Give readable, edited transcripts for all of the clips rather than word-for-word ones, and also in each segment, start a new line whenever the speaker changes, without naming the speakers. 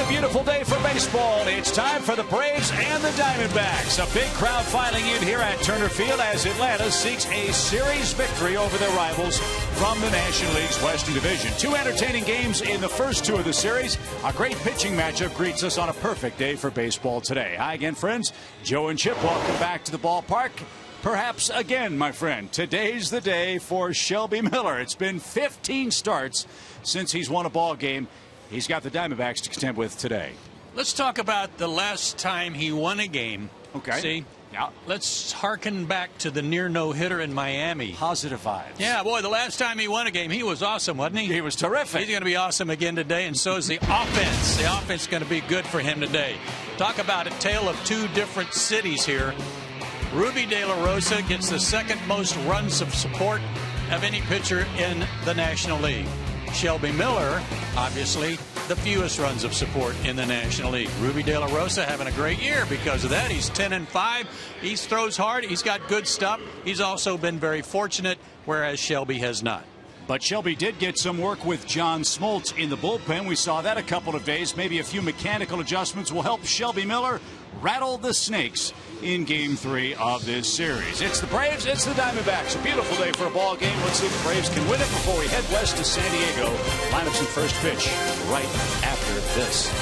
a beautiful day for baseball. It's time for the Braves and the Diamondbacks. A big crowd filing in here at Turner Field as Atlanta seeks a series victory over their rivals from the National League's Western Division. Two entertaining games in the first two of the series. A great pitching matchup greets us on a perfect day for baseball today. Hi again, friends. Joe and Chip, welcome back to the ballpark. Perhaps again, my friend, today's the day for Shelby Miller. It's been 15 starts since he's won a ball game. He's got the Diamondbacks to contend with today.
Let's talk about the last time he won a game.
Okay.
See?
Yeah.
Let's harken back to the near no-hitter in Miami.
Positive vibes.
Yeah, boy, the last time he won a game, he was awesome, wasn't he?
He was terrific.
He's going to be awesome again today, and so is the offense. The offense is going to be good for him today. Talk about a tale of two different cities here. Ruby De La Rosa gets the second most runs of support of any pitcher in the National League. Shelby Miller, obviously, the fewest runs of support in the National League. Ruby De La Rosa having a great year because of that. He's 10-5. He throws hard. He's got good stuff. He's also been very fortunate, whereas Shelby has not.
But Shelby did get some work with John Smoltz in the bullpen. We saw that a couple of days. Maybe a few mechanical adjustments will help Shelby Miller rattle the Snakes in Game 3 of this series. It's the Braves, it's the Diamondbacks. A beautiful day for a ball game. Let's see if the Braves can win it before we head west to San Diego. Lineups and first pitch right after this.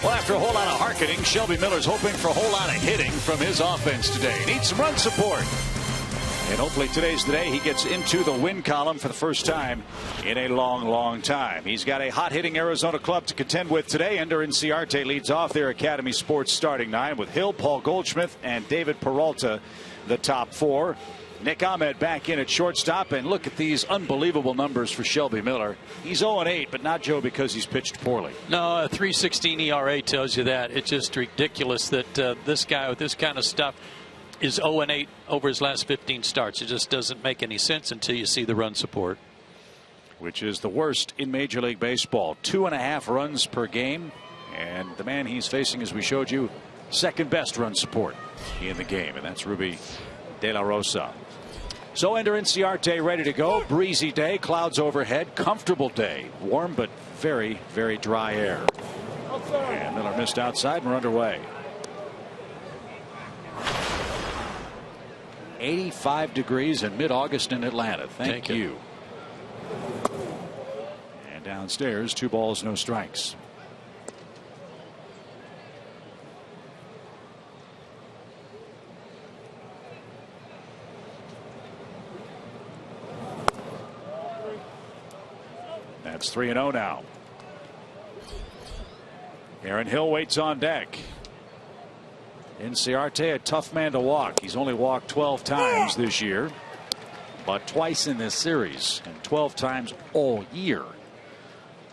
Well, after a whole lot of harkening, Shelby Miller's hoping for a whole lot of hitting from his offense today. Needs some run support. And hopefully today's the day he gets into the win column for the first time in a long, long time. He's got a hot-hitting Arizona club to contend with today. Ender Inciarte leads off their Academy Sports starting nine with Hill, Paul Goldschmidt, and David Peralta, the top four. Nick Ahmed back in at shortstop, and look at these unbelievable numbers for Shelby Miller. He's 0-8, but not Joe because he's pitched poorly.
No, a 3.16 ERA tells you that. It's just ridiculous that this guy with this kind of stuff is 0-8 over his last 15 starts. It just doesn't make any sense until you see the run support.
Which is the worst in Major League Baseball. 2.5 runs per game. And the man he's facing, as we showed you, second best run support in the game. And that's Ruby De La Rosa. So enter Inciarte ready to go. Breezy day, clouds overhead, comfortable day. Warm but very, very dry air. And Miller missed outside, and we're underway. 85 degrees in mid-August in Atlanta. Thank you. And downstairs, 2 balls, no strikes. That's 3-0 now. Aaron Hill waits on deck. Inciarte, a tough man to walk. He's only walked 12 times this year, but twice in this series, and 12 times all year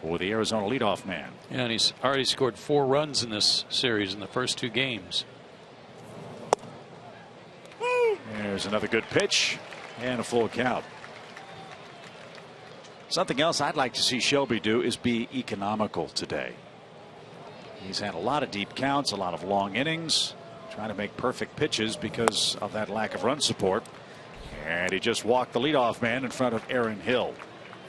for the Arizona leadoff man.
Yeah, and he's already scored 4 runs in this series in the first 2 games.
There's another good pitch and a full count. Something else I'd like to see Shelby do is be economical today. He's had a lot of deep counts, a lot of long innings, trying to make perfect pitches because of that lack of run support. And he just walked the leadoff man in front of Aaron Hill.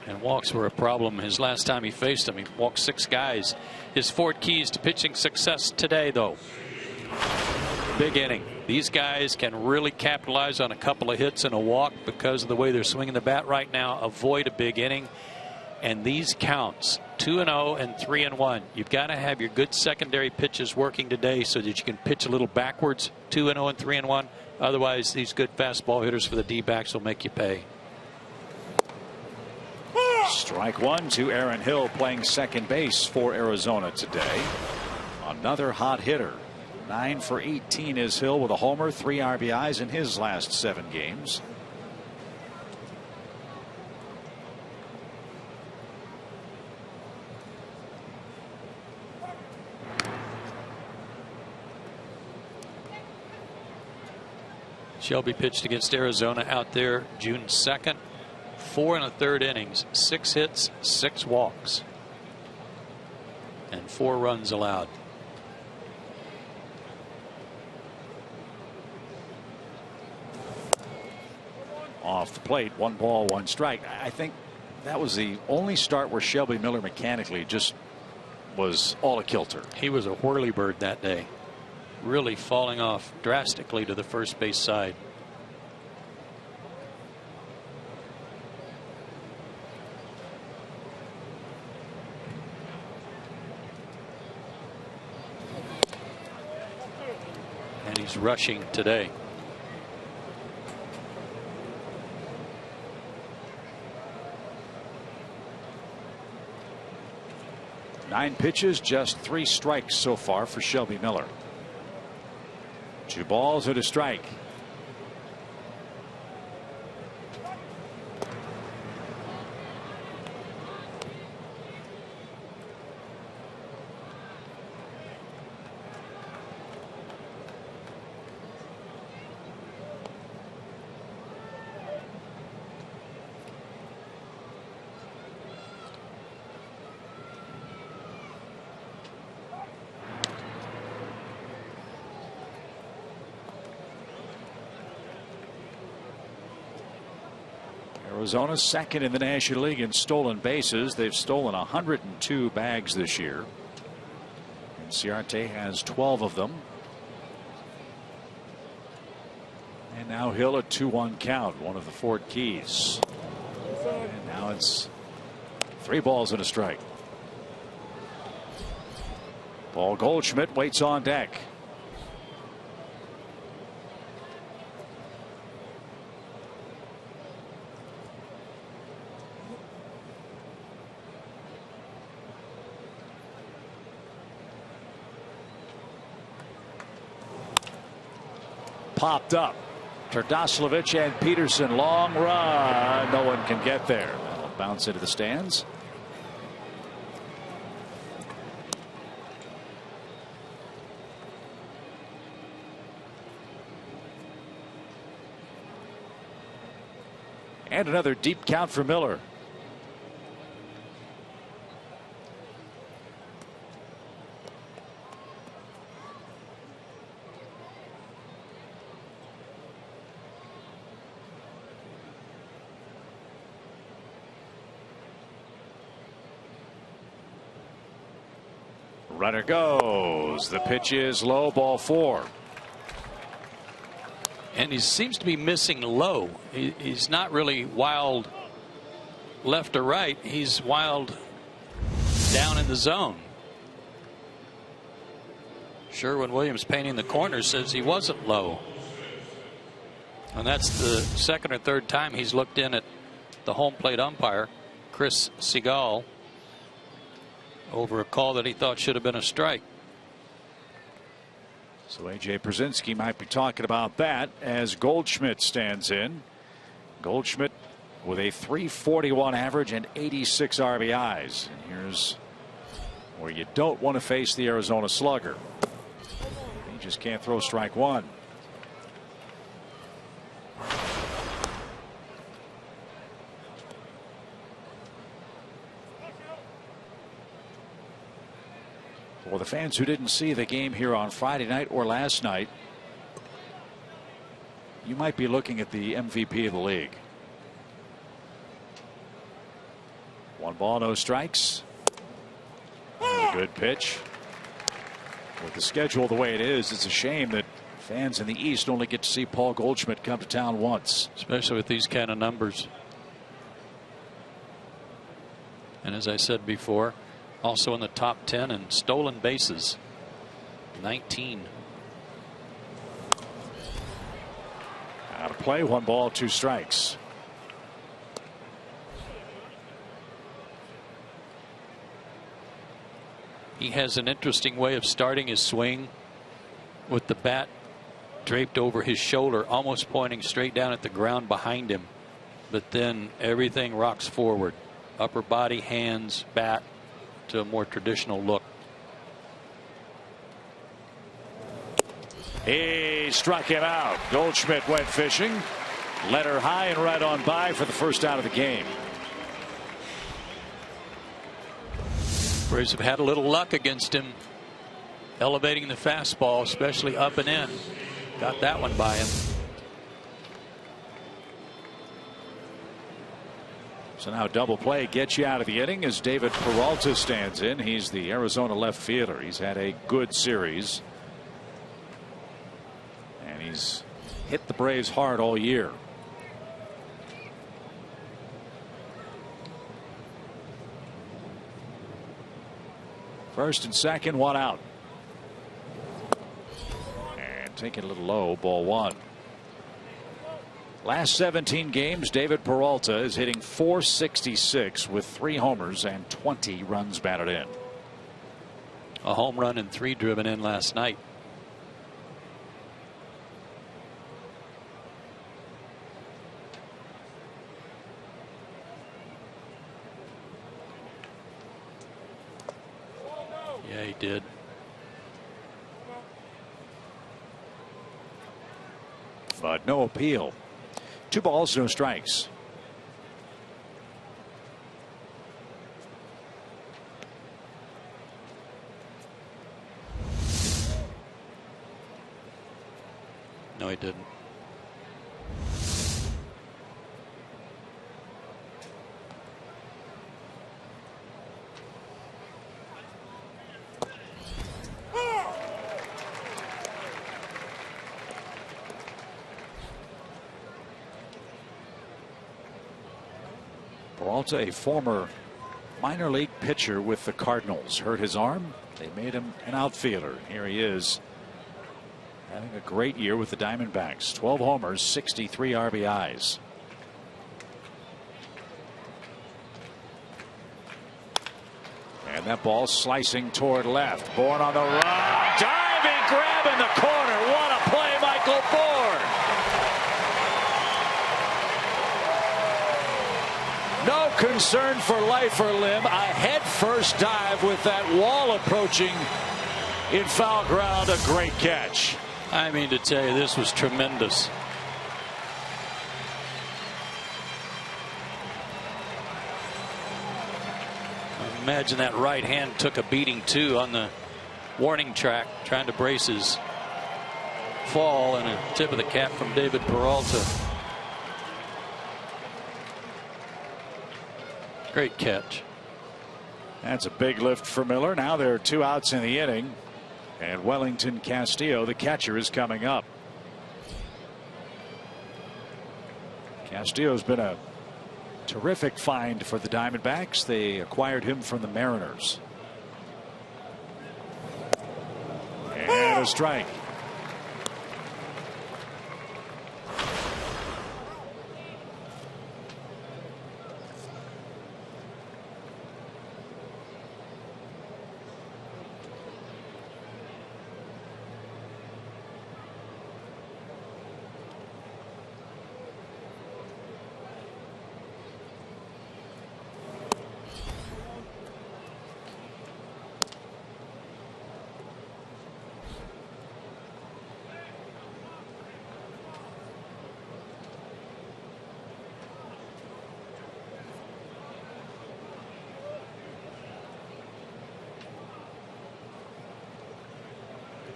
And walks were a problem his last time he faced him. He walked 6 guys. His 4 keys to pitching success today, though. Big inning. These guys can really capitalize on a couple of hits and a walk because of the way they're swinging the bat right now. Avoid a big inning. And these counts, 2-0 and 3-1. You've got to have your good secondary pitches working today so that you can pitch a little backwards, 2-0 and 3-1. Otherwise, these good fastball hitters for the D-backs will make you pay.
Strike 1 to Aaron Hill, playing second base for Arizona today. Another hot hitter. 9 for 18 is Hill with a homer, 3 RBIs in his last 7 games.
Shelby pitched against Arizona out there June 2nd. 4 1/3 innings, 6 hits, 6 walks, and 4 runs allowed.
Off the plate, 1 ball, 1 strike. I think that was the only start where Shelby Miller mechanically just was all a kilter.
He was a whirly bird that day, really falling off drastically to the first base side. And he's rushing today.
Nine pitches, just 3 strikes so far for Shelby Miller. 2 balls and a strike. Arizona second in the National League in stolen bases. They've stolen 102 bags this year. And Inciarte has 12 of them. And now Hill a 2-1 count, one of the Ford keys. And now it's 3 balls and a strike. Paul Goldschmidt waits on deck. Popped up. Tardoslavich and Peterson, long run. No one can get there. That'll bounce into the stands. And another deep count for Miller. Runner goes. The pitch is low, ball 4.
And he seems to be missing low. He's not really wild left or right. He's wild down in the zone. Sherwin-Williams painting the corner says he wasn't low. And that's the second or third time he's looked in at the home plate umpire, Chris Seagal, over a call that he thought should have been a strike.
So A.J. Brzezinski might be talking about that as Goldschmidt stands in. Goldschmidt with a .341 average and 86 RBIs. And here's where you don't want to face the Arizona slugger. He just can't throw strike 1. For the fans who didn't see the game here on Friday night or last night, you might be looking at the MVP of the league. 1 ball, no strikes. A good pitch. With the schedule the way it is, it's a shame that fans in the East only get to see Paul Goldschmidt come to town once.
Especially with these kind of numbers. And as I said before, also in the top 10 in stolen bases. 19.
Out of play, 1 ball, 2 strikes.
He has an interesting way of starting his swing with the bat draped over his shoulder, almost pointing straight down at the ground behind him. But then everything rocks forward. Upper body, hands, bat, to a more traditional look.
He struck him out. Goldschmidt went fishing, led her high and right on by for the first out of the game.
Braves have had a little luck against him, elevating the fastball, especially up and in. Got that one by him.
So now double play gets you out of the inning as David Peralta stands in. He's the Arizona left fielder. He's had a good series. And he's hit the Braves hard all year. First and second, 1 out. And taking a little low, ball 1. Last 17 games, David Peralta is hitting .466 with 3 homers and 20 runs batted in.
A home run and 3 driven in last night. Yeah, he did.
But no appeal. 2 balls, no strikes.
No, he didn't.
Peralta, a former minor league pitcher with the Cardinals, hurt his arm. They made him an outfielder. Here he is, having a great year with the Diamondbacks. 12 homers, 63 RBIs. And that ball slicing toward left. Bourne on the run. Diving grab in the corner. What a play, Michael Bourne. concerned for life or limb. A head-first dive with that wall approaching in foul ground. A great catch.
I mean to tell you, this was tremendous. Imagine that right hand took a beating too on the warning track, trying to brace his fall, and a tip of the cap from David Peralta. Great catch.
That's a big lift for Miller. Now there are 2 outs in the inning, and Wellington Castillo, the catcher, is coming up. Castillo's been a terrific find for the Diamondbacks. They acquired him from the Mariners. And a strike.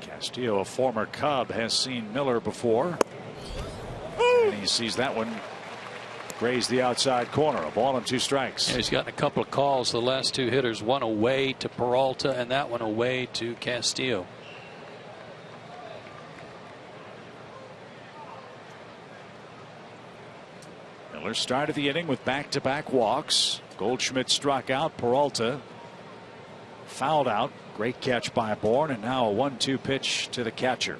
Castillo, a former Cub, has seen Miller before. And he sees that one graze the outside corner. A ball and 2 strikes.
Yeah, he's gotten a couple of calls. The last 2 hitters, one away to Peralta and that one away to Castillo.
Miller started the inning with back-to-back walks. Goldschmidt struck out. Peralta fouled out. Great catch by Bourne, and now a 1-2 pitch to the catcher.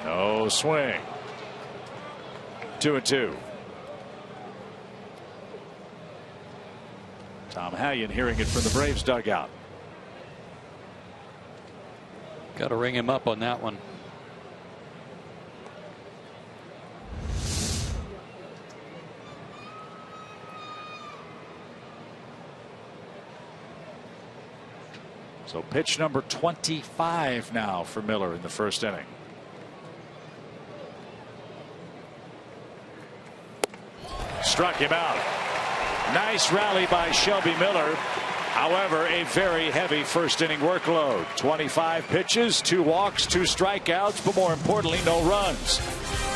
No swing. 2-2. Tom Hallion hearing it from the Braves dugout.
Got to ring him up on that one.
So pitch number 25 now for Miller in the first inning. Struck him out. Nice rally by Shelby Miller. However, a very heavy first inning workload. 25 pitches, 2 walks, 2 strikeouts, but more importantly, no runs.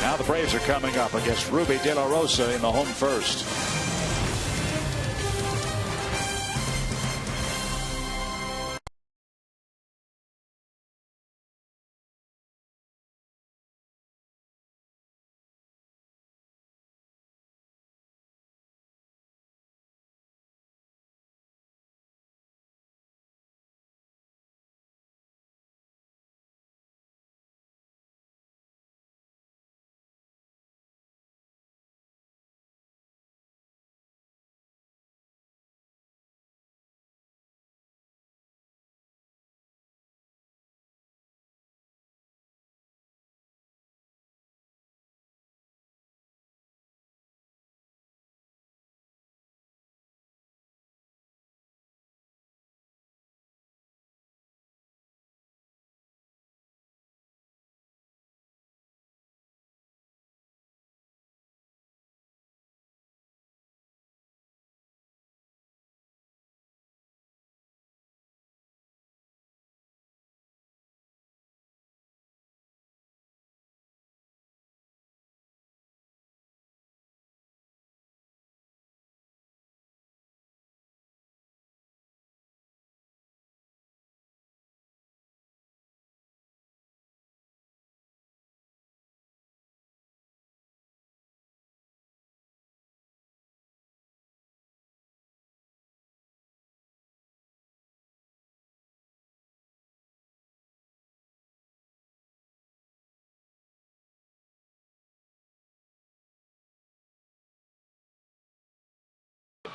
Now the Braves are coming up against Ruby De La Rosa in the home first.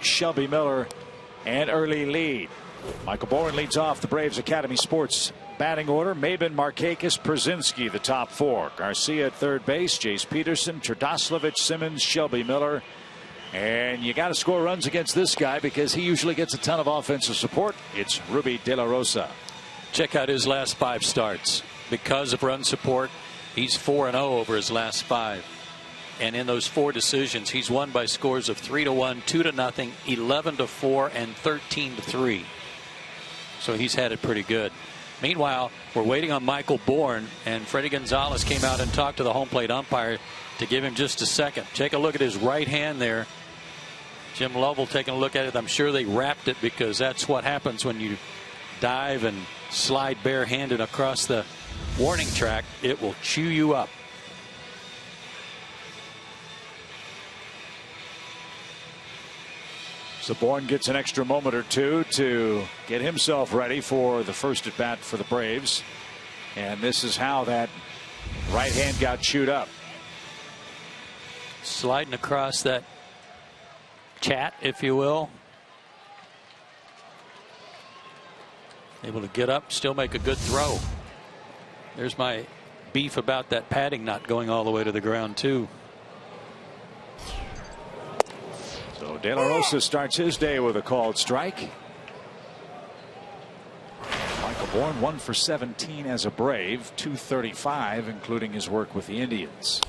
Shelby Miller an early lead. Michael Bourne leads off the Braves Academy Sports batting order. Maben, Markakis, Przinsky the top 4. Garcia at third base. Jace Peterson, Terdoslavich, Simmons, Shelby Miller, And you got to score runs against this guy because he usually gets a ton of offensive support. It's Ruby De La Rosa.
Check out his last 5 starts. Because of run support, he's 4-0 over his last 5. And in those 4 decisions, he's won by scores of 3-1, 2-0, 11-4, and 13-3. So he's had it pretty good. Meanwhile, we're waiting on Michael Bourne, and Freddie Gonzalez came out and talked to the home plate umpire to give him just a second. Take a look at his right hand there. Jim Lovell taking a look at it. I'm sure they wrapped it because that's what happens when you dive and slide barehanded across the warning track. It will chew you up.
So Bourne gets an extra moment or two to get himself ready for the first at bat for the Braves. And this is how that right hand got chewed up.
Sliding across that chat, if you will. Able to get up, still make a good throw. There's my beef about that padding not going all the way to the ground, too.
So De La Rosa starts his day with a called strike. Michael Bourne 1 for 17 as a Brave, 235, including his work with the Indians.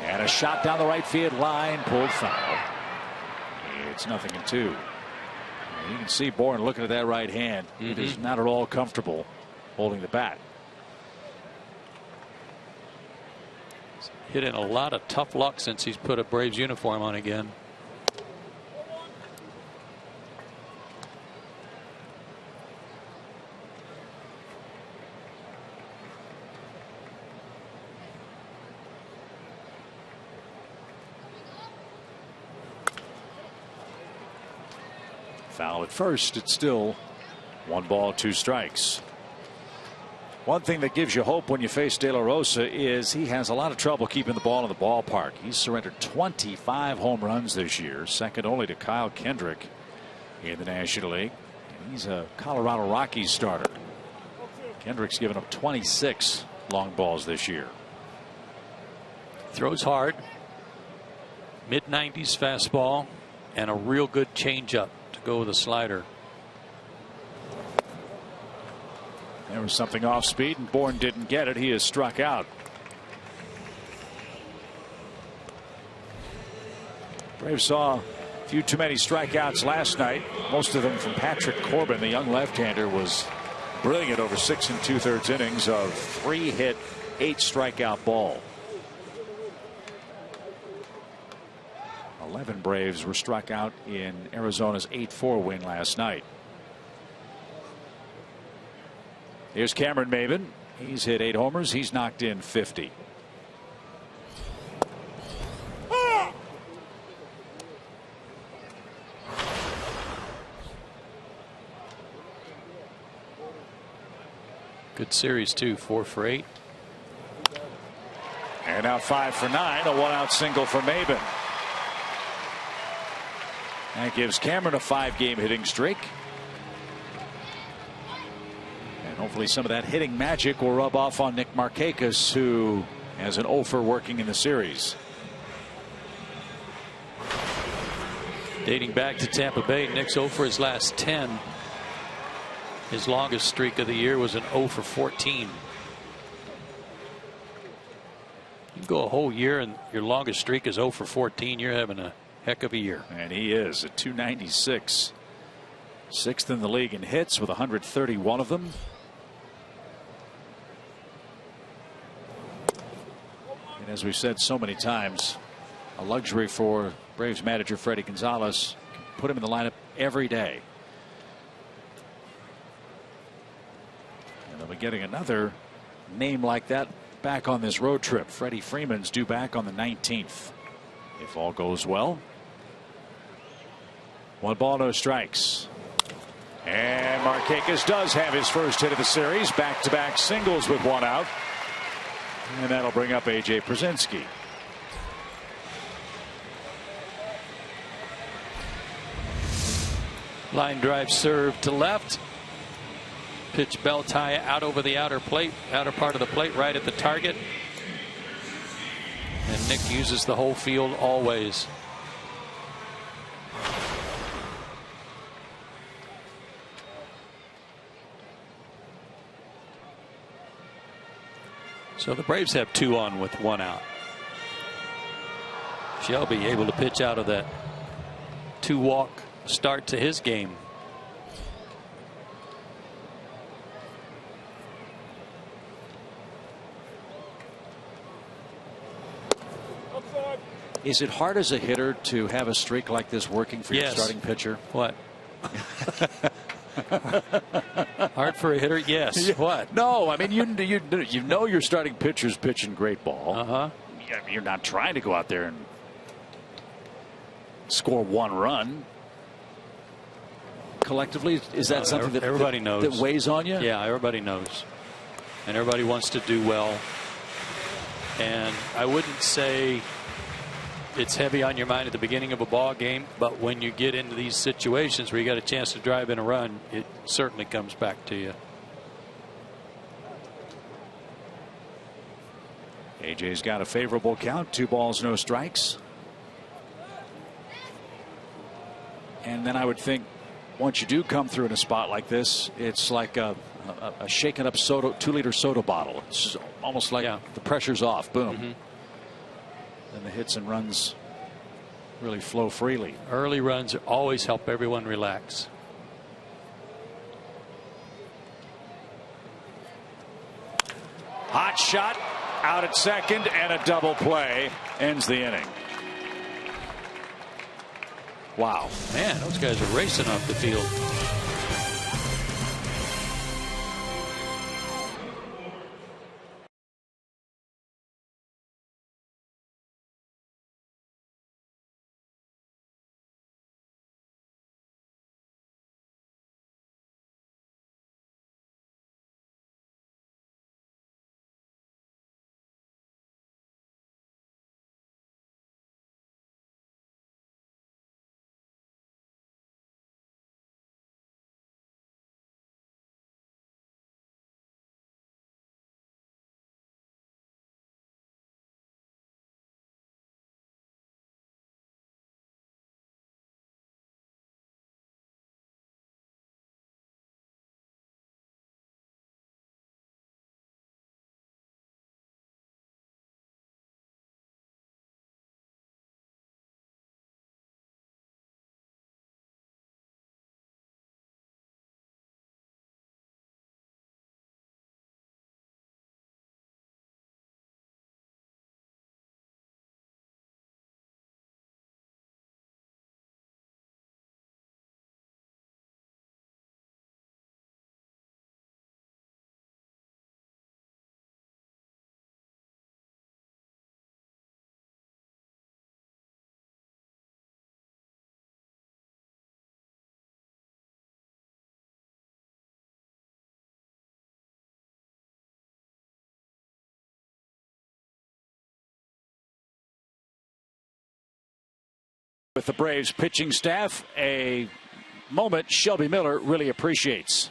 And a shot down the right field line, pulled foul. It's 0-2. You can see Bourne looking at that right hand. It is not at all comfortable holding the bat.
He's hit in a lot of tough luck since he's put a Braves uniform on again.
Foul at first. It's still 1 ball, 2 strikes. One thing that gives you hope when you face De La Rosa is he has a lot of trouble keeping the ball in the ballpark. He's surrendered 25 home runs this year, second only to Kyle Kendrick in the National League. He's a Colorado Rockies starter. Kendrick's given up 26 long balls this year.
Throws hard, mid-90s fastball, and a real good changeup to go with a slider.
There was something off speed, and Bourne didn't get it. He is struck out. Braves saw a few too many strikeouts last night, most of them from Patrick Corbin. The young left-hander was brilliant over 6 2/3 innings of 3-hit, 8-strikeout ball. 11 Braves were struck out in Arizona's 8-4 win last night. Here's Cameron Maybin. He's hit 8 homers. He's knocked in 50.
Good series, too. 4 for 8.
And now 5 for 9. A 1-out single for Maybin. That gives Cameron a 5-game hitting streak. And hopefully some of that hitting magic will rub off on Nick Markakis, who has an 0 for working in the series.
Dating back to Tampa Bay, Nick's 0 for his last 10. His longest streak of the year was an 0 for 14. You can go a whole year and your longest streak is 0 for 14. You're having a heck of a year.
And he is at 296. 6th in the league in hits with 131 of them. And as we've said so many times, a luxury for Braves manager Freddie Gonzalez. Put him in the lineup every day. And they'll be getting another name like that back on this road trip. Freddie Freeman's due back on the 19th. If all goes well. 1 ball, no strikes. And Markakis does have his first hit of the series. Back-to-back singles with 1 out. And that'll bring up A.J. Przinsky.
Line drive serve to left. Pitch belt high out over the outer plate, outer part of the plate, right at the target. And Nick uses the whole field always. So the Braves have 2 on with 1 out. Shelby able to pitch out of that 2-walk start to his game.
Is it hard as a hitter to have a streak like this working for your starting pitcher?
What? Hard for a hitter? Yes.
Yeah.
What?
No, I mean you know your starting pitcher's pitching great ball. You're not trying to go out there and score 1 run. Collectively, is that something that
everybody knows
that weighs on you?
Yeah, everybody knows, and everybody wants to do well. And I wouldn't say it's heavy on your mind at the beginning of a ball game, but when you get into these situations where you got a chance to drive in a run, it certainly comes back to you.
AJ's got a favorable count, 2 balls, no strikes. And then I would think once you do come through in a spot like this, it's like a shaken up soda, 2-liter soda bottle. It's almost like the pressure's off. Boom. And the hits and runs really flow freely.
Early runs always help everyone relax.
Hot shot out at second, and a double play ends the inning. Wow.
Man, those guys are racing off the field.
With the Braves pitching staff, a moment Shelby Miller really appreciates.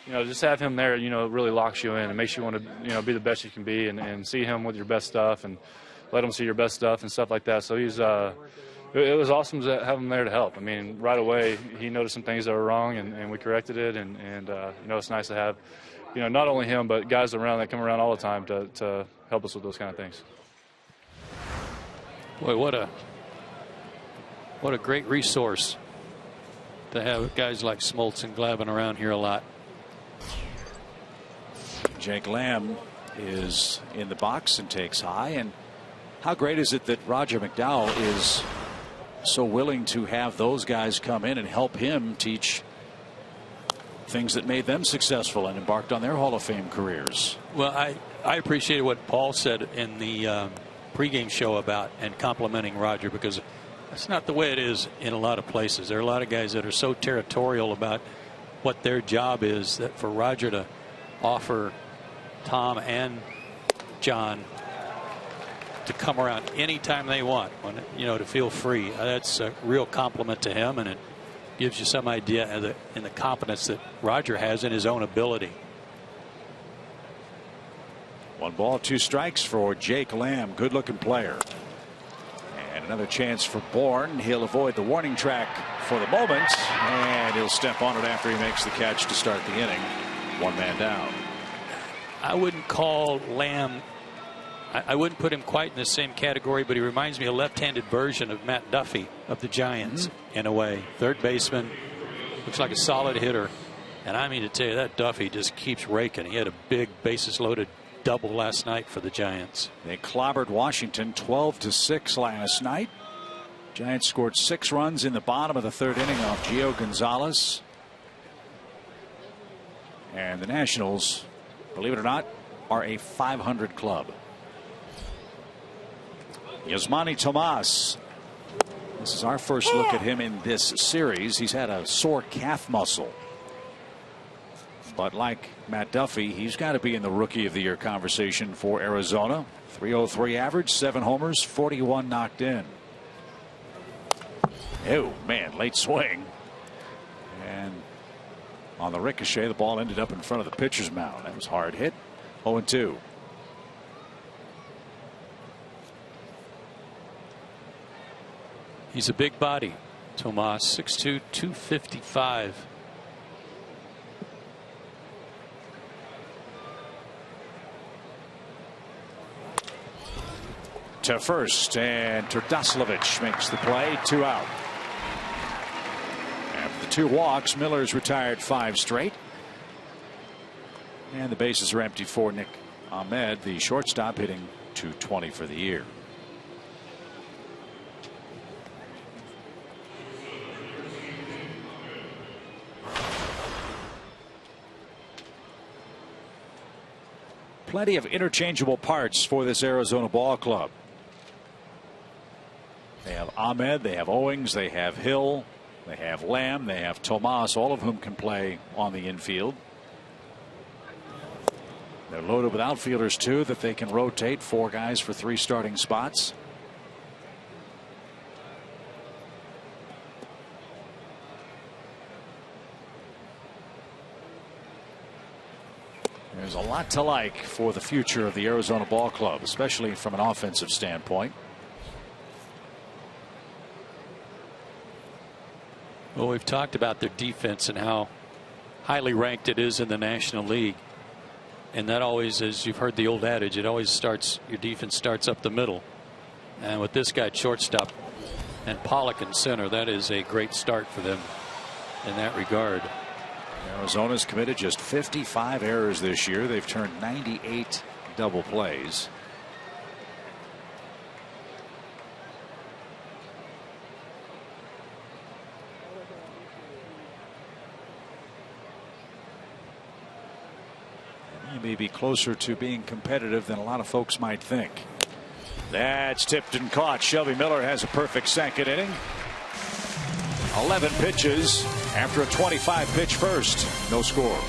Just have him there, really locks you in and makes you want to, be the best you can be and see him with your best stuff and let him see your best stuff and stuff like that. So he's, it was awesome to have him there to help. I mean, right away he noticed some things that were wrong and we corrected it. And it's nice to have, not only him, but guys around that come around all the time to help us with those kind of things.
Boy, what a great resource to have guys like Smoltz and Glavine around here a lot.
Jake Lamb is in the box and takes high. And how great is it that Roger McDowell is so willing to have those guys come in and help him teach things that made them successful and embarked on their Hall of Fame careers.
Well, I appreciated what Paul said in the pregame show about and complimenting Roger, because that's not the way it is in a lot of places. There are a lot of guys that are so territorial about what their job is that for Roger to offer Tom and John to come around anytime they want, to feel free, that's a real compliment to him, and it gives you some idea of in the confidence that Roger has in his own ability.
1 ball, 2 strikes for Jake Lamb. Good looking player. And another chance for Bourne. He'll avoid the warning track for the moment, and he'll step on it after he makes the catch to start the inning. 1 man down.
I wouldn't call Lamb. I wouldn't put him quite in the same category, but he reminds me of a left-handed version of Matt Duffy of the Giants in a way. Third baseman, looks like a solid hitter. And I mean to tell you, that Duffy just keeps raking. He had a big bases-loaded double last night for the Giants.
They clobbered Washington 12-6 last night. Giants scored 6 runs in the bottom of the 3rd inning off Gio Gonzalez. And the Nationals, believe it or not, are a .500 club. Yasmani Tomas. This is our first look at him in this series. He's had a sore calf muscle. But like Matt Duffy, he's got to be in the Rookie of the Year conversation for Arizona. .303 average, 7 homers, 41 knocked in. Oh, man, late swing. And on the ricochet, the ball ended up in front of the pitcher's mound. That was hard hit. 0-2.
He's a big body, Tomas, 6'2", 255.
To first, and Turdoslavich makes the play. 2 out. After the 2 walks, Miller's retired 5 straight. And the bases are empty for Nick Ahmed, the shortstop, hitting .220 for the year. Plenty of interchangeable parts for this Arizona ball club. They have Ahmed, they have Owings, they have Hill, they have Lamb, they have Tomas, all of whom can play on the infield. They're loaded with outfielders too that they can rotate, 4 guys for 3 starting spots. There's a lot to like for the future of the Arizona ball club, especially from an offensive standpoint.
Well, we've talked about their defense and how highly ranked it is in the National League. And that always, as you've heard the old adage, it always starts, your defense starts up the middle. And with this guy at shortstop and Pollock in center, that is a great start for them in that regard.
Arizona's committed just 55 errors this year. They've turned 98 double plays. He may be closer to being competitive than a lot of folks might think. That's tipped and caught. Shelby Miller has a perfect 2nd inning. 11 pitches after a 25 pitch first. No score.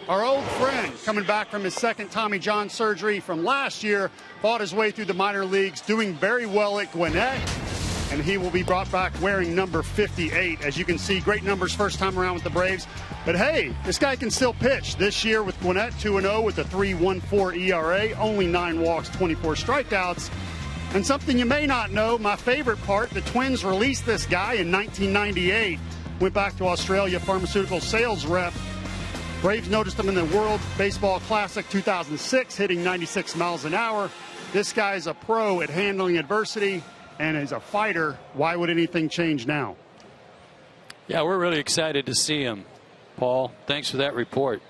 Our old friend, coming back from his second Tommy John surgery from last year, fought his way through the minor leagues, doing very well at Gwinnett. And he will be brought back wearing number 58. As you can see, great numbers first time around with the Braves. But hey, this guy can still pitch. This year with Gwinnett, 2-0 with a 3.14 ERA, only 9 walks, 24 strikeouts. And something you may not know, my favorite part, the Twins released this guy in 1998. Went back to Australia, pharmaceutical sales rep. Braves noticed him in the World Baseball Classic 2006, hitting 96 miles an hour. This guy's a pro at handling adversity and is a fighter. Why would anything change now?
Yeah, we're really excited to see him, Paul. Thanks for that report.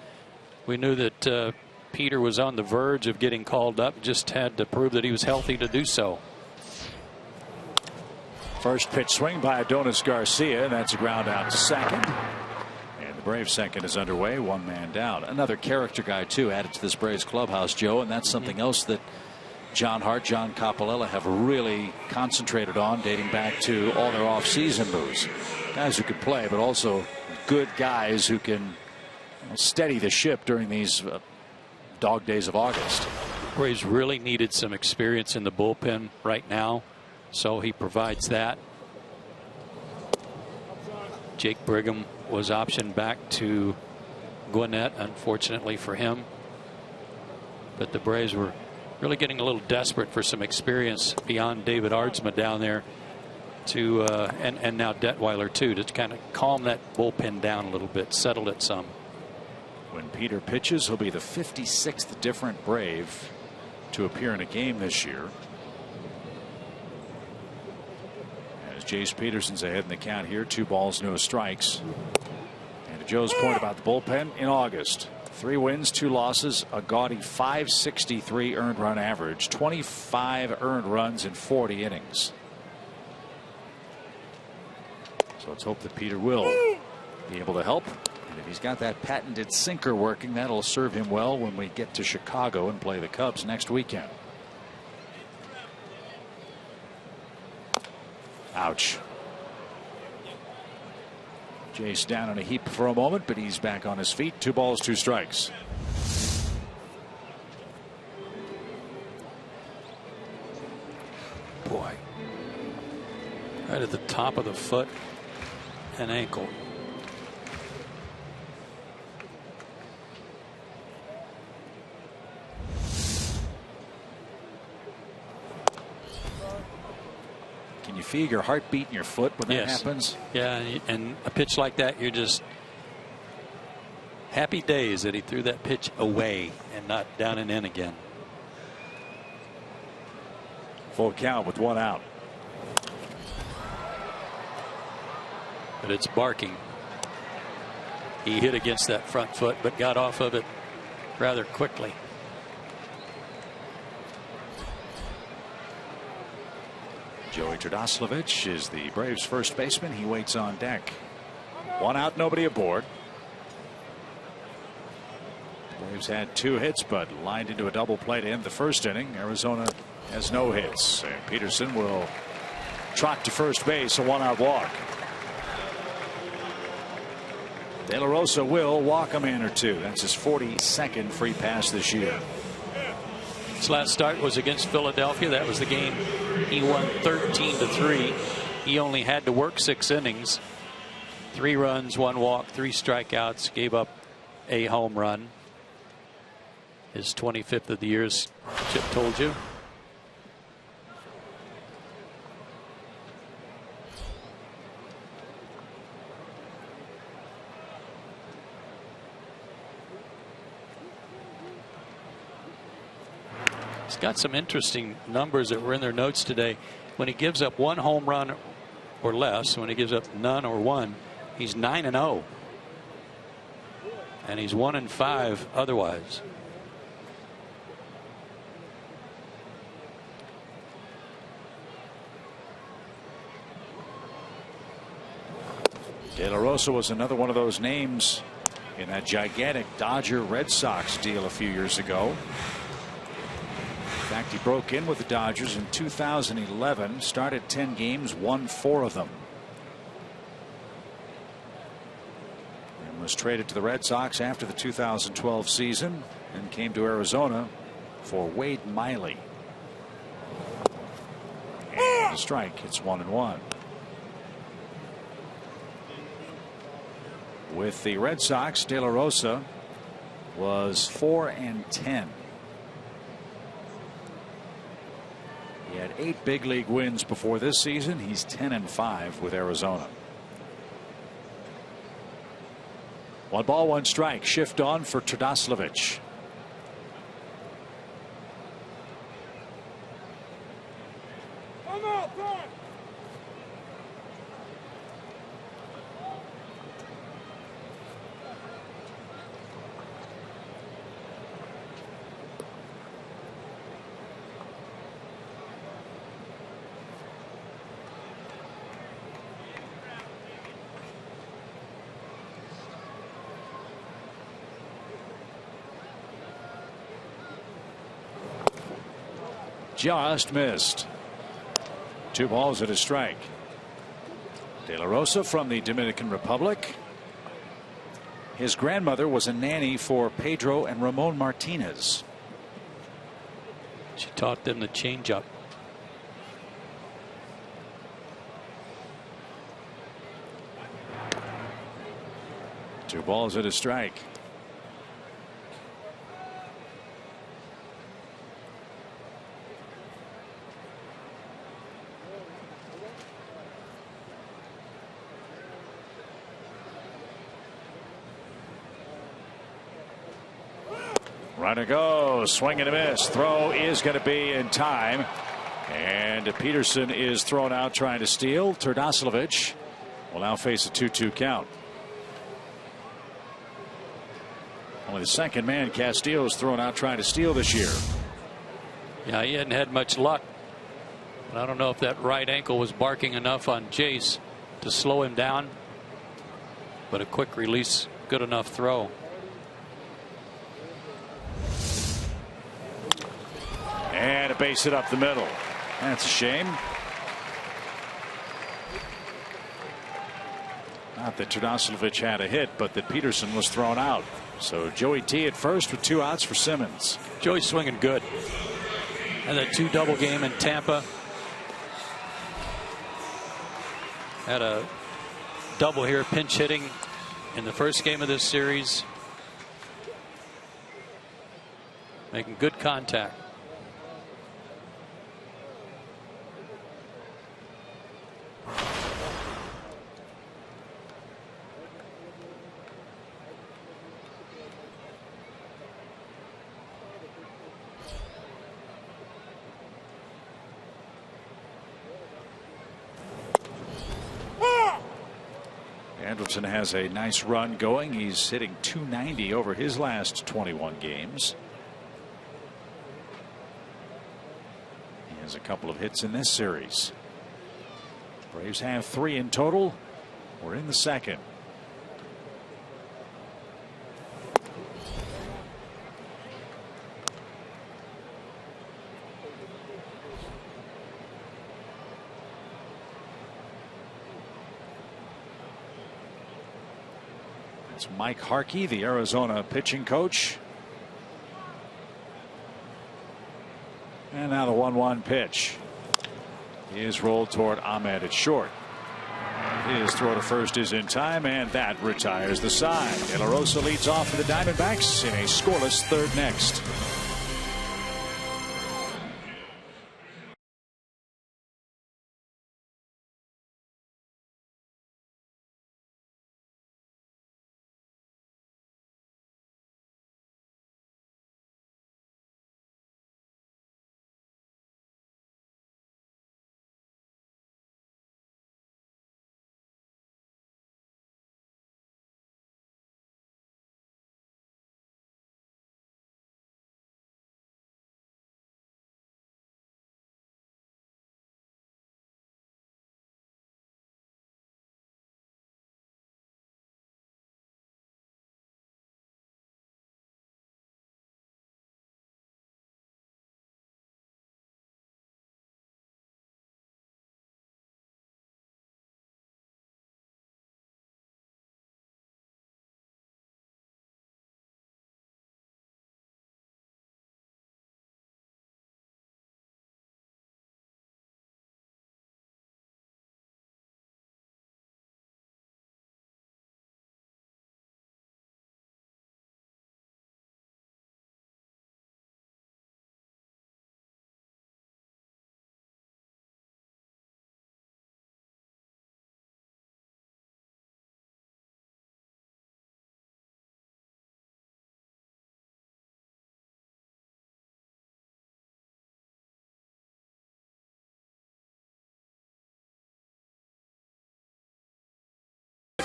We knew that Peter was on the verge of getting called up, just had to prove that he was healthy to do so.
First pitch swing by Adonis Garcia, and that's a ground out to second. And the Braves second is underway, 1 man down. Another character guy too added to this Braves clubhouse, Joe, and that's something else that John Hart, John Coppolella have really concentrated on, dating back to all their off-season moves. Guys who can play, but also good guys who can steady the ship during these dog days of August.
Braves really needed some experience in the bullpen right now, so he provides that. Jake Brigham was optioned back to Gwinnett, unfortunately for him. But the Braves were really getting a little desperate for some experience beyond David Aardsma down there to and now Detweiler too, to kind of calm that bullpen down a little bit, settle it some.
When Peter pitches, he'll be the 56th different Brave to appear in a game this year. As Jace Peterson's ahead in the count here, 2 balls, no strikes. And to Joe's point about the bullpen, in August, 3 wins, 2 losses, a gaudy 563 earned run average, 25 earned runs in 40 innings. So let's hope that Peter will be able to help. And if he's got that patented sinker working, that'll serve him well when we get to Chicago and play the Cubs next weekend. Ouch. Jace down in a heap for a moment, but he's back on his feet. 2 balls, 2 strikes.
Boy. Right at the top of the foot and ankle.
Can you feel your heartbeat in your foot when that happens?
Yeah, and a pitch like that, you're just happy days that he threw that pitch away and not down and in again.
Full count with 1 out.
But it's barking. He hit against that front foot, but got off of it rather quickly.
Joey Trdoslavich is the Braves' first baseman. He waits on deck. 1 out, nobody aboard. Braves had 2 hits, but lined into a double play to end the first inning. Arizona has no hits. And Peterson will trot to first base, a 1-out walk. De La Rosa will walk a man or 2. That's his 42nd free pass this year.
His last start was against Philadelphia. That was the game he won 13-3. He only had to work 6 innings. 3 runs, 1 walk, 3 strikeouts, gave up a home run. His 25th of the year, as Chip told you. He's got some interesting numbers that were in their notes today. When he gives up 1 home run or less, when he gives up none or 1, he's 9-0. And he's 1-5 otherwise.
De La Rosa was another one of those names in that gigantic Dodger Red Sox deal a few years ago. In fact, he broke in with the Dodgers in 2011, started 10 games, won 4 of them. And Was traded to the Red Sox after the 2012 season and came to Arizona for Wade Miley. And a strike. It's 1-1. With the Red Sox, De La Rosa was 4-10. He had 8 big league wins before this season. He's 10-5 with Arizona. 1 ball, 1 strike. Shift on for Trdoslavich. Just missed. 2 balls and a strike. De La Rosa from the Dominican Republic. His grandmother was a nanny for Pedro and Ramon Martinez.
She taught them the changeup.
Two balls and a strike. Run to go. Swing and a miss. Throw is going to be in time. And Peterson is thrown out trying to steal. Trdoslavich will now face a 2-2 count. Only the second man Castillo is thrown out trying to steal this year.
Yeah, he hadn't had much luck. But I don't know if that right ankle was barking enough on Jace to slow him down. But a quick release, good enough throw.
And a base hit up the middle. That's a shame. Not that Trdoslavich had a hit, but that Peterson was thrown out. So Joey T at first with 2 outs for Simmons.
Joey's swinging good. And that 2 double game in Tampa. Had a double here, pinch hitting in the first game of this series. Making good contact.
Andrelton has a nice run going. He's hitting .290 over his last 21 games. He has a couple of hits in this series. Braves have 3 in total. We're in the second. It's Mike Harkey, the Arizona pitching coach. And now the 1-1 pitch. He is rolled toward Ahmed at short. His throw to first is in time, and that retires the side. De La Rosa leads off for the Diamondbacks in a scoreless third next.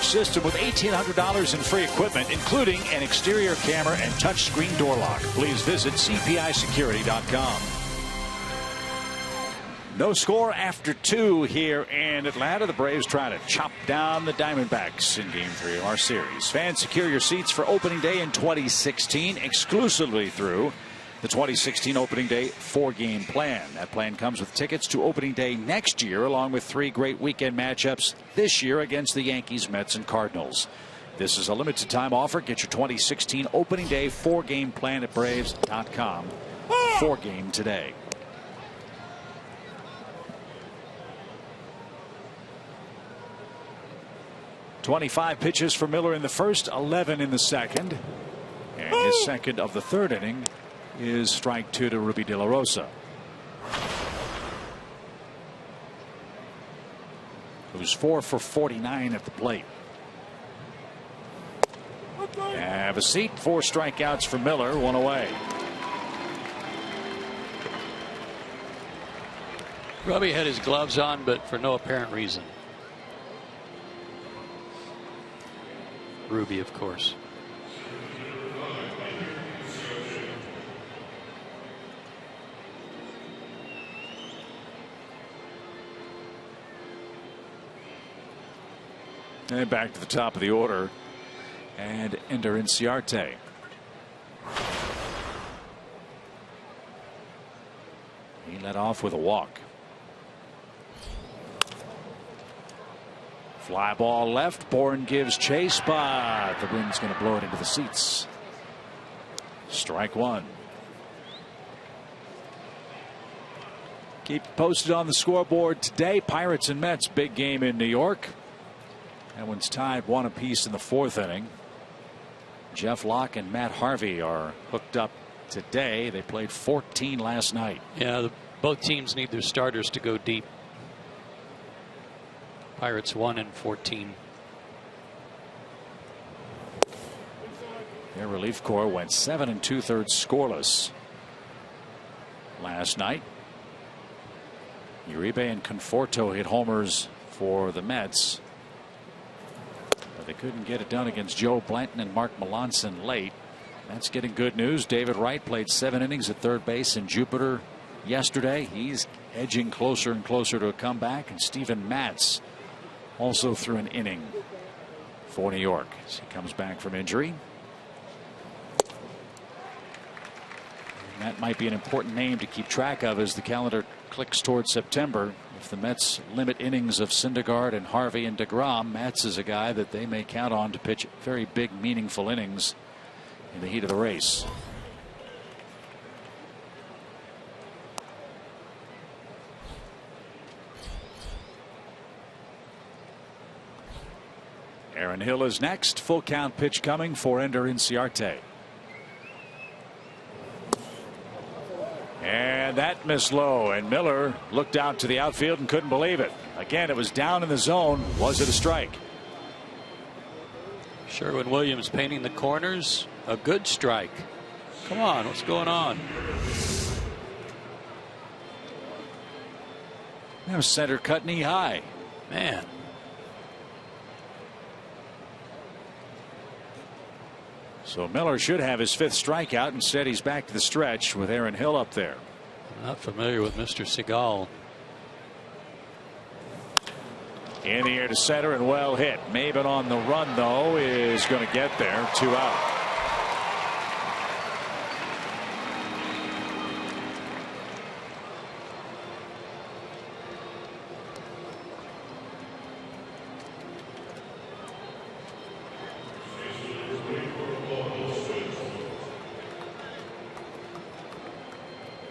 system with $1,800 in free equipment, including an exterior camera and touchscreen door lock. Please visit cpisecurity.com. No score after 2 here in Atlanta. The Braves trying to chop down the Diamondbacks in Game 3 of our series. Fans, secure your seats for opening day in 2016 exclusively through the 2016 opening day 4-game plan. That plan comes with tickets to opening day next year, along with 3 great weekend matchups this year against the Yankees, Mets, and Cardinals. This is a limited time offer. Get your 2016 opening day 4-game plan at Braves.com. 4-game today. .25 pitches for Miller in the first, 11 in the second. And his second of the 3rd inning is strike 2 to Ruby De La Rosa. Who's 4 for 49 at the plate. Have a seat. 4 strikeouts for Miller, 1 away.
Ruby had his gloves on, but for no apparent reason. Ruby, of course.
And back to the top of the order. And Ender Inciarte. He led off with a walk. Fly ball left. Bourne gives chase, but the wind's going to blow it into the seats. Strike 1. Keep posted on the scoreboard today. Pirates and Mets, big game in New York. That one's tied 1 apiece in the 4th inning. Jeff Locke and Matt Harvey are hooked up today. They played 14 last night.
Yeah, both teams need their starters to go deep. Pirates 1 and 14.
Their relief corps went 7 2/3 scoreless last night. Uribe and Conforto hit homers for the Mets, but they couldn't get it done against Joe Blanton and Mark Melanson late. That's getting good news. David Wright played 7 innings at 3rd base in Jupiter yesterday. He's edging closer and closer to a comeback. And Steven Matz also threw an inning for New York as he comes back from injury. And that might be an important name to keep track of as the calendar clicks towards September. If the Mets limit innings of Syndergaard and Harvey and DeGrom, Matz is a guy that they may count on to pitch very big, meaningful innings in the heat of the race. Aaron Hill is next. Full count pitch coming for Ender Inciarte. And that missed low, and Miller looked out to the outfield and couldn't believe it. Again, it was down in the zone. Was it a strike?
Sherwin-Williams painting the corners. A good strike. Come on, what's going on?
That was center cut knee high.
Man.
So Miller should have his 5th strikeout. Instead, he's back to the stretch with Aaron Hill up there.
I'm not familiar with Mr. Seagal.
In the air to center and well hit. Maben on the run, though, is going to get there. 2 out.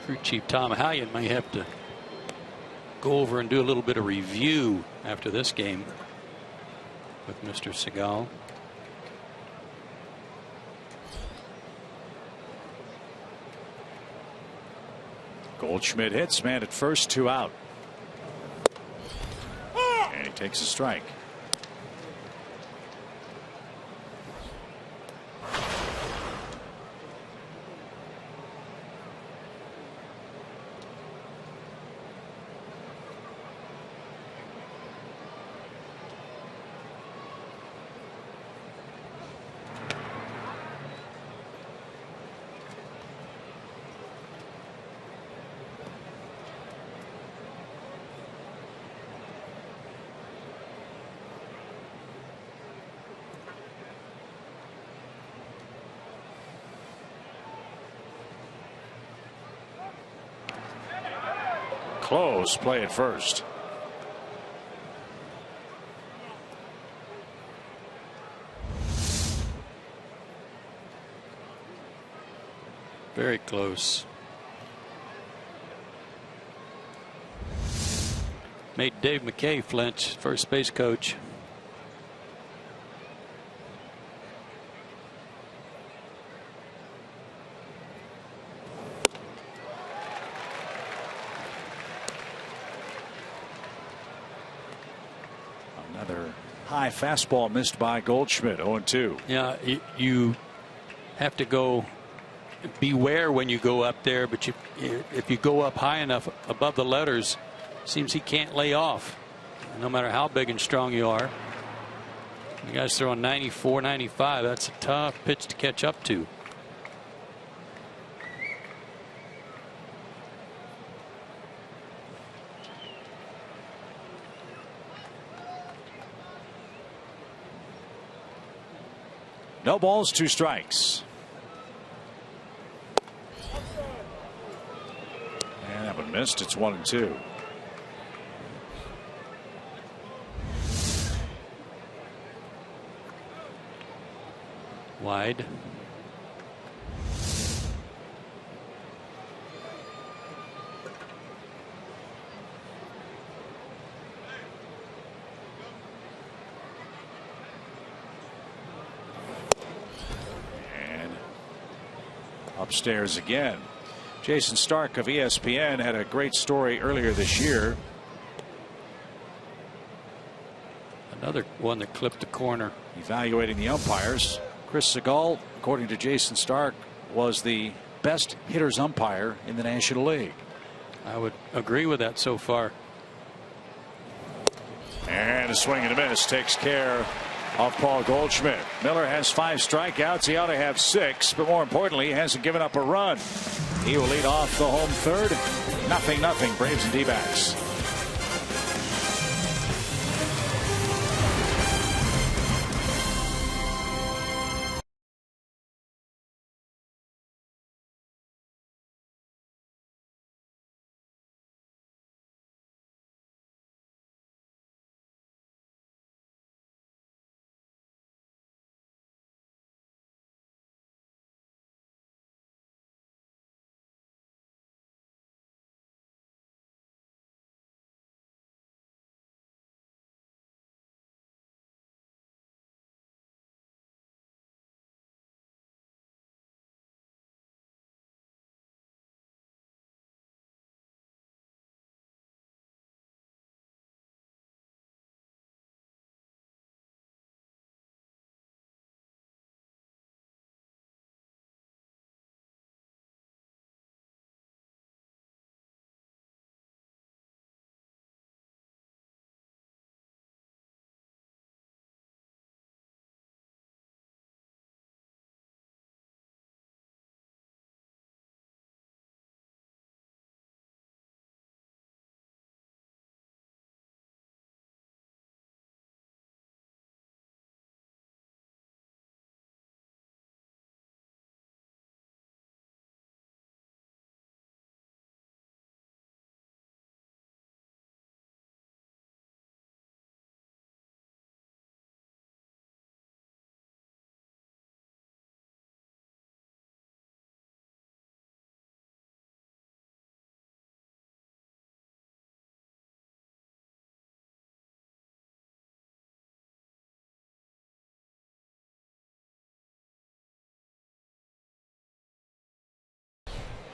Crew Chief Tom Hallion may have to go over and do a little bit of review after this game with Mr. Seagal.
Goldschmidt hits, man at first, 2 out. And he takes a strike. close play at first.
Very close. Made Dave McKay flinch, first base coach.
Another high fastball missed by Goldschmidt. 0-2.
Yeah, you have to go beware when you go up there, but if you go up high enough above the letters, seems he can't lay off no matter how big and strong you are. You guys throwing 94, 95. That's a tough pitch to catch up to.
No balls, 2 strikes. And that one missed. It's 1-2.
Wide.
And upstairs again. Jason Stark of ESPN had a great story earlier this year.
Another one that clipped the corner.
Evaluating the umpires. Chris Segal, according to Jason Stark, was the best hitters umpire in the National League.
I would agree with that so far.
And a swing and a miss takes care of Paul Goldschmidt. Miller has 5 strikeouts. He ought to have 6, but more importantly, he hasn't given up a run. He will lead off the home third. 0-0 Braves and D-backs.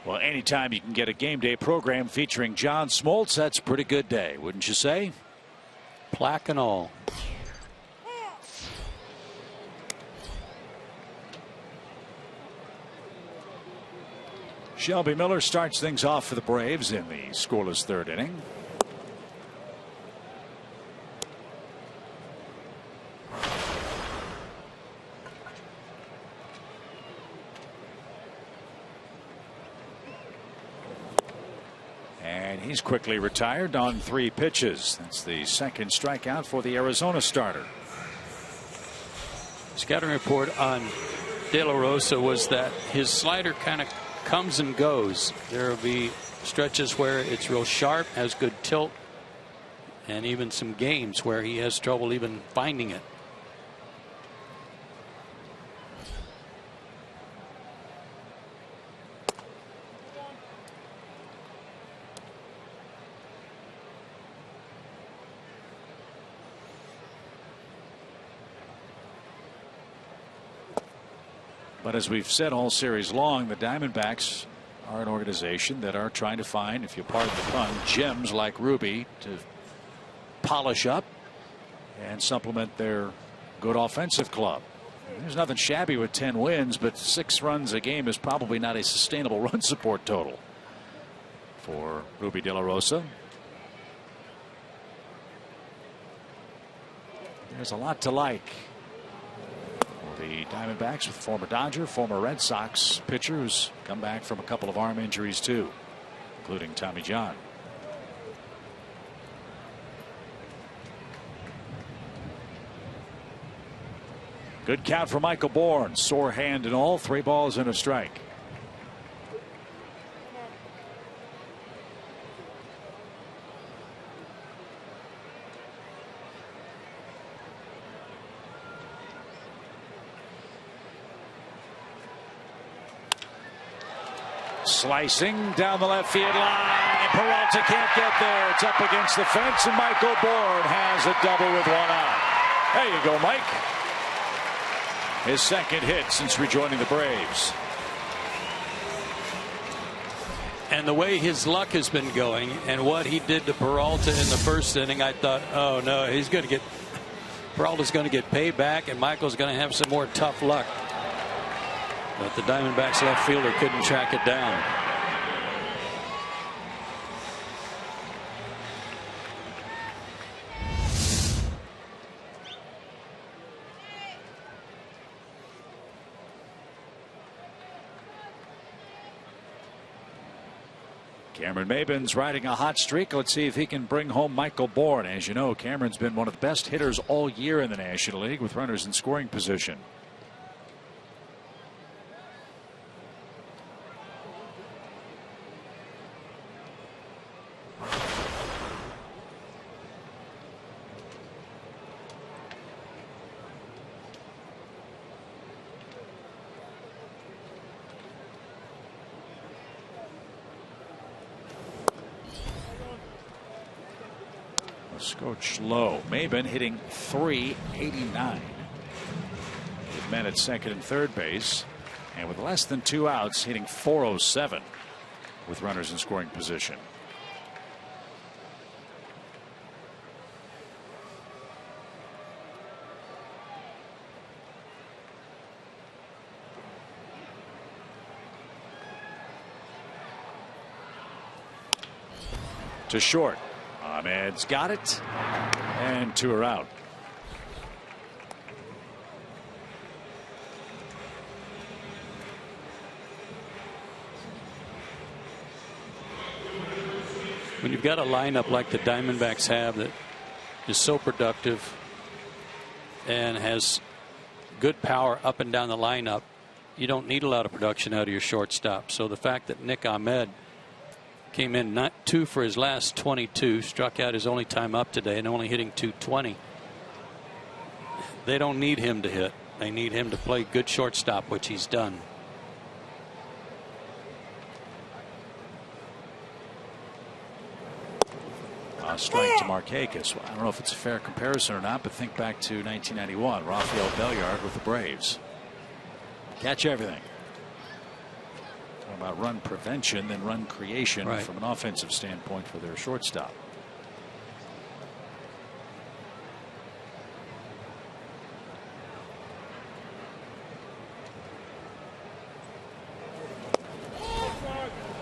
Well, anytime you can get a game day program featuring John Smoltz, that's a pretty good day, wouldn't you say?
Plaque and all.
Shelby Miller starts things off for the Braves in the scoreless 3rd inning. And he's quickly retired on 3 pitches. That's the 2nd strikeout for the Arizona starter.
Scouting report on De La Rosa was that his slider kind of comes and goes. There will be stretches where it's real sharp, has good tilt, and even some games where he has trouble even finding it.
But as we've said all series long, the Diamondbacks are an organization that are trying to find, if you pardon the pun, gems like Ruby to polish up and supplement their good offensive club. There's nothing shabby with 10 wins, but 6 runs a game is probably not a sustainable run support total for Ruby De La Rosa. There's a lot to like. The Diamondbacks with former Dodger, former Red Sox pitcher who's come back from a couple of arm injuries too, including Tommy John. Good count for Michael Bourne. Sore hand and all. 3 balls and a strike. Slicing down the left field line. Peralta can't get there. It's up against the fence, and Michael Bourne has a double with 1 out. There you go, Mike. His second hit since rejoining the Braves.
And the way his luck has been going and what he did to Peralta in the first inning, I thought, oh no, he's going to get, Peralta's going to get payback and Michael's going to have some more tough luck. But the Diamondbacks left fielder couldn't track it down.
Cameron Maybin's riding a hot streak. Let's see if he can bring home Michael Bourne. As you know, Cameron's been one of the best hitters all year in the National League with runners in scoring position. Scotch low. Maybin hitting .389 with men at second and third base, and with less than 2 outs hitting .407 with runners in scoring position. To short. Ahmed's got it, and 2 are out.
When you've got a lineup like the Diamondbacks have that is so productive and has good power up and down the lineup, you don't need a lot of production out of your shortstop. So the fact that Nick Ahmed came in not 2 for his last 22, struck out his only time up today and only hitting .220. They don't need him to hit. They need him to play good shortstop, which he's done.
Strike to Markakis. Well, I don't know if it's a fair comparison or not, but think back to 1991. Rafael Belliard with the Braves. Catch everything. About run prevention than run creation from an offensive standpoint for their shortstop.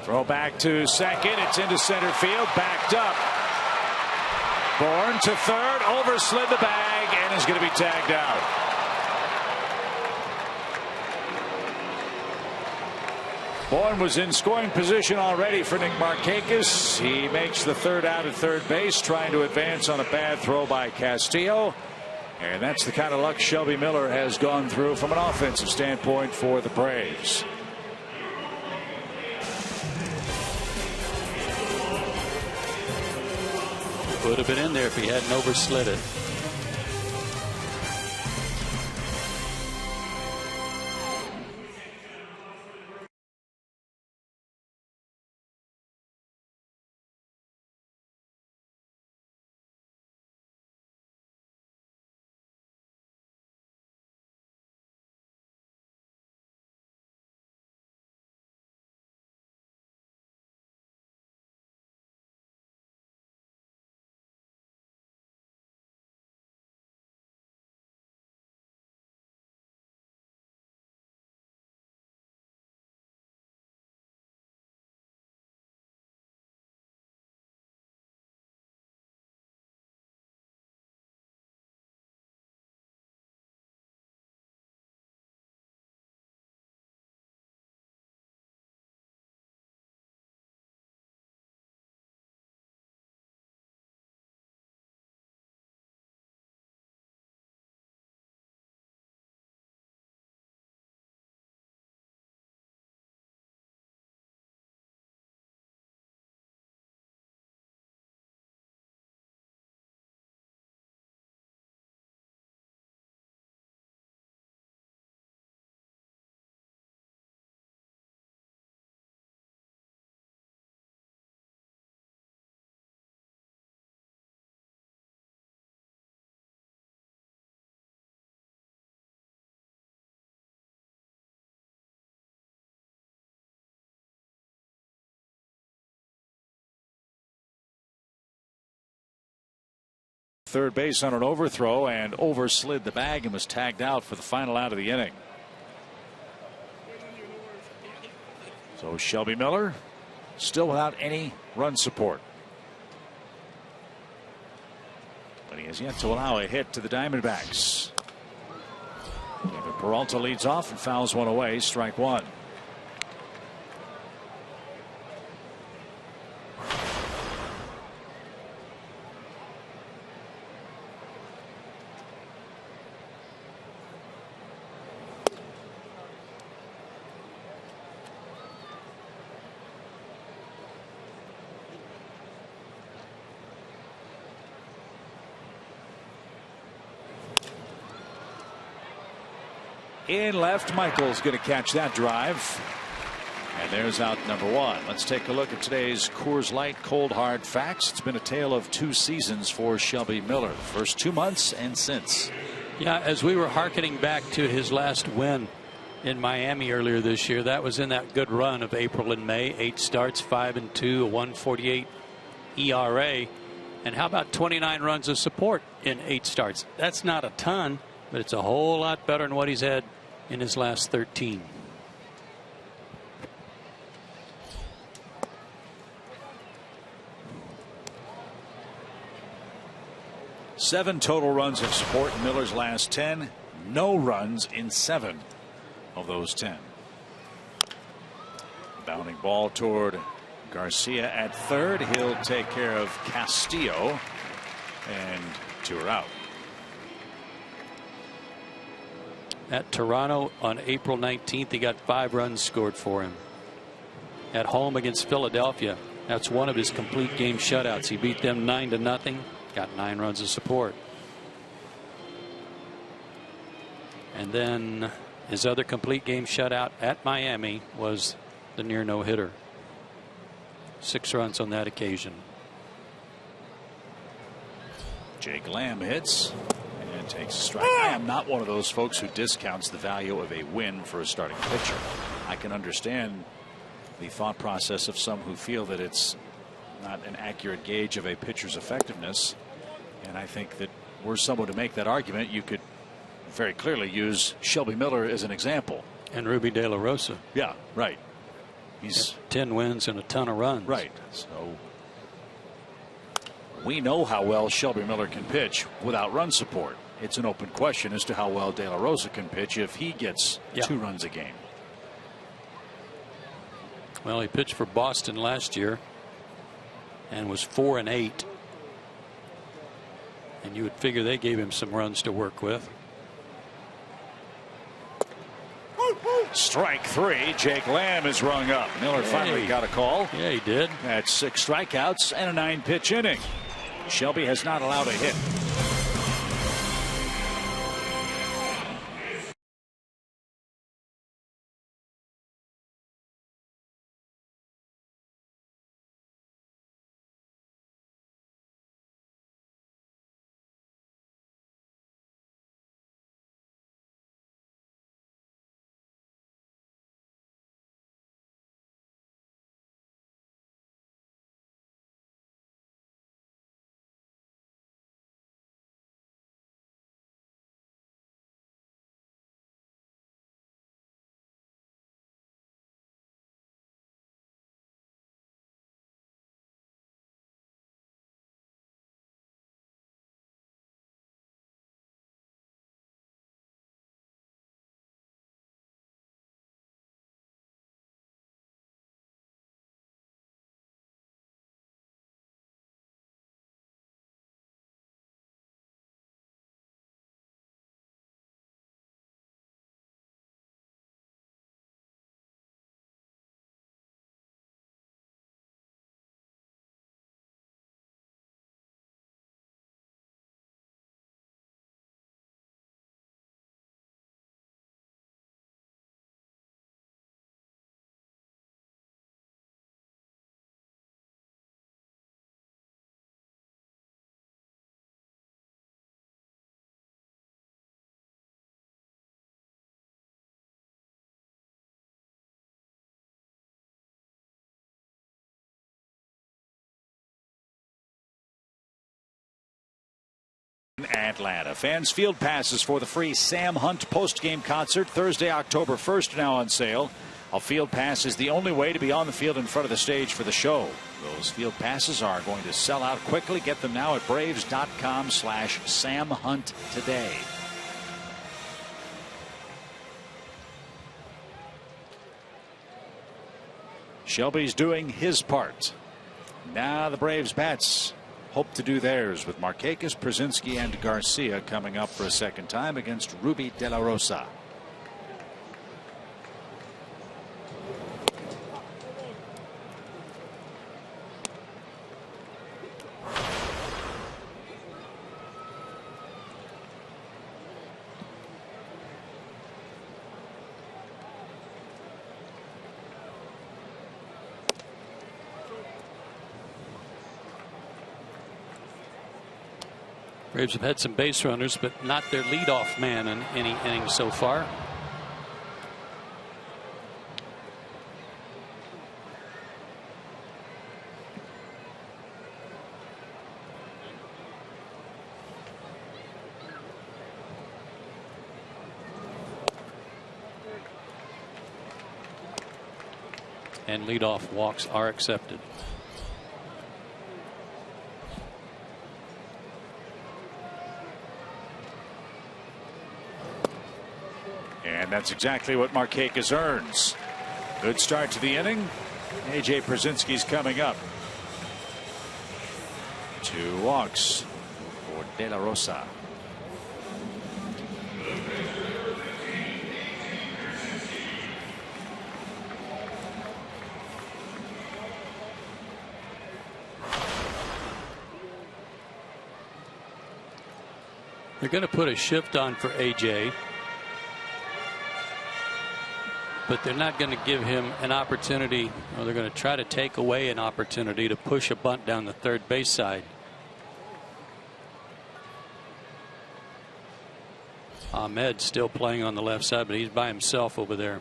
Throw back to second. It's into center field. Backed up. Bourne to third. Overslid the bag and is going to be tagged out. Bourne was in scoring position already for Nick Markakis. He makes the third out at third base, trying to advance on a bad throw by Castillo. And that's the kind of luck Shelby Miller has gone through from an offensive standpoint for the Braves.
Would have been in there if he hadn't overslid it.
Third base on an overthrow and overslid the bag and was tagged out for the final out of the inning. So Shelby Miller still without any run support. But he has yet to allow a hit to the Diamondbacks. David Peralta leads off and fouls one away, strike one. In left, Michael's going to catch that drive. And there's out number one. Let's take a look at today's Coors Light Cold Hard Facts. It's been a tale of 2 seasons for Shelby Miller. First 2 months and since.
Yeah, as we were hearkening back to his last win in Miami earlier this year, that was in that good run of April and May. 8 starts, 5-2, a 1.48 ERA. And how about 29 runs of support in 8 starts? That's not a ton, but it's a whole lot better than what he's had in his last 13.
Seven total runs of support in Miller's last 10. No runs in 7 of those 10. Bounding ball toward Garcia at third. He'll take care of Castillo, and 2 are out.
At Toronto on April 19th, he got 5 runs scored for him. At home against Philadelphia, that's one of his complete game shutouts. He beat them 9-0, got 9 runs of support. And then his other complete game shutout at Miami was the near no-hitter. 6 runs on that occasion.
Jake Lamb hits and takes a strike. I am not one of those folks who discounts the value of a win for a starting pitcher. I can understand the thought process of some who feel that it's not an accurate gauge of a pitcher's effectiveness. And I think that were someone to make that argument, you could very clearly use Shelby Miller as an example.
And Ruby De La Rosa.
Yeah, right. He's
10 wins and a ton of runs.
Right. So we know how well Shelby Miller can pitch without run support. It's an open question as to how well De La Rosa can pitch if he gets 2 runs a game.
Well, he pitched for Boston last year and was 4-8. And you would figure they gave him some runs to work with.
Strike 3. Jake Lamb is rung up. Miller finally got a call.
Yeah, he did.
That's 6 strikeouts and a 9-pitch inning. Shelby has not allowed a hit. Atlanta. Fans field passes for the free Sam Hunt post-game concert Thursday, October 1st, now on sale. A field pass is the only way to be on the field in front of the stage for the show. Those field passes are going to sell out quickly. Get them now at braves.com/Sam Hunt today. Shelby's doing his part. Now the Braves bats hope to do theirs with Markakis, Przinsky, and Garcia coming up for a second time against Ruby De La Rosa.
Braves have had some base runners, but not their leadoff man in any inning so far. And leadoff walks are accepted.
And that's exactly what Markakis earns. Good start to the inning. A.J. Przinsky's coming up. 2 walks for De La Rosa.
They're going to put a shift on for A.J., but they're not going to give him an opportunity, or they're going to try to take away an opportunity to push a bunt down the third base side. Ahmed still playing on the left side, but he's by himself over there.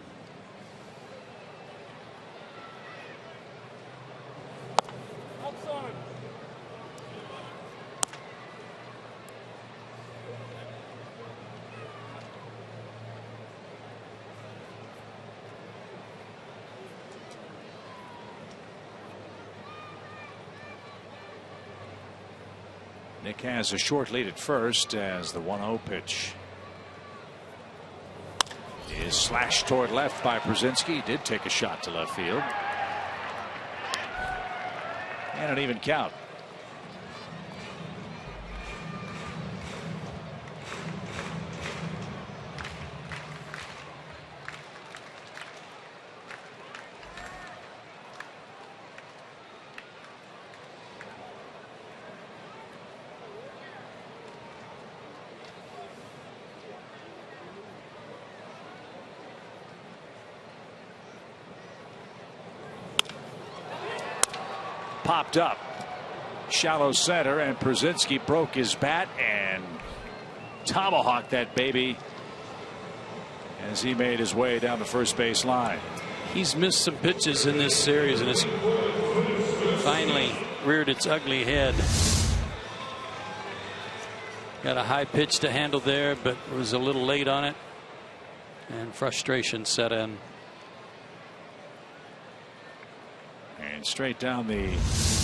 Nick has a short lead at first as the 1-0 pitch is slashed toward left by Przinsky. He did take a shot to left field. And an even count. popped up. Shallow center, and Przinsky broke his bat and tomahawked that baby as he made his way down the first base line.
He's missed some pitches in this series, and it's finally reared its ugly head. Got a high pitch to handle there, but was a little late on it, and frustration set in.
And straight down the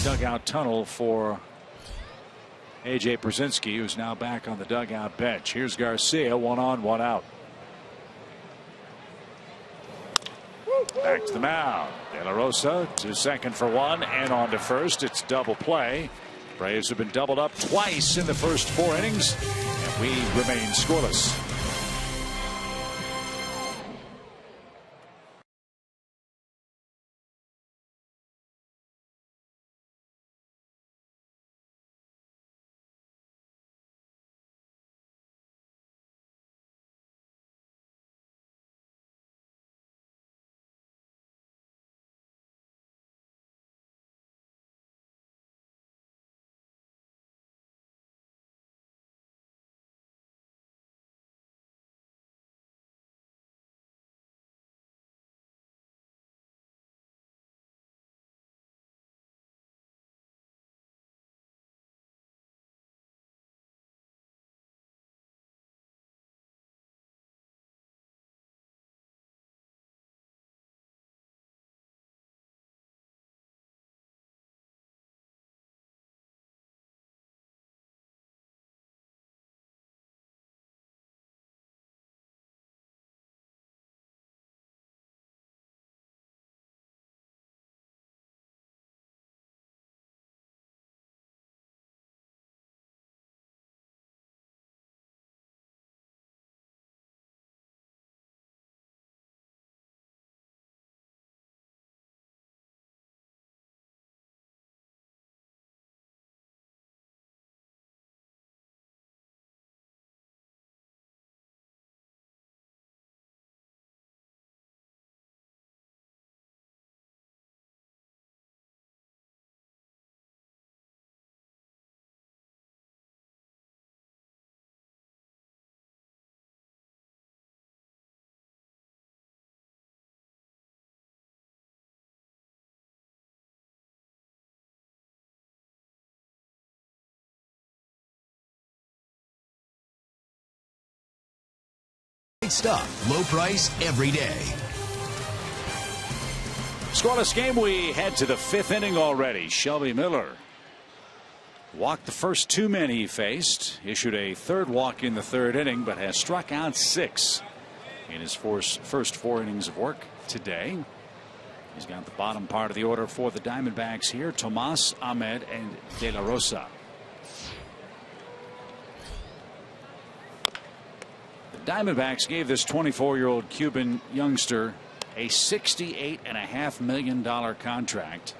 dugout tunnel for A.J. Przinsky, who's now back on the dugout bench. Here's Garcia, 1 on, 1 out. Back to the mound. De La Rosa to second for 1 and on to first. It's double play. Braves have been doubled up twice in the first 4 innings, and we remain scoreless.
Stuff, low price every day.
Scoreless game. We head to the 5th inning already. Shelby Miller walked the first 2 men he faced, issued a 3rd walk in the 3rd inning, but has struck out 6 in his first 4 innings of work today. He's got the bottom part of the order for the Diamondbacks here: Tomas, Ahmed, and De La Rosa. Diamondbacks gave this 24-year-old Cuban youngster a $68.5 million contract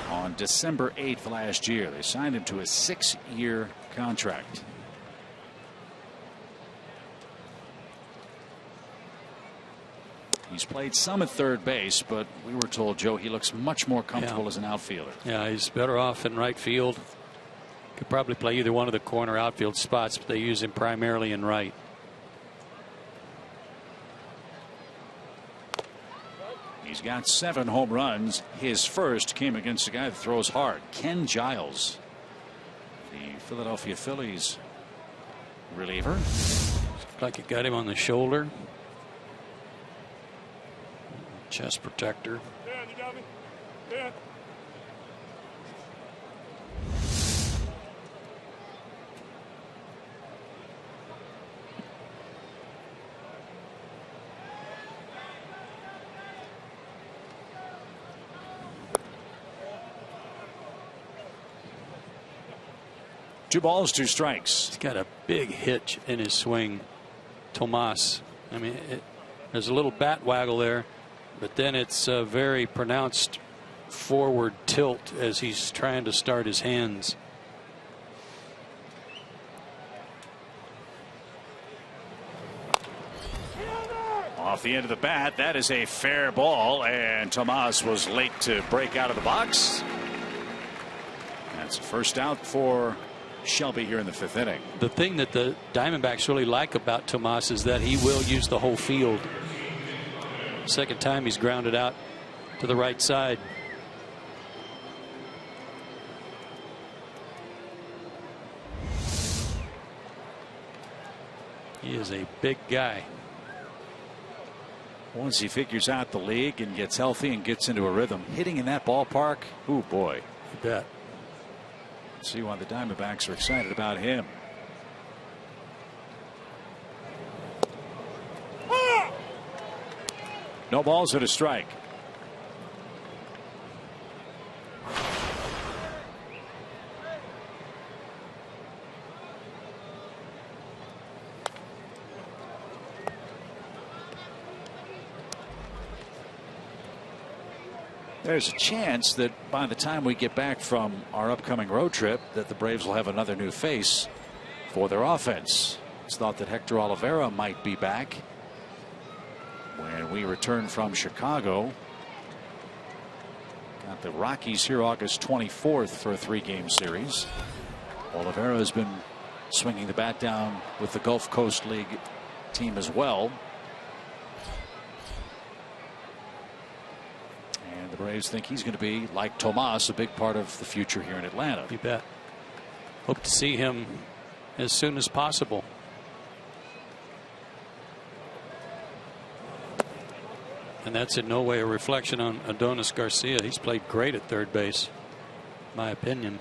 on December 8th last year. They signed him to a 6-year contract. He's played some at 3rd base, but we were told, Joe, he looks much more comfortable as an outfielder.
Yeah, he's better off in right field. Could probably play either one of the corner outfield spots, but they use him primarily in right.
He's got 7 home runs. His first came against a guy that throws hard, Ken Giles, the Philadelphia Phillies reliever.
Looks like it got him on the shoulder. Chest protector.
Two balls, 2 strikes.
He's got a big hitch in his swing, Tomas. I mean, there's a little bat waggle there, but then it's a very pronounced forward tilt as he's trying to start his hands.
Off the end of the bat, that is a fair ball, and Tomas was late to break out of the box. That's a first out for Shelby here in the 5th inning.
The thing that the Diamondbacks really like about Tomas is that he will use the whole field. Second time he's grounded out to the right side. He is a big guy.
Once he figures out the league and gets healthy and gets into a rhythm, hitting in that ballpark, oh boy.
You bet.
See why the Diamondbacks are excited about him. No balls and a strike. There's a chance that by the time we get back from our upcoming road trip that the Braves will have another new face for their offense. It's thought that Hector Oliveira might be back when we return from Chicago. Got the Rockies here August 24th for a 3-game series. Oliveira has been swinging the bat down with the Gulf Coast League team as well. And the Braves think he's going to be, like Tomas, a big part of the future here in Atlanta.
You bet. Hope to see him as soon as possible. And that's in no way a reflection on Adonis Garcia. He's played great at third base, in my opinion.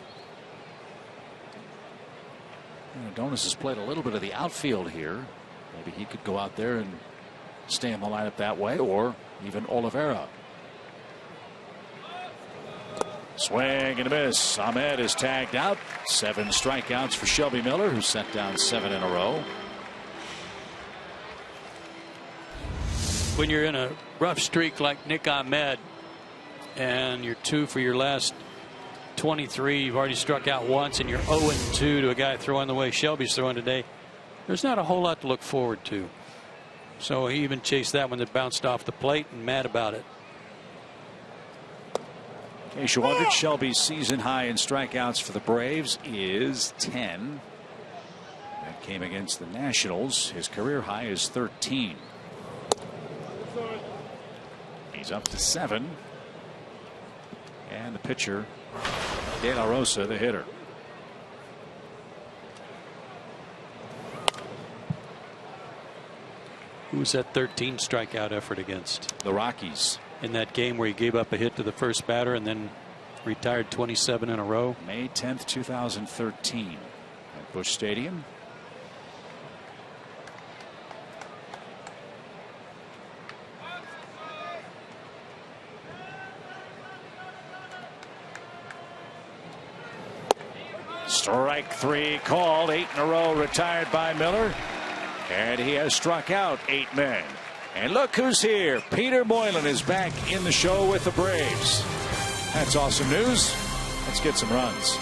Adonis has played a little bit of the outfield here. Maybe he could go out there and stay in the lineup that way, or even Oliveira. Swing and a miss. Ahmed is tagged out. 7 strikeouts for Shelby Miller, who sent down 7 in a row.
When you're in a rough streak like Nick Ahmed and you're 2 for your last 23, you've already struck out once, and you're 0-2 to a guy throwing the way Shelby's throwing today, there's not a whole lot to look forward to. So he even chased that one that bounced off the plate, and mad about it.
In case you wondered, Shelby's season high in strikeouts for the Braves is 10. That came against the Nationals. His career high is 13. He's up to 7. And the pitcher, De La Rosa, the hitter.
Who was that 13 strikeout effort against?
The Rockies.
In that game where he gave up a hit to the first batter and then retired 27 in a row.
May 10th, 2013 at Busch Stadium. Strike 3 called. 8 in a row retired by Miller. And he has struck out 8 men. And look who's here. Peter Moylan is back in the show with the Braves. That's awesome news. Let's get some runs.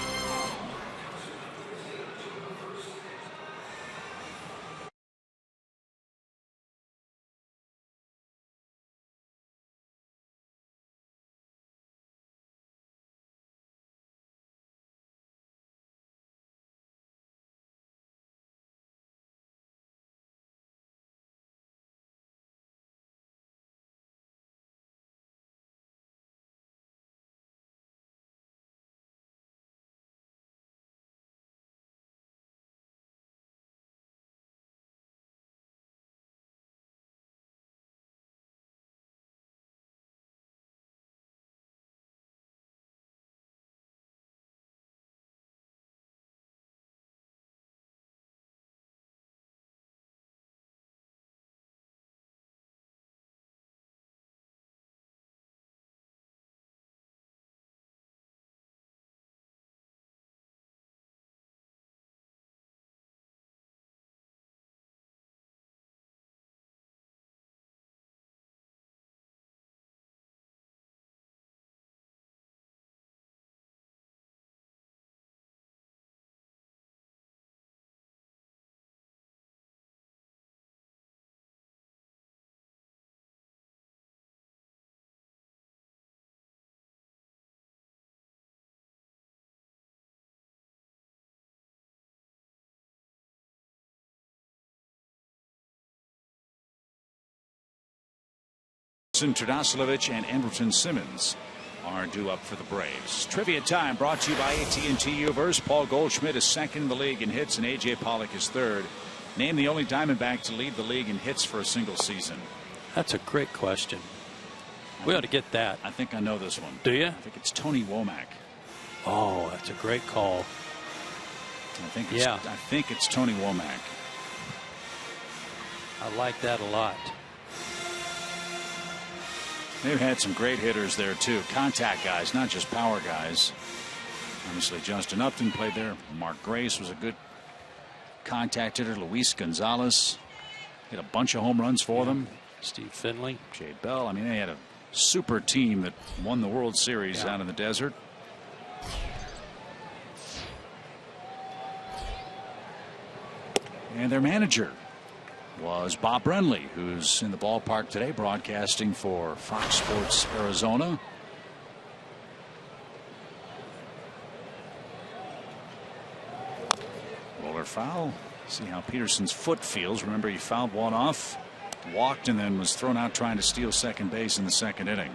Trdasilovic and Andrelton Simmons are due up for the Braves. Trivia time brought to you by AT&T Universe. Paul Goldschmidt is second in the league in hits and A.J. Pollock is third. Name the only Diamondback to lead the league in hits for a single season.
That's a great question. We ought to get that.
I think I know this one.
Do you?
I think it's Tony Womack.
Oh, that's a great call.
I think it's Tony Womack.
I like that a lot.
They've had some great hitters there too. Contact guys, not just power guys. Obviously Justin Upton played there. Mark Grace was a good contact hitter. Luis Gonzalez hit a bunch of home runs for them.
Steve Finley,
Jay Bell. I mean, they had a super team that won the World Series out in the desert. And their manager was Bob Brenly, who's in the ballpark today broadcasting for Fox Sports Arizona. Roller foul. See how Peterson's foot feels. Remember, he fouled one off, walked, and then was thrown out trying to steal second base in the second inning.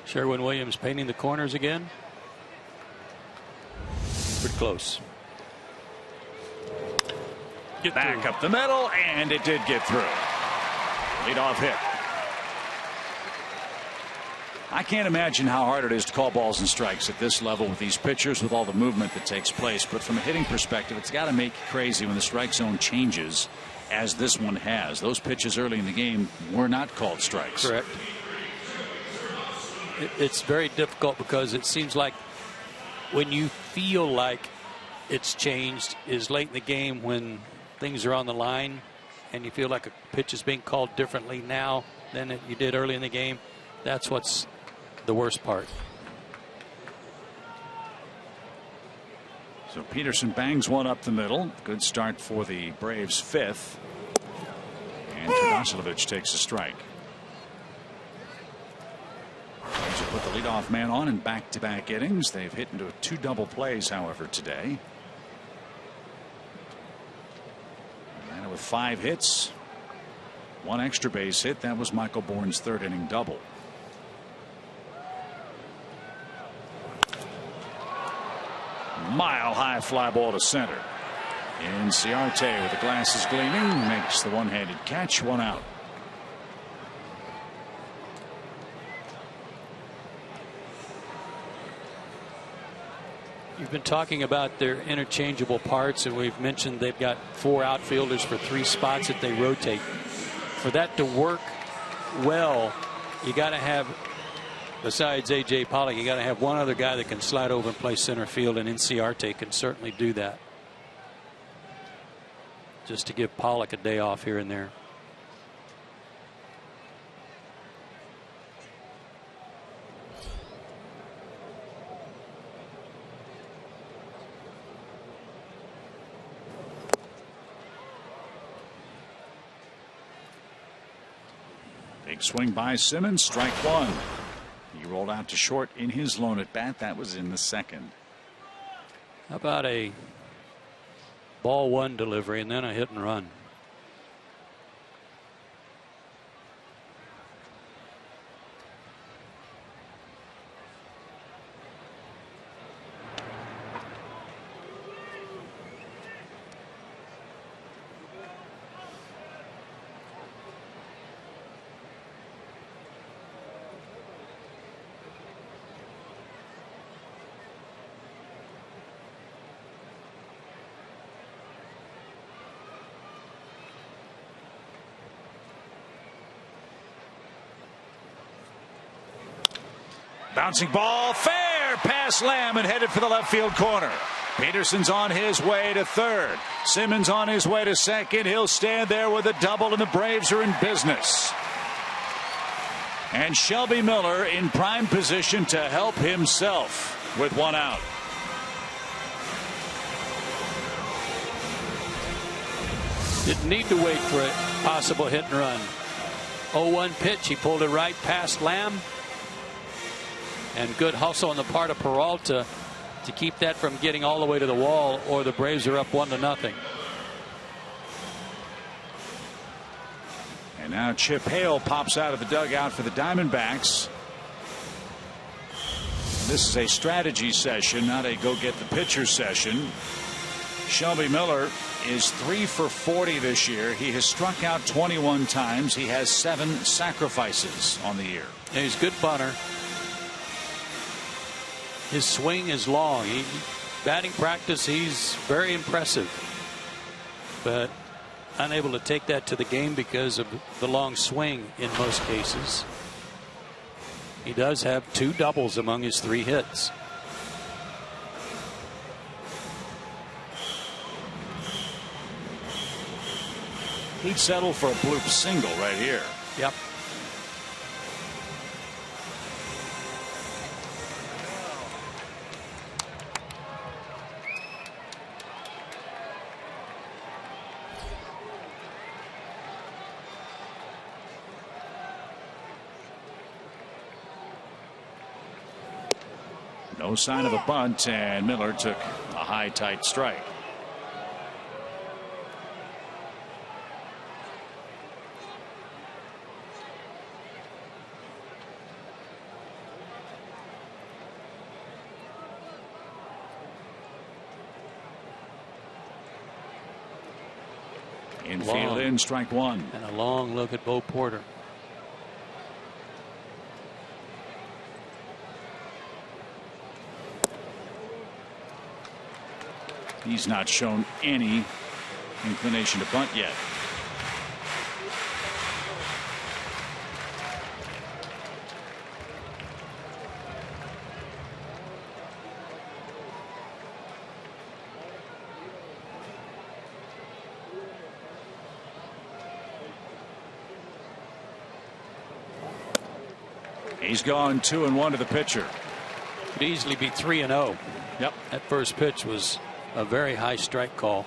Sherwin-Williams painting the corners again. Pretty close.
Get back up the middle, and it did get through. Leadoff hit. I can't imagine how hard it is to call balls and strikes at this level with these pitchers, with all the movement that takes place. But from a hitting perspective, it's got to make you crazy when the strike zone changes, as this one has. Those pitches early in the game were not called strikes.
Correct. It's very difficult because it seems like when you feel like it's changed is late in the game when things are on the line and you feel like a pitch is being called differently now than you did early in the game. That's what's the worst part.
So Peterson bangs one up the middle. Good start for the Braves' fifth. And Trdasilovic takes a strike. Braves have put the leadoff man on in back-to-back innings. They've hit into 2 double plays, however, today. And with 5 hits, 1 extra base hit. That was Michael Bourne's 3rd inning double. Mile-high fly ball to center. Inciarte, with the glasses gleaming, makes the one-handed catch. 1 out.
You've been talking about their interchangeable parts, and we've mentioned they've got 4 outfielders for 3 spots that they rotate. For that to work well, you got to have, besides A.J. Pollock, you got to have one other guy that can slide over and play center field, and Inciarte can certainly do that. Just to give Pollock a day off here and there.
Big swing by Simmons, strike 1. He rolled out to short in his lone at bat. That was in the second.
How about a ball 1 delivery and then a hit and run?
Bouncing ball, fair past Lamb and headed for the left field corner. Peterson's on his way to 3rd. Simmons on his way to 2nd. He'll stand there with a double, and the Braves are in business. And Shelby Miller in prime position to help himself with 1 out.
Didn't need to wait for a possible hit and run. 0-1 pitch. He pulled it right past Lamb. And good hustle on the part of Peralta to keep that from getting all the way to the wall, or the Braves are up 1-0.
And now Chip Hale pops out of the dugout for the Diamondbacks. This is a strategy session, not a go get the pitcher session. Shelby Miller is 3 for 40 this year. He has struck out 21 times. He has 7 sacrifices on the year.
Yeah, he's a good bunter. His swing is long. Batting practice, he's very impressive, but unable to take that to the game because of the long swing in most cases. He does have 2 doubles among his 3 hits.
He'd settle for a bloop single right here.
Yep.
No sign of a bunt, and Miller took a high, tight strike. Infield in, strike 1.
And a long look at Bo Porter.
He's not shown any inclination to bunt yet. He's gone 2-1 to the pitcher.
Could easily be 3-0.
Yep.
That first pitch was a very high strike call.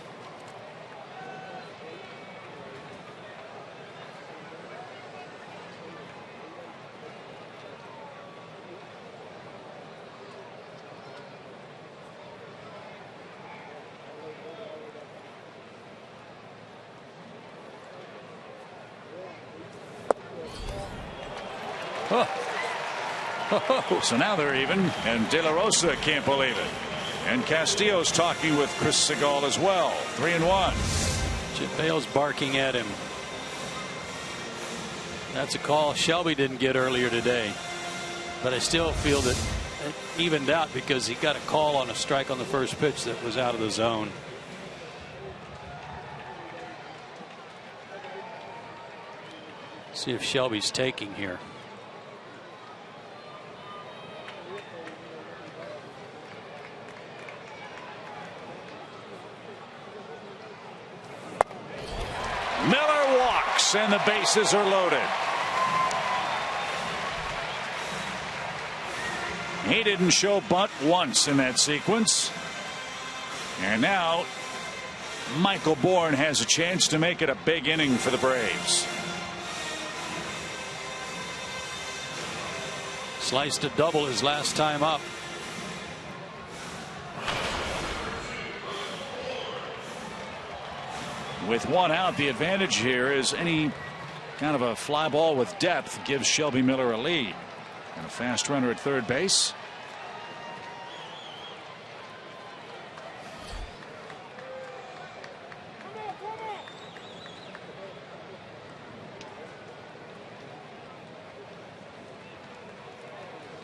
So now they're even, and De La Rosa can't believe it. And Castillo's talking with Chris Segal as well. 3-1.
Chip Hale's barking at him. That's a call Shelby didn't get earlier today. But I still feel that it evened out because he got a call on a strike on the first pitch that was out of the zone. See if Shelby's taking here.
Miller walks, and the bases are loaded. He didn't show bunt once in that sequence. And now Michael Bourne has a chance to make it a big inning for the Braves.
Sliced a double his last time up.
With one out, the advantage here is any kind of a fly ball with depth gives Shelby Miller a lead. And a fast runner at third base.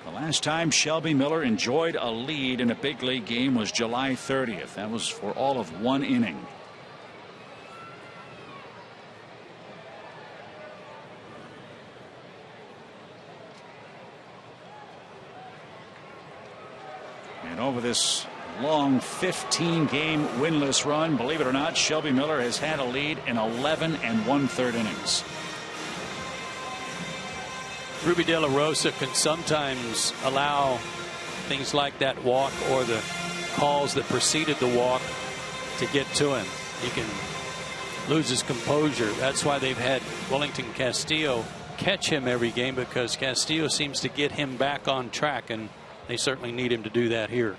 The last time Shelby Miller enjoyed a lead in a big league game was July 30th. That was for all of 1 inning. And over this long 15-game winless run, believe it or not, Shelby Miller has had a lead in 11 1/3 innings.
Ruby De La Rosa can sometimes allow things like that walk or the calls that preceded the walk to get to him. He can lose his composure. That's why they've had Wellington Castillo catch him every game because Castillo seems to get him back on track, and they certainly need him to do that here.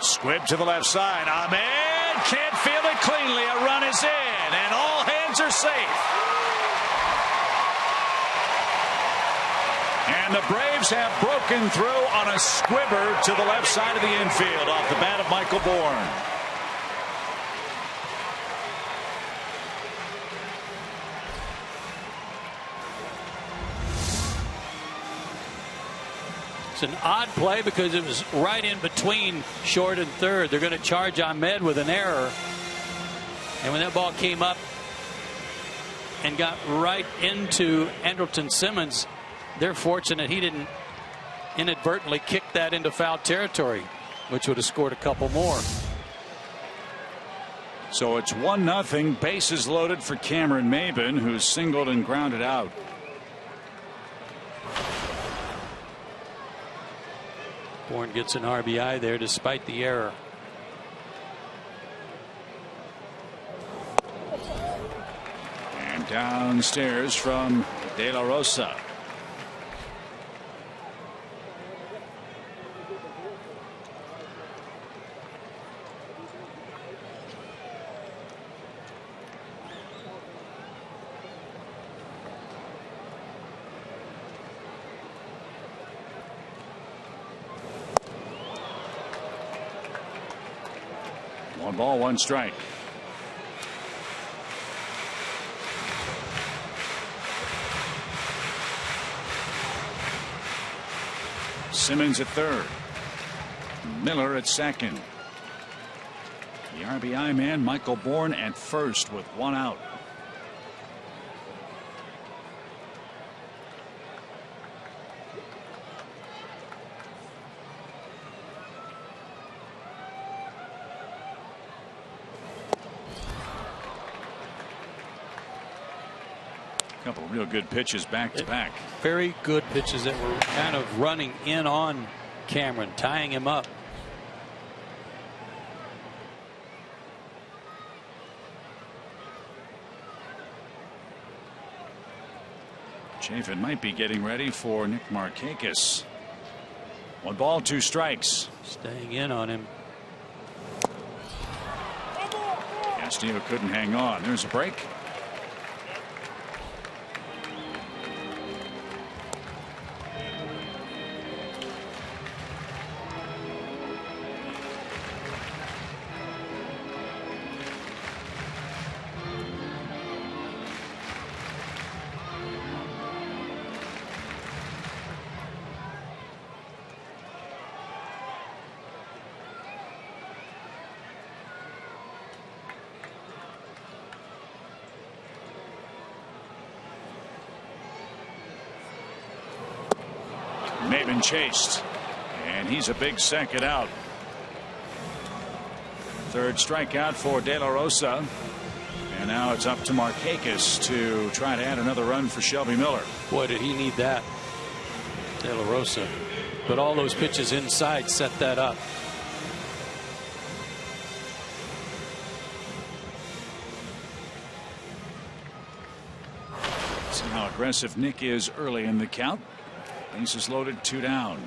Squib to the left side. Ahmed can't feel it cleanly. A run is in, and all hands are safe. And the Braves have broken through on a squibber to the left side of the infield off the bat of Michael Bourne.
It's an odd play because it was right in between short and third. They're going to charge Ahmed with an error. And when that ball came up and got right into Andrelton Simmons, they're fortunate he didn't inadvertently kick that into foul territory, which would have scored a couple more.
So it's 1-0. Bases loaded for Cameron Maybin, who's singled and grounded out.
Bourne gets an RBI there despite the error.
And downstairs from De La Rosa. One ball, one strike. Simmons at third. Miller at second. The RBI man, Michael Bourne, at first with one out. Couple real good pitches back to back.
Very good pitches that were kind of running in on Cameron, tying him up.
Chafin might be getting ready for Nick Markakis. One ball, two strikes.
Staying in on him.
Castillo couldn't hang on. There's a break. Maybin chased, and he's a big second out. Third strikeout for De La Rosa, and now it's up to Markakis to try to add another run for Shelby Miller.
Boy, did he need that, De La Rosa. But all those pitches inside set that up.
See how aggressive Nick is early in the count. Bases loaded, two down.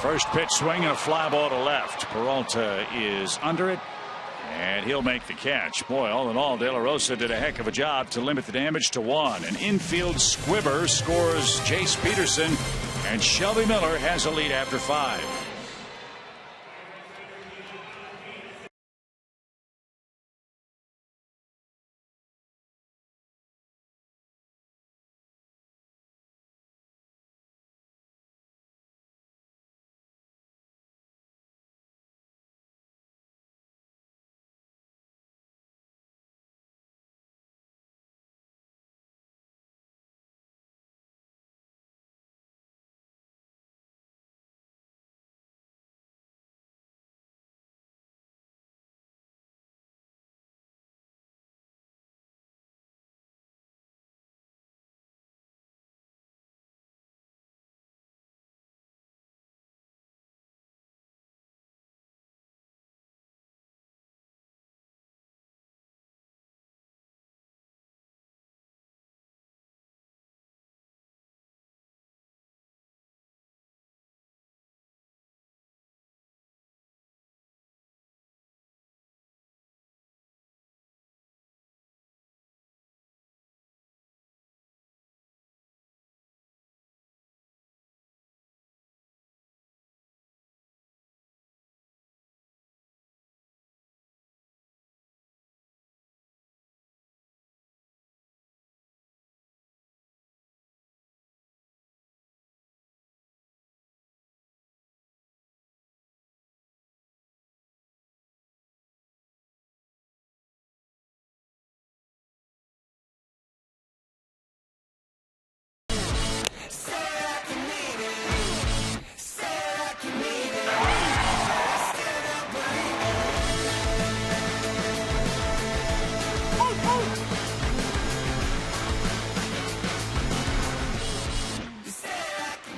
First pitch swing and a fly ball to left. Peralta is under it, and he'll make the catch. Boy, all in all, De La Rosa did a heck of a job to limit the damage to one. An infield squibber scores Jace Peterson, and Shelby Miller has a lead after 5.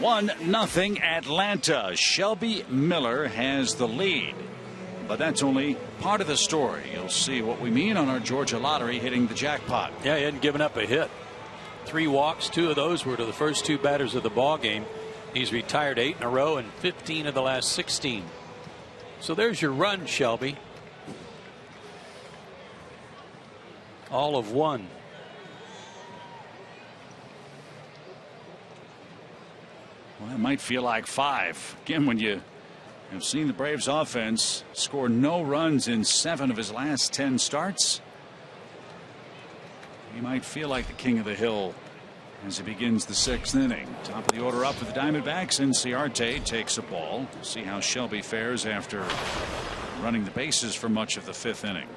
1-0 Atlanta. Shelby Miller has the lead. But that's only part of the story. You'll see what we mean on our Georgia lottery hitting the jackpot.
Yeah, he hadn't given up a hit. 3 walks, 2 of those were to the first 2 batters of the ball game. He's retired 8 in a row and 15 of the last 16. So there's your run, Shelby. All of 1.
Well, that might feel like 5. Again, when you have seen the Braves offense score no runs in 7 of his last 10 starts, he might feel like the king of the hill as he begins the 6th inning. Top of the order up for the Diamondbacks, and Ciarte takes a ball. See how Shelby fares after running the bases for much of the 5th inning.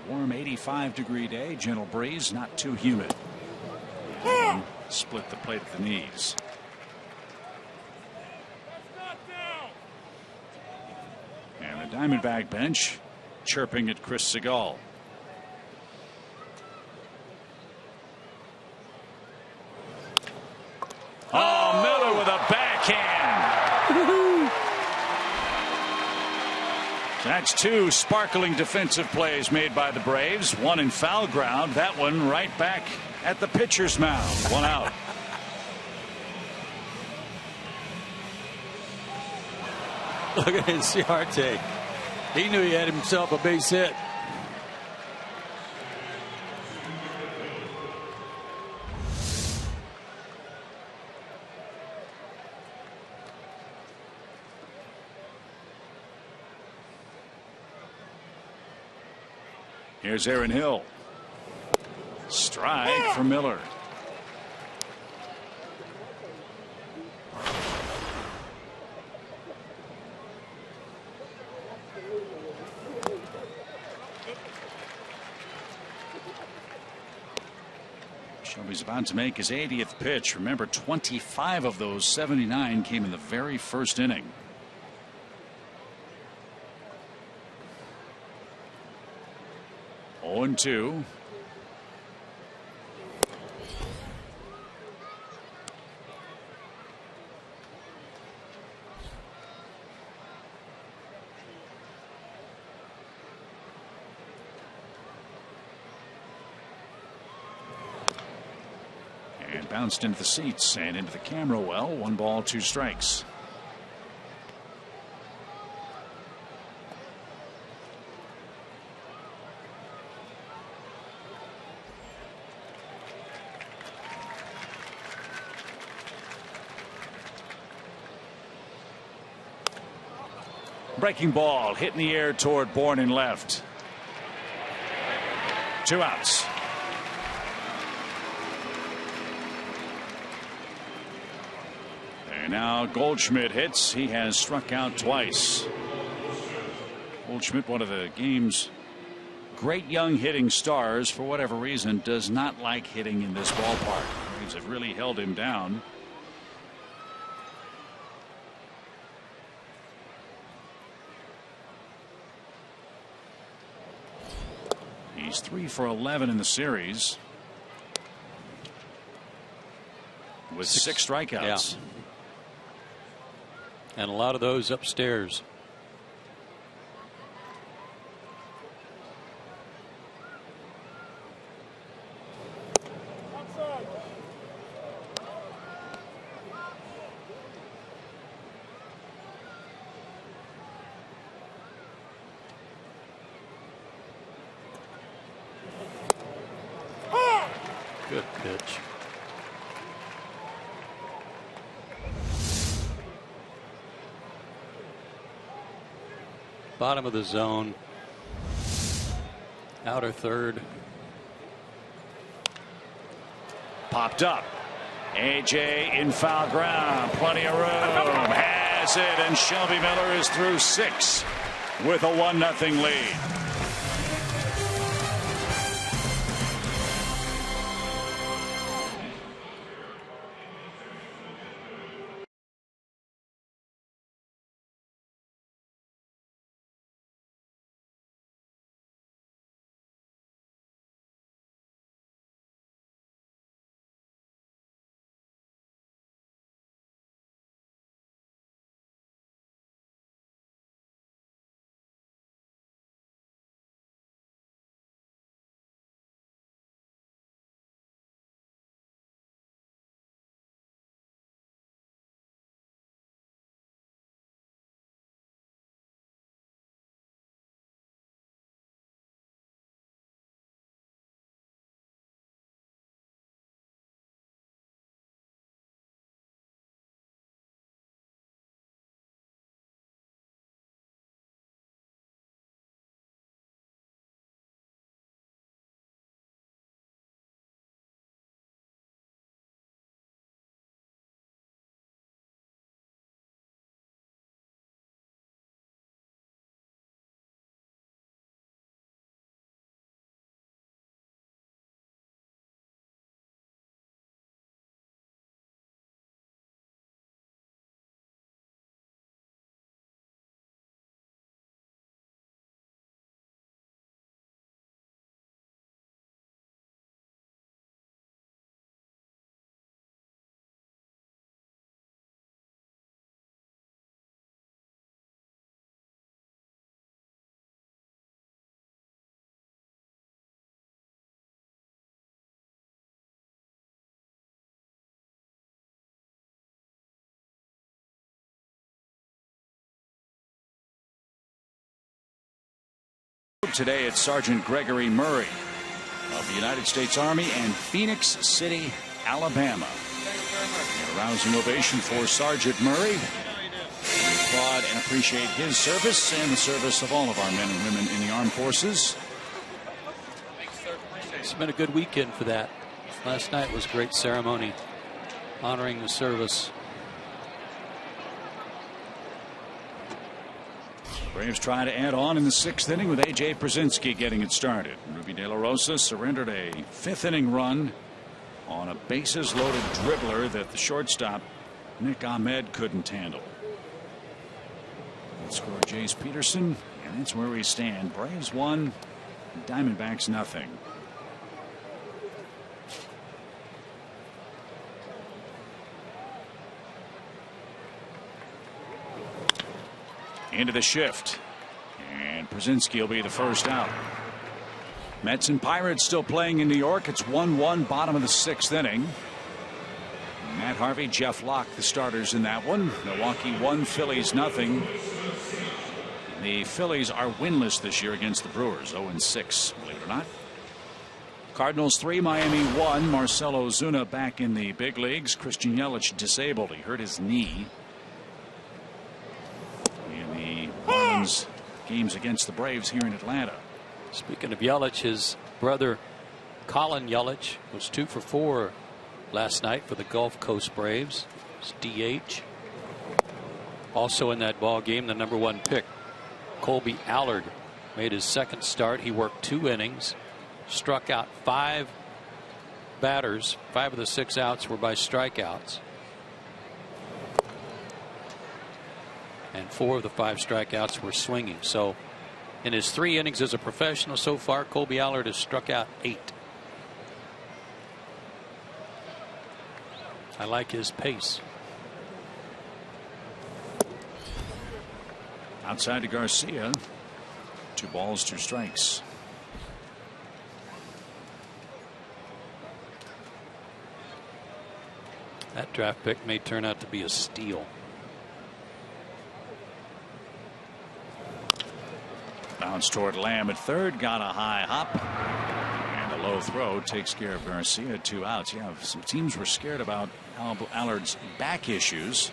A warm 85-degree day, gentle breeze, not too humid. Split the plate at the knees. And the Diamondback bench chirping at Chris Segal. Oh, Miller with a backhand. That's 2 sparkling defensive plays made by the Braves. 1 in foul ground. That one right back at the pitcher's mound. 1 out.
Look at Ciarte. He knew he had himself a base hit.
Here's Aaron Hill. Strike for Miller. Shelby's about to make his 80th pitch. Remember, 25 of those 79 came in the very first inning. Oh, 0-2. And bounced into the seats and into the camera well. 1 ball, 2 strikes. Breaking ball hit in the air toward Bourne in left. 2 outs. And now Goldschmidt hits. He has struck out twice. Goldschmidt, one of the game's great young hitting stars, for whatever reason does not like hitting in this ballpark. Braves have really held him down. He's 3 for 11 in the series with 6 strikeouts.
Yeah. And a lot of those upstairs. Good pitch. Bottom of the zone. Outer third.
Popped up. AJ in foul ground. Plenty of room. Has it, and Shelby Miller is through 6 with a 1-0 lead. today at Sergeant Gregory Murray of the United States Army and Phoenix City, Alabama. A rousing ovation for Sergeant Murray. We applaud and appreciate his service and the service of all of our men and women in the armed forces.
It's been a good weekend for that. Last night was a great ceremony honoring the service.
Braves try to add on in the 6th inning with A.J. Przinsky getting it started. Ruby De La Rosa surrendered a 5th inning run on a bases loaded dribbler that the shortstop Nick Ahmed couldn't handle. That scored Jace Peterson, and that's where we stand. Braves 1, Diamondbacks nothing. Into the shift, and Przinsky will be the first out. Mets and Pirates still playing in New York. It's 1-1, bottom of the 6th inning. Matt Harvey, Jeff Locke, the starters in that one. Milwaukee 1, Phillies nothing. The Phillies are winless this year against the Brewers, 0-6, believe it or not. Cardinals 3, Miami 1. Marcell Ozuna back in the big leagues. Christian Yelich disabled. He hurt his knee in the Marlins games against the Braves here in Atlanta.
Speaking of Yelich, his brother Colin Yelich was 2 for 4 last night for the Gulf Coast Braves. It's DH. Also in that ball game, the #1 pick, Colby Allard, made his 2nd start. He worked 2 innings, struck out 5 batters. 5 of the 6 outs were by strikeouts, and 4 of the 5 strikeouts were swinging. So in his 3 innings as a professional so far, Colby Allard has struck out 8. I like his pace.
Outside to Garcia. 2 balls, 2 strikes.
That draft pick may turn out to be a steal.
Bounce toward Lamb at third, got a high hop, and a low throw takes care of Garcia. 2 outs. Yeah, some teams were scared about Allard's back issues,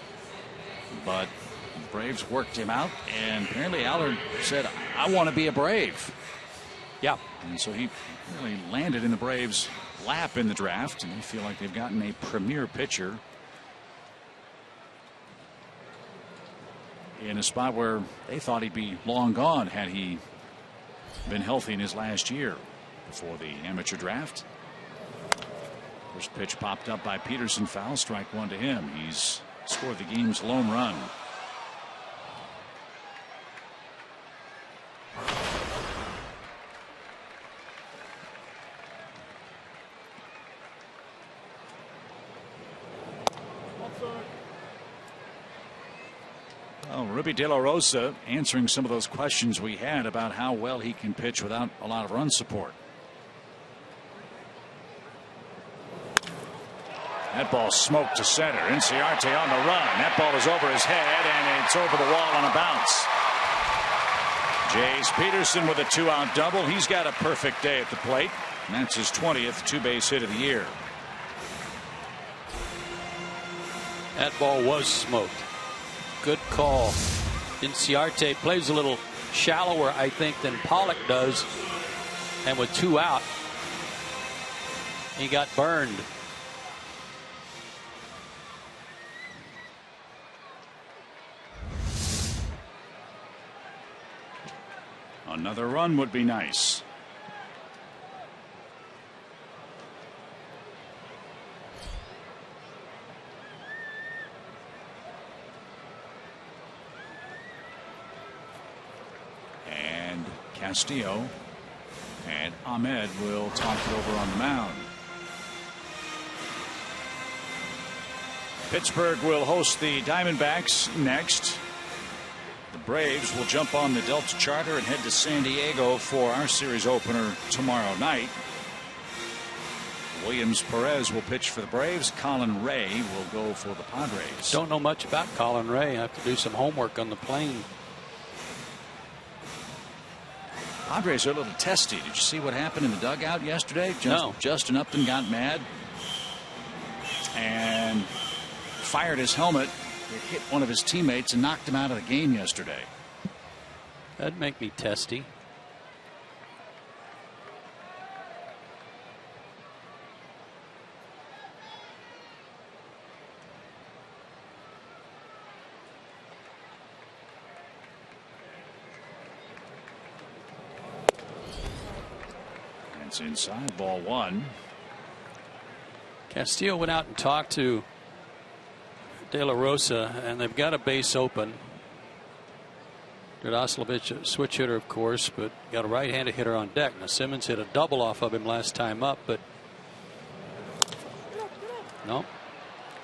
but the Braves worked him out, and apparently Allard said, I want to be a Brave.
Yeah.
And so he really landed in the Braves' lap in the draft, and they feel like they've gotten a premier pitcher in a spot where they thought he'd be long gone had he been healthy in his last year before the amateur draft. First pitch popped up by Peterson, foul, strike 1 to him. He's scored the game's lone run. Ruby De La Rosa answering some of those questions we had about how well he can pitch without a lot of run support. That ball smoked to center. Inciarte on the run. That ball is over his head, and it's over the wall on a bounce. Jace Peterson with a 2-out double. He's got a perfect day at the plate, and that's his 20th 2-base hit of the year.
That ball was smoked. Good call. Inciarte plays a little shallower, I think, than Pollock does, and with 2 out, he got burned.
Another run would be nice. Castillo and Ahmed will talk it over on the mound. Pittsburgh will host the Diamondbacks next. The Braves will jump on the Delta charter and head to San Diego for our series opener tomorrow night. Williams Perez will pitch for the Braves. Colin Ray will go for the Padres.
Don't know much about Colin Ray. I have to do some homework on the plane.
Padres are a little testy. Did you see what happened in the dugout yesterday?
No.
Justin Upton got mad and fired his helmet. It hit one of his teammates and knocked him out of the game yesterday.
That'd make me testy.
It's inside, ball one.
Castillo went out and talked to De La Rosa, and they've got a base open. Radoslavich, a switch hitter, of course, but got a right-handed hitter on deck. Now Simmons hit a double off of him last time up, but no,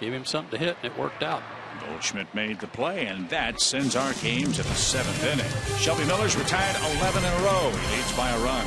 gave him something to hit, and it worked out.
Goldschmidt made the play, and that sends our game to the 7th inning. Shelby Miller's retired 11 in a row. He leads by a run.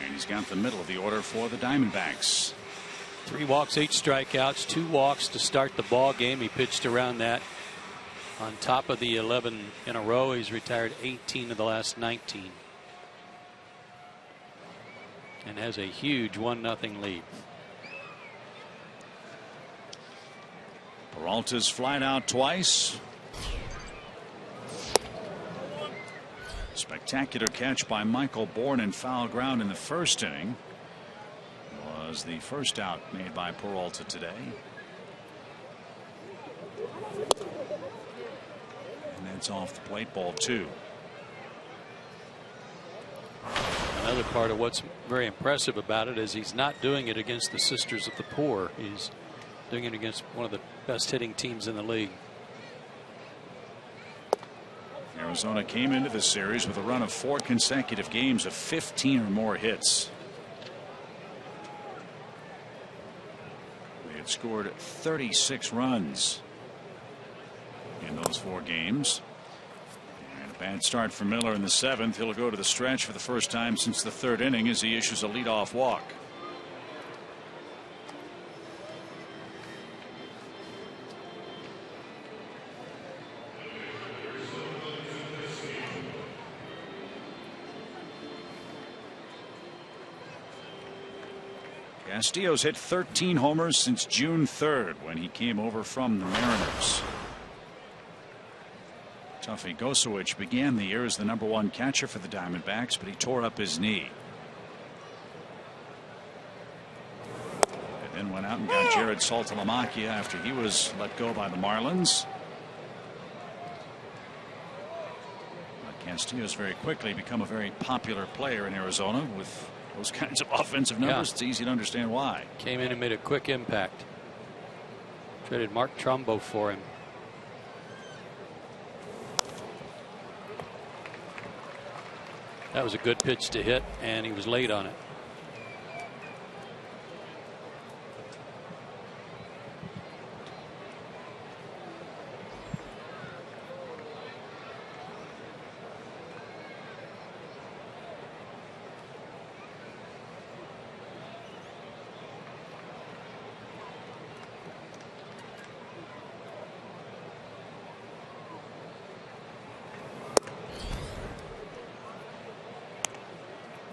And he's got the middle of the order for the Diamondbacks.
3 walks, 8 strikeouts, 2 walks to start the ball game. He pitched around that. On top of the 11 in a row, he's retired 18 of the last 19. And has a huge 1-0 lead.
Peralta's flied out twice. Spectacular catch by Michael Bourne in foul ground in the first inning. Was the first out made by Peralta today. And that's off the plate, ball 2.
Another part of what's very impressive about it is he's not doing it against the Sisters of the Poor. He's doing it against one of the best hitting teams in the league.
Arizona came into the series with a run of 4 consecutive games of 15 or more hits. They had scored 36 runs in those 4 games. And a bad start for Miller in the 7th. He'll go to the stretch for the first time since the 3rd inning as he issues a leadoff walk. Castillo's hit 13 homers since June 3rd when he came over from the Mariners. Tuffy Gosowich began the year as the #1 catcher for the Diamondbacks, but he tore up his knee. And then went out and got Jared Saltalamacchia after he was let go by the Marlins. But Castillo's very quickly become a very popular player in Arizona with those kinds of offensive numbers, it's easy to understand why.
Came in and made a quick impact. Traded Mark Trumbo for him. That was a good pitch to hit, and he was late on it.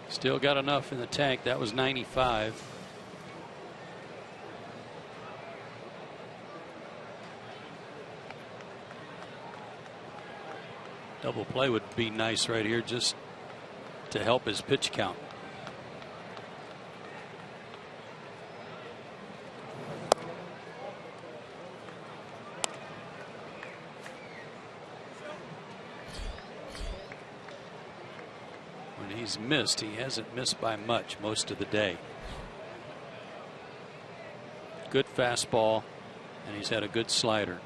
Still got enough in the tank. That was 95. Double play would be nice right here just to help his pitch count. He's missed. He hasn't missed by much most of the day. Good fastball, and he's had a good slider.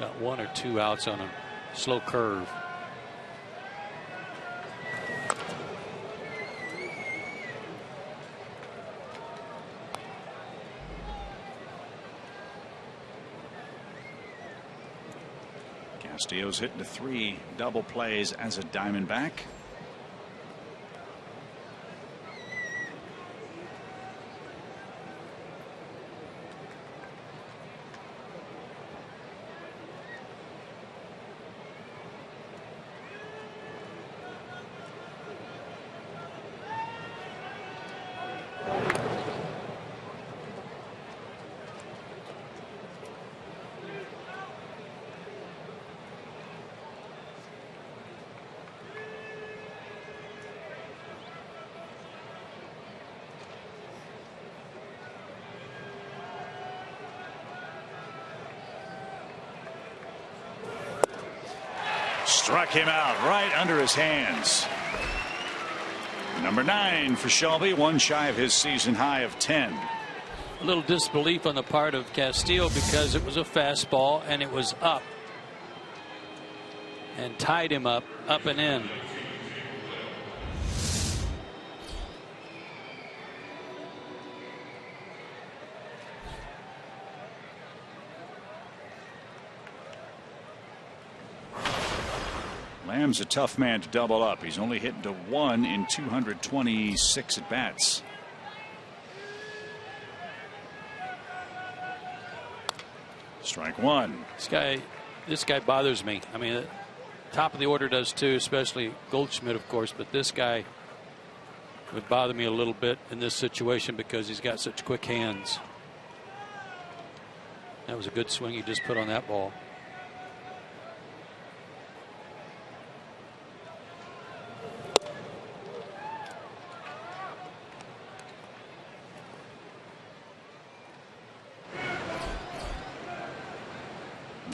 Got 1 or 2 outs on a slow curve.
Castillo's hitting to 3 double plays as a Diamondback. Struck him out right under his hands. Number 9 for Shelby, 1 shy of his season high of 10.
A little disbelief on the part of Castillo because it was a fastball and it was up and tied him up and in.
Lamb's a tough man to double up. He's only hitting to 1 in 226 at bats. Strike 1.
This guy bothers me. I mean, top of the order does too, especially Goldschmidt, of course, but this guy would bother me a little bit in this situation because he's got such quick hands. That was a good swing he just put on that ball.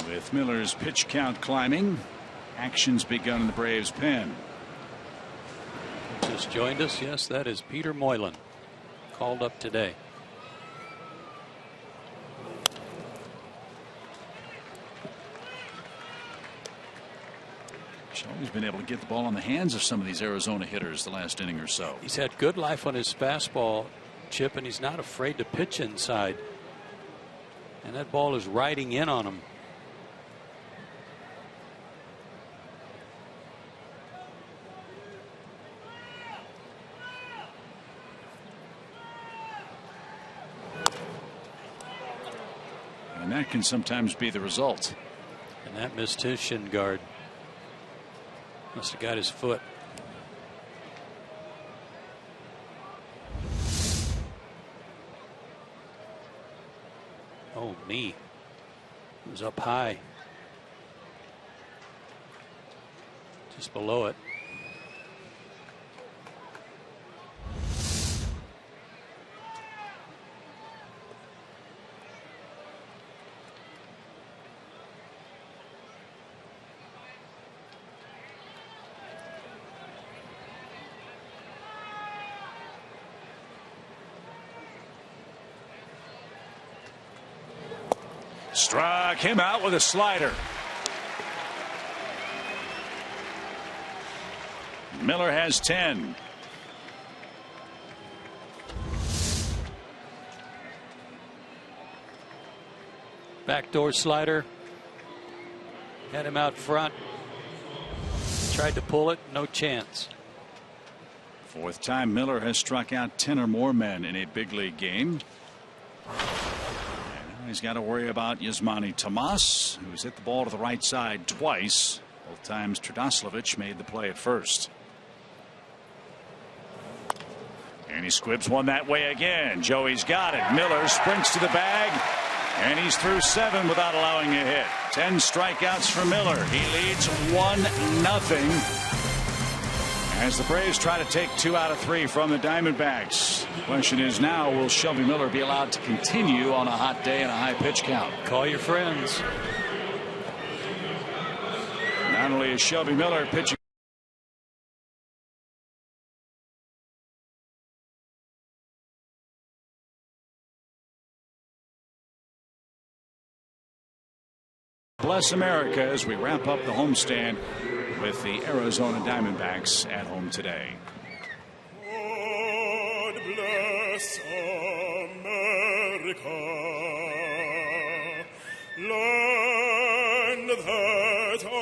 With Miller's pitch count climbing, action's begun in the Braves' pen.
Just joined us. Yes, that is Peter Moylan, called up today.
Shelby's been able to get the ball in the hands of some of these Arizona hitters the last inning or so.
He's had good life on his fastball, Chip, and he's not afraid to pitch inside. And that ball is riding in on him.
And that can sometimes be the result.
And that missed his shin guard. Must have got his foot. Oh, knee. It was up high. Just below it.
Struck him out with a slider. Miller has 10.
Backdoor slider. Had him out front. Tried to pull it. No chance.
Fourth time Miller has struck out 10 or more men in a big league game. And now he's got to worry about Yasmani Tomas, who's hit the ball to the right side twice. Both times Trudaslovich made the play at first. And he squibs one that way again. Joey's got it. Miller sprints to the bag. And he's through 7 without allowing a hit. 10 strikeouts for Miller. He leads 1-0. As the Braves try to take 2 out of 3 from the Diamondbacks. The question is now, will Shelby Miller be allowed to continue on a hot day and a high pitch count?
Call your friends.
Not only is Shelby Miller pitching bless America as we wrap up the homestand with the Arizona Diamondbacks at home today.
God bless America, land that I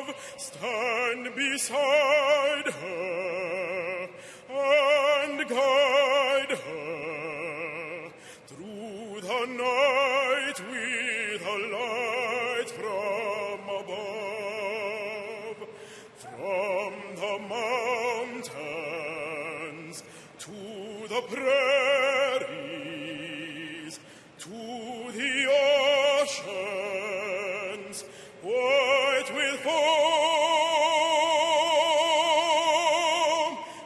love. Stand beside her and guide her through the night with a light from above, from the mountains to the prairies, to the oceans, white with foam.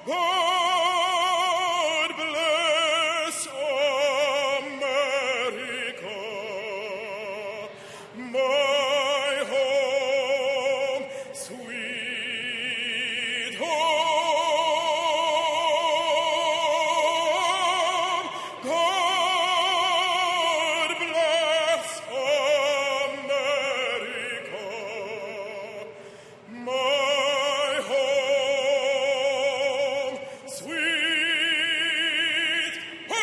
God bless America, my home, sweet home. God bless America, my home, sweet home.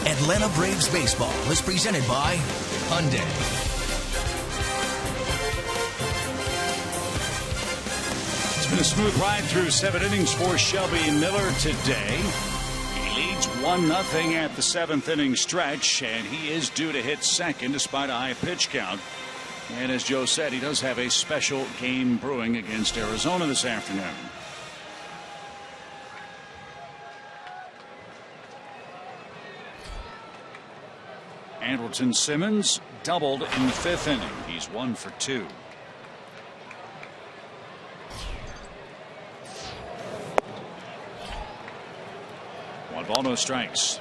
Atlanta Braves baseball is presented by Hyundai.
It's been a smooth ride through 7 innings for Shelby Miller today. He leads 1-0 at the 7th inning stretch, and he is due to hit second despite a high pitch count. And as Joe said, he does have a special game brewing against Arizona this afternoon. Andrelton Simmons doubled in the 5th inning. He's 1 for 2. One ball, no strikes.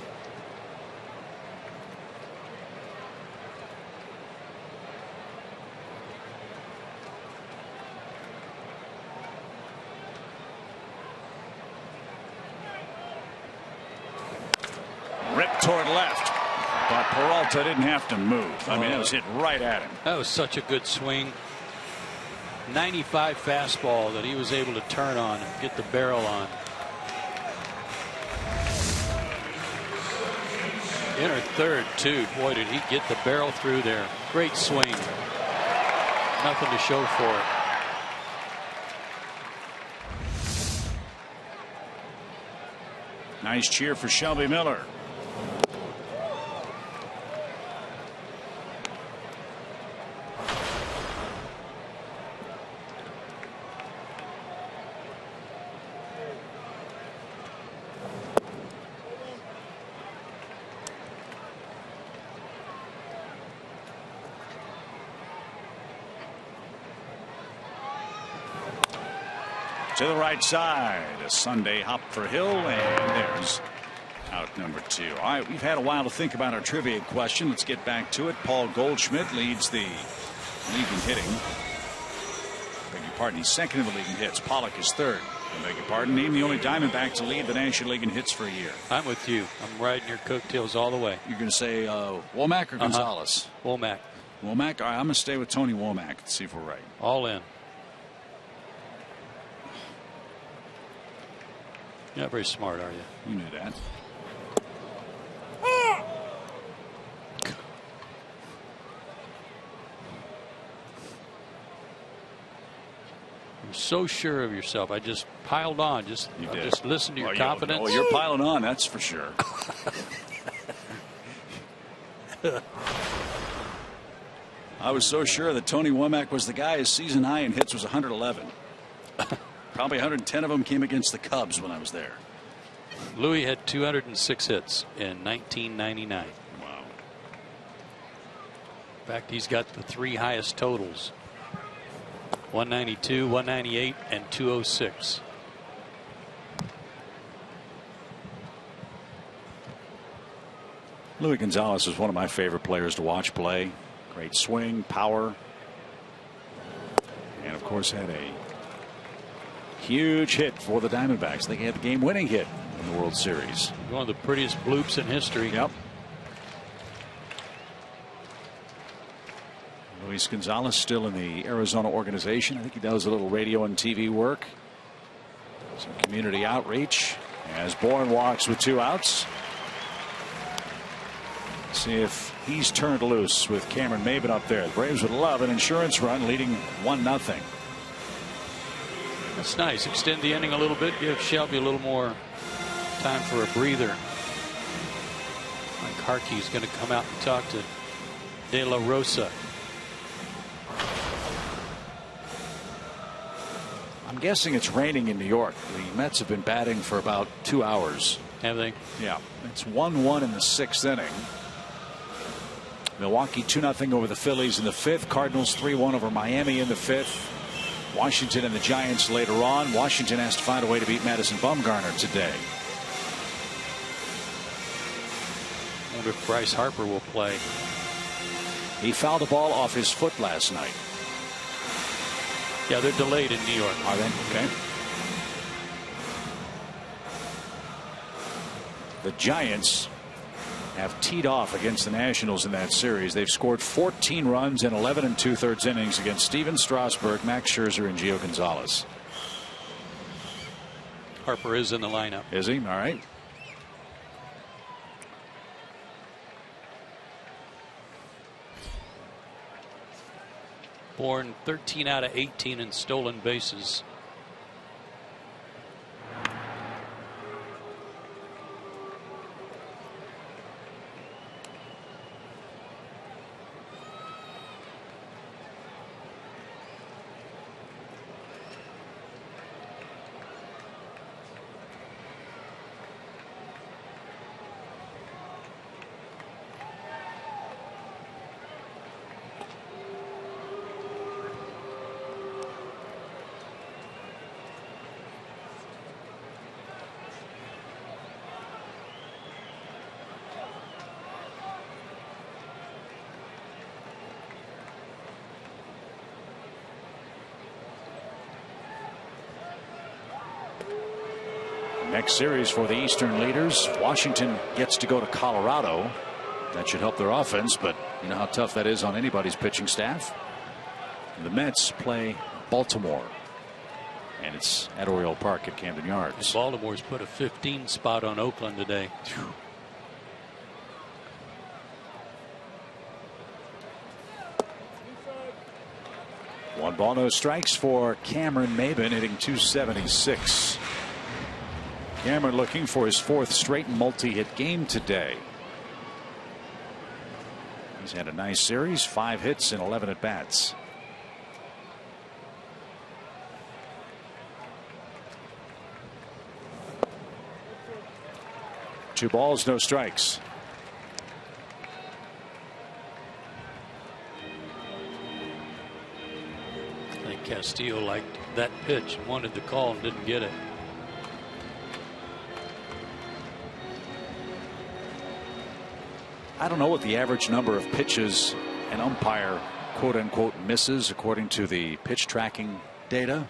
Ripped toward left, but Peralta didn't have to move. I mean, it was hit right at him.
That was such a good swing. 95 fastball that he was able to turn on and get the barrel on. Inner third, too. Boy, did he get the barrel through there. Great swing. Nothing to show for it.
Nice cheer for Shelby Miller. To the right side, a Sunday hop for Hill, and there's out number 2. All right, we've had a while to think about our trivia question. Let's get back to it. Paul Goldschmidt leads the league in hitting. Beg your pardon, he's second in the league in hits. Pollock is third. I beg your pardon. Name the only Diamondback to lead the National League in hits for a year.
I'm with you. I'm riding your coattails all the way.
You're going to say Womack or Gonzalez?
Womack.
Womack? All right, I'm going to stay with Tony Womack and see if we're right.
All in. You're not very smart, are you?
You knew that.
You're so sure of yourself. I just piled on. Just listen to your confidence.
Oh, you're piling on, that's for sure. I was so sure that Tony Womack was the guy. His season high in hits was 111. Probably 110 of them came against the Cubs when I was there.
Louis had 206 hits in 1999.
Wow.
In fact, he's got the 3 highest totals. 192, 198, and 206.
Louis Gonzalez is one of my favorite players to watch play. Great swing, power, and of course had a huge hit for the Diamondbacks. They had the game-winning hit in the World Series.
One of the prettiest bloops in history.
Yep. Luis Gonzalez still in the Arizona organization. I think he does a little radio and TV work. Some community outreach. As Bourne walks with 2 outs. See if he's turned loose with Cameron Maben up there. The Braves would love an insurance run leading 1-0.
That's nice. Extend the inning a little bit. Give Shelby a little more time for a breather. Mike Harkey's going to come out and talk to De La Rosa.
I'm guessing it's raining in New York. The Mets have been batting for about 2 hours.
Have they?
Yeah. It's 1-1 in the 6th inning. Milwaukee 2-0 over the Phillies in the 5th. Cardinals 3-1 over Miami in the 5th. Washington and the Giants later on. Washington has to find a way to beat Madison Bumgarner today.
I wonder if Bryce Harper will play.
He fouled the ball off his foot last night.
Yeah, they're delayed in New York.
Are they? Okay. The Giants have teed off against the Nationals in that series. They've scored 14 runs in 11 2/3 innings against Steven Strasburg, Max Scherzer, and Gio Gonzalez.
Harper is in the lineup.
Is he? All right.
Bourne 13 out of 18 in stolen bases.
Next series for the Eastern leaders. Washington gets to go to Colorado. That should help their offense, but you know how tough that is on anybody's pitching staff. The Mets play Baltimore, and it's at Oriole Park at Camden Yards.
Baltimore's put a 15 spot on Oakland today.
One ball, no strikes for Cameron Maybin, hitting .276. Cameron looking for his 4th straight multi-hit game today. He's had a nice series, 5 hits in 11 at bats. Two balls, no strikes.
I think Castillo liked that pitch, wanted the call and didn't get it.
I don't know what the average number of pitches an umpire quote unquote misses according to the pitch tracking data,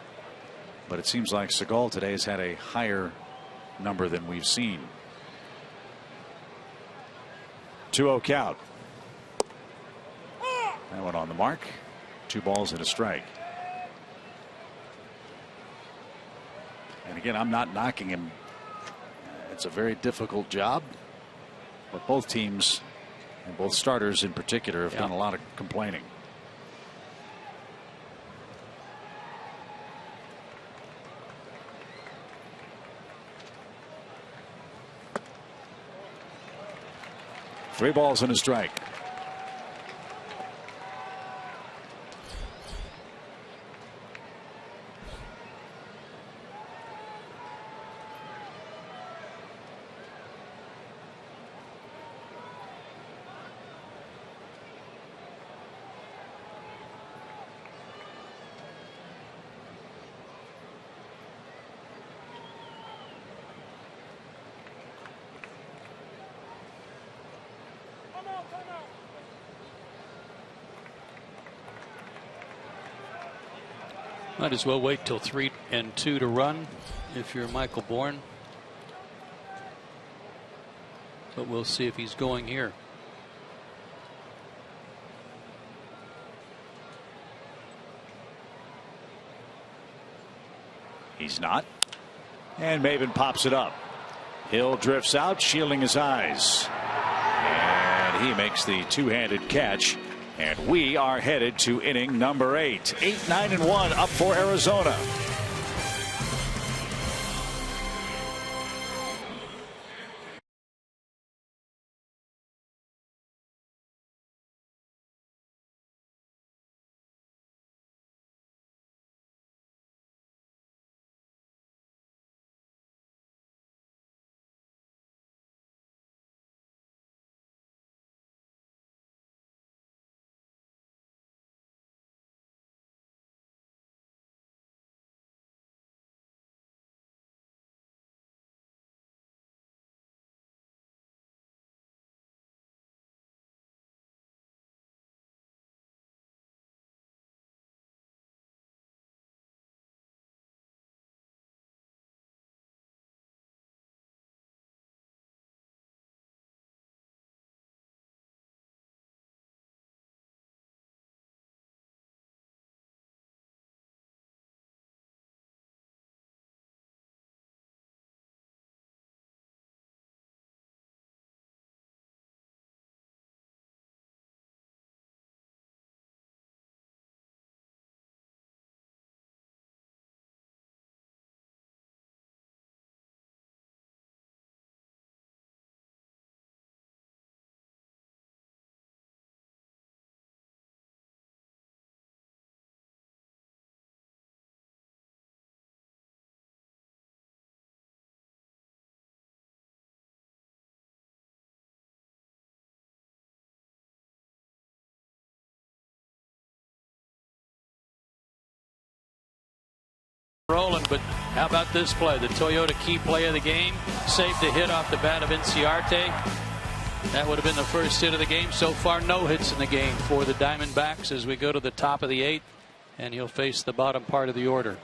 but it seems like Seagal today has had a higher number than we've seen. 2-0 count. That one on the mark. 2 balls and a strike. And again, I'm not knocking him. It's a very difficult job, but both teams and both starters in particular have done a lot of complaining. Three balls and a strike.
Might as well wait till 3 and 2 to run if you're Michael Bourne. But we'll see if he's going here.
He's not. And Maybin pops it up. Hill drifts out, shielding his eyes. And he makes the two-handed catch. And we are headed to inning number 8. 8-9-1 up for Arizona.
Rolling, but how about this play? The Toyota key play of the game. Saved a hit off the bat of Inciarte. That would have been the first hit of the game. So far, no hits in the game for the Diamondbacks as we go to the top of the 8th, and he'll face the bottom part of the order.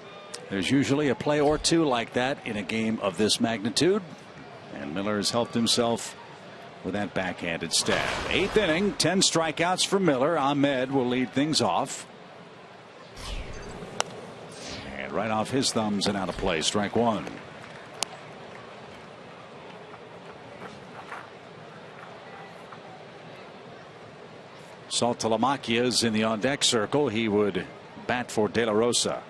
There's usually a play or two like that in a game of this magnitude, and Miller has helped himself with that backhanded stab. 8th inning, 10 strikeouts for Miller. Ahmed will lead things off. And right off his thumbs and out of play. Strike one. Saltalamacchia is in the on deck circle. He would bat for De La Rosa.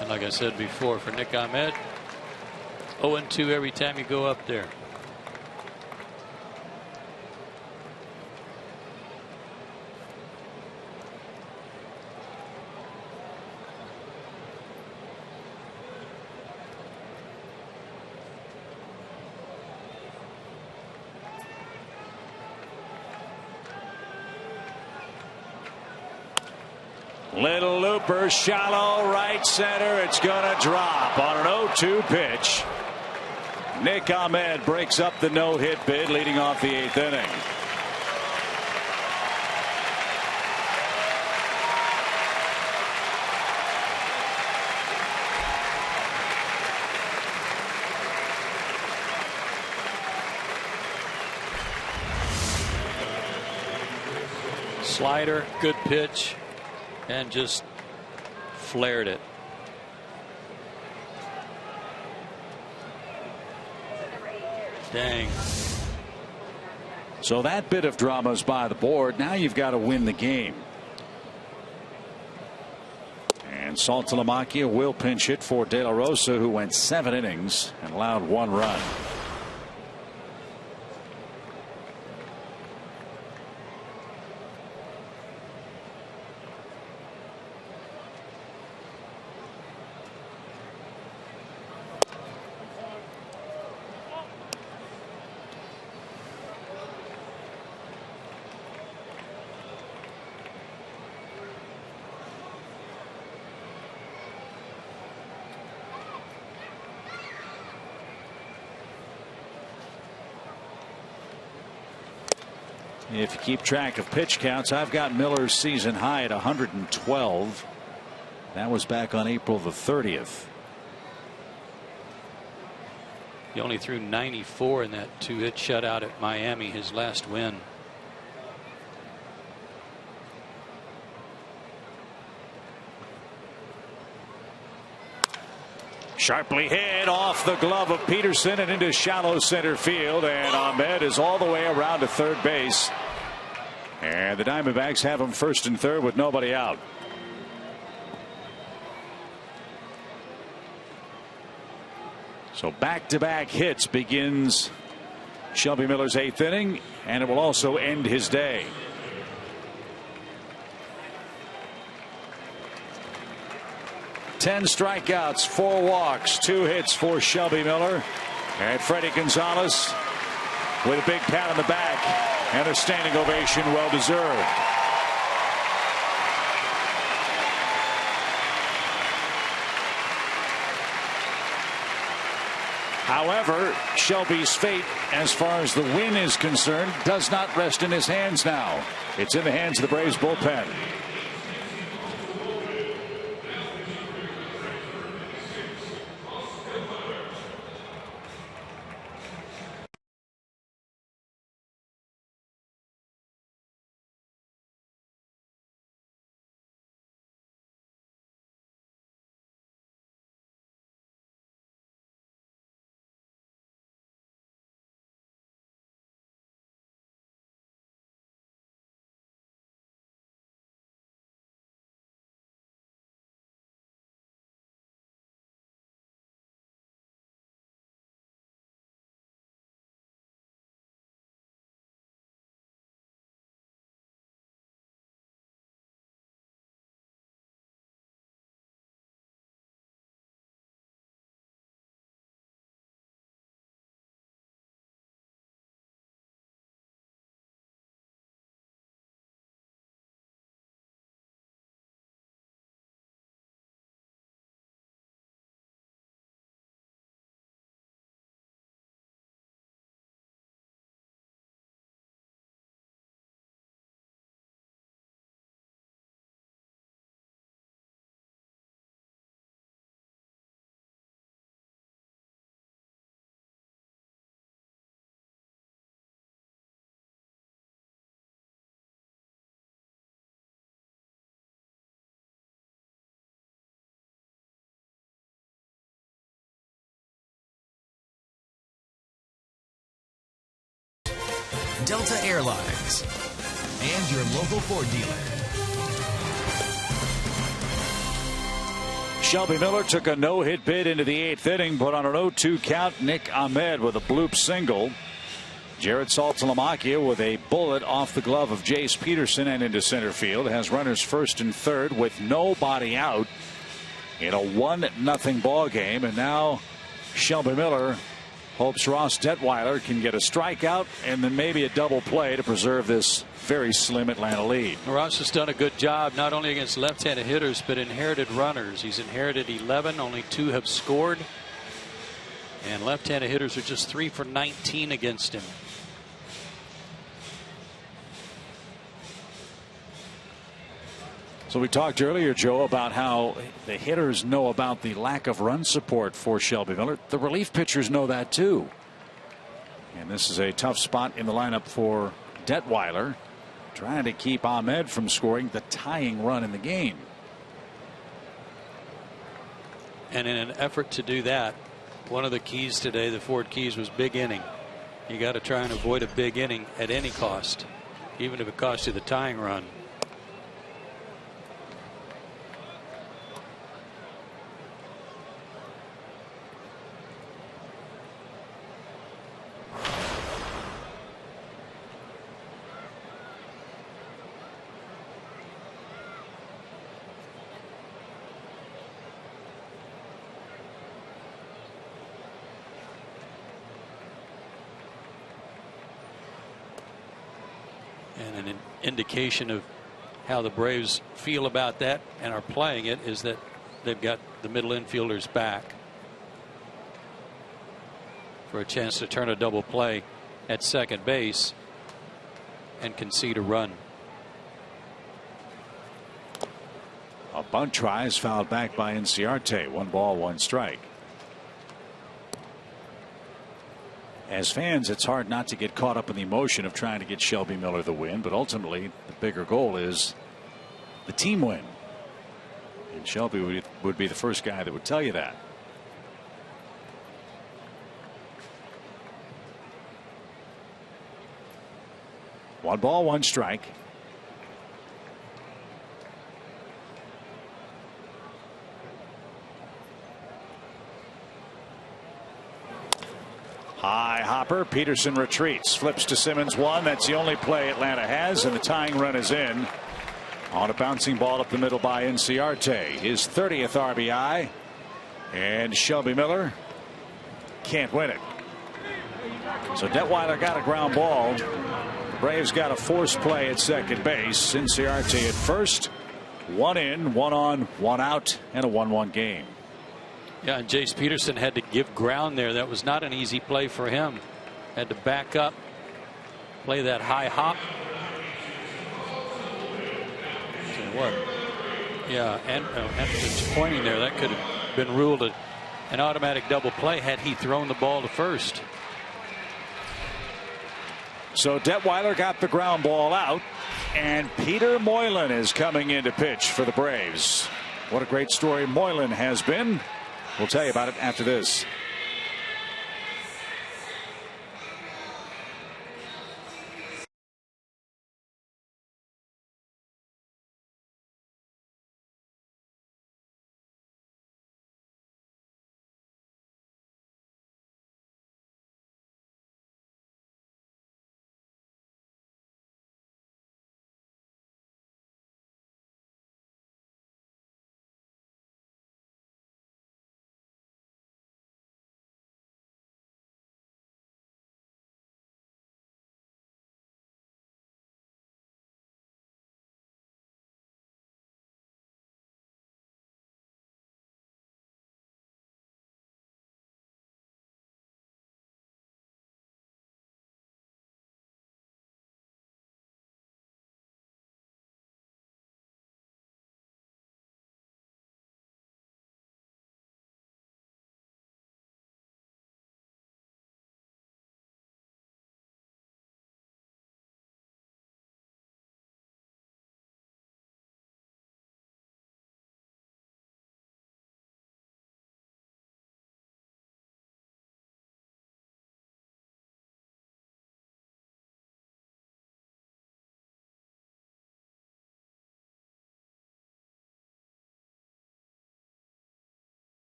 And like I said before, for Nick Ahmed, 0-2 every time you go up there.
Little looper, shallow right center. It's going to drop on an 0-2 pitch. Nick Ahmed breaks up the no-hit bid, leading off the 8th inning.
Slider, good pitch, and just flared it. Dang.
So that bit of drama is by the board. Now you've got to win the game. And Saltalamacchia will pinch hit for De La Rosa, who went 7 innings and allowed 1 run. If you keep track of pitch counts, I've got Miller's season high at 112. That was back on April the 30th.
He only threw 94 in that 2-hit shutout at Miami, his last win.
Sharply hit off the glove of Peterson and into shallow center field, and Ahmed is all the way around to third base. And the Diamondbacks have him first and third with nobody out. So back-to-back hits begins Shelby Miller's 8th inning, and it will also end his day. Ten strikeouts, 4 walks, 2 hits for Shelby Miller. And Freddie Gonzalez with a big pat on the back and a standing ovation, well deserved. However, Shelby's fate, as far as the win is concerned, does not rest in his hands now. It's in the hands of the Braves bullpen.
Delta Airlines and your local Ford dealer.
Shelby Miller took a no-hit bid into the 8th inning, put on an 0-2 count. Nick Ahmed with a bloop single. Jared Saltalamacchia with a bullet off the glove of Jace Peterson and into center field. Has runners first and third with nobody out in a 1-0 ball game. And now Shelby Miller hopes Ross Detweiler can get a strikeout and then maybe a double play to preserve this very slim Atlanta lead.
Ross has done a good job not only against left-handed hitters but inherited runners. He's inherited 11. Only 2 have scored. And left-handed hitters are just 3 for 19 against him.
So we talked earlier, Joe, about how the hitters know about the lack of run support for Shelby Miller. The relief pitchers know that too. And this is a tough spot in the lineup for Detweiler, trying to keep Ahmed from scoring the tying run in the game.
And in an effort to do that, one of the keys today, the Ford keys, was big inning. You got to try and avoid a big inning at any cost, even if it costs you the tying run. And an indication of how the Braves feel about that and are playing it is that they've got the middle infielders back for a chance to turn a double play at second base and concede a run.
A bunt try is fouled back by Inciarte. 1 ball, 1 strike. As fans, it's hard not to get caught up in the emotion of trying to get Shelby Miller the win, but ultimately the bigger goal is the team win. And Shelby would be the first guy that would tell you that. One ball, 1 strike. High hopper. Peterson retreats, flips to Simmons. 1. That's the only play Atlanta has, and the tying run is in on a bouncing ball up the middle by Inciarte. His 30th RBI, and Shelby Miller can't win it. So Detweiler got a ground ball. The Braves got a forced play at second base. Inciarte at first. 1 in, 1 on, 1 out, and a 1-1 game.
Yeah, and Jace Peterson had to give ground there. That was not an easy play for him. Had to back up, play that high hop. What? Yeah, and just pointing there, that could have been ruled an automatic double play had he thrown the ball to first.
So Detweiler got the ground ball out, and Peter Moylan is coming in to pitch for the Braves. What a great story Moylan has been. We'll tell you about it after this.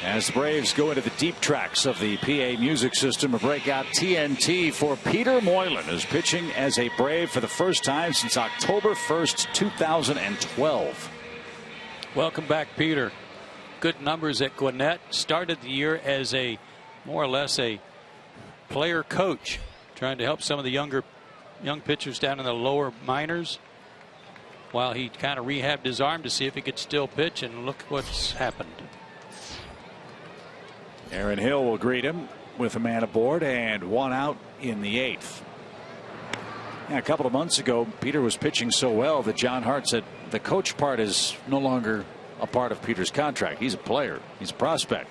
As the Braves go into the deep tracks of the PA music system, a breakout TNT for Peter Moylan, who's pitching as a Brave for the first time since October 1st, 2012.
Welcome back, Peter. Good numbers at Gwinnett. Started the year as a more or less a player coach, trying to help some of the young pitchers down in the lower minors, while he kind of rehabbed his arm to see if he could still pitch, and look what's happened.
Aaron Hill will greet him with a man aboard and one out in the 8th. A couple of months ago, Peter was pitching so well that John Hart said the coach part is no longer a part of Peter's contract. He's a player. He's a prospect.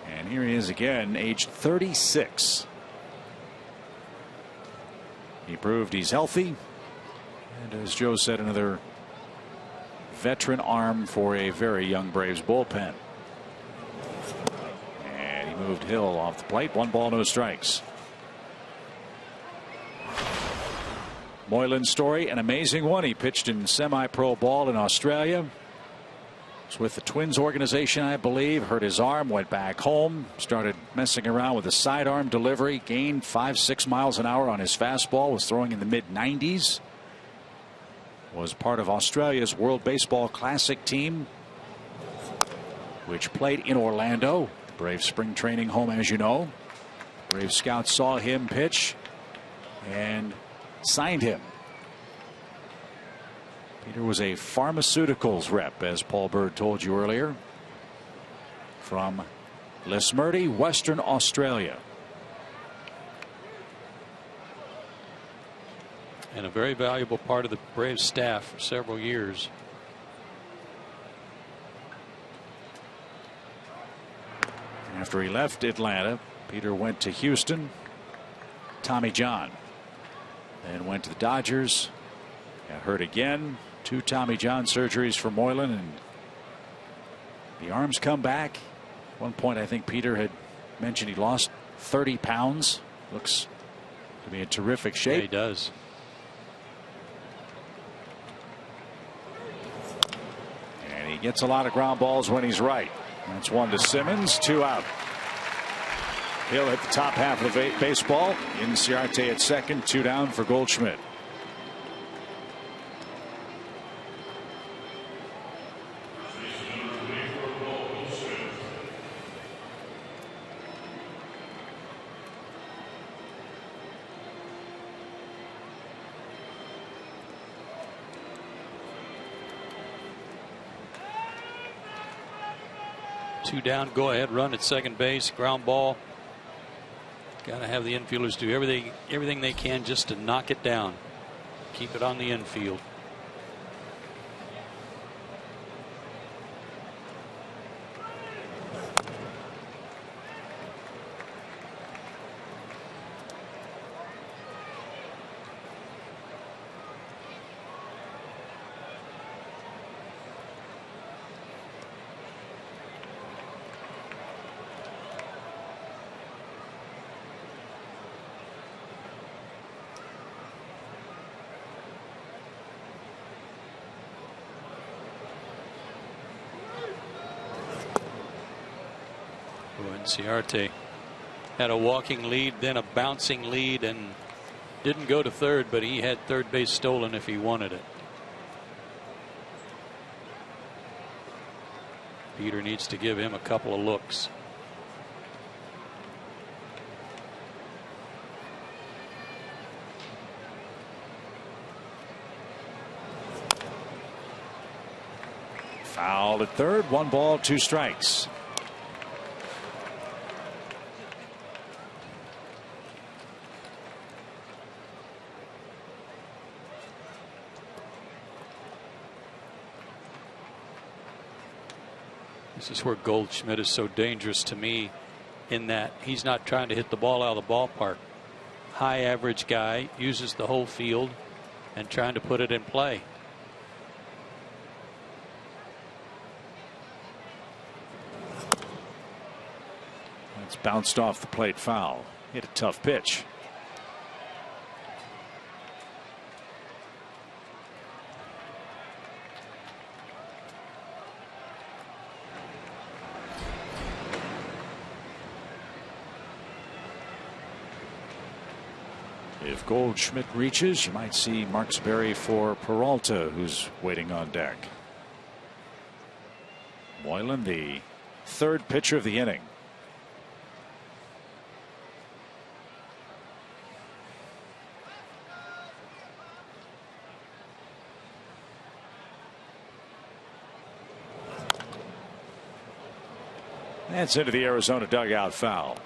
And here he is again, aged 36. He proved he's healthy. And as Joe said, another veteran arm for a very young Braves bullpen. And he moved Hill off the plate. 1 ball, no strikes. Moylan's story, an amazing one. He pitched in semi-pro ball in Australia. Was with the Twins organization, I believe. Hurt his arm, went back home, started messing around with a sidearm delivery, gained 5-6 miles an hour on his fastball, was throwing in the mid-90s. Was part of Australia's World Baseball Classic team, which played in Orlando. Brave spring training home, as you know. Brave scouts saw him pitch and signed him. Peter was a pharmaceuticals rep, as Paul Bird told you earlier, from Lismurdy, Western Australia.
And a very valuable part of the Braves staff for several years.
After he left Atlanta, Peter went to Houston, Tommy John, and went to the Dodgers. Got hurt again. 2 Tommy John surgeries for Moylan, and the arms come back. At one point, I think Peter had mentioned he lost 30 pounds. Looks to be in terrific shape.
Yeah, he does.
And he gets a lot of ground balls when he's right. That's 1 to Simmons, 2 out. He'll hit the top half of the baseball. Inciarte at second, 2 down for Goldschmidt.
Two down, go ahead run at second base, ground ball. Got to have the infielders do everything they can just to knock it down, keep it on the infield. Inciarte had a walking lead, then a bouncing lead, and didn't go to third, but he had third base stolen if he wanted it. Peter needs to give him a couple of looks.
Fouled at third, 1 ball, 2 strikes.
This is where Goldschmidt is so dangerous to me, in that he's not trying to hit the ball out of the ballpark. High average guy, uses the whole field and trying to put it in play.
It's bounced off the plate, foul. Hit a tough pitch. If Goldschmidt reaches, you might see Marksberry for Peralta, who's waiting on deck. Moylan, the third pitcher of the inning. That's into the Arizona dugout, foul.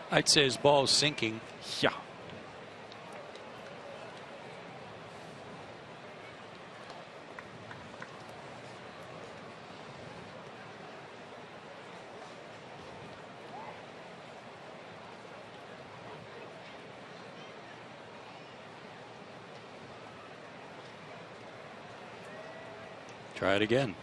I'd say his ball's sinking.
Yeah.
Try it again.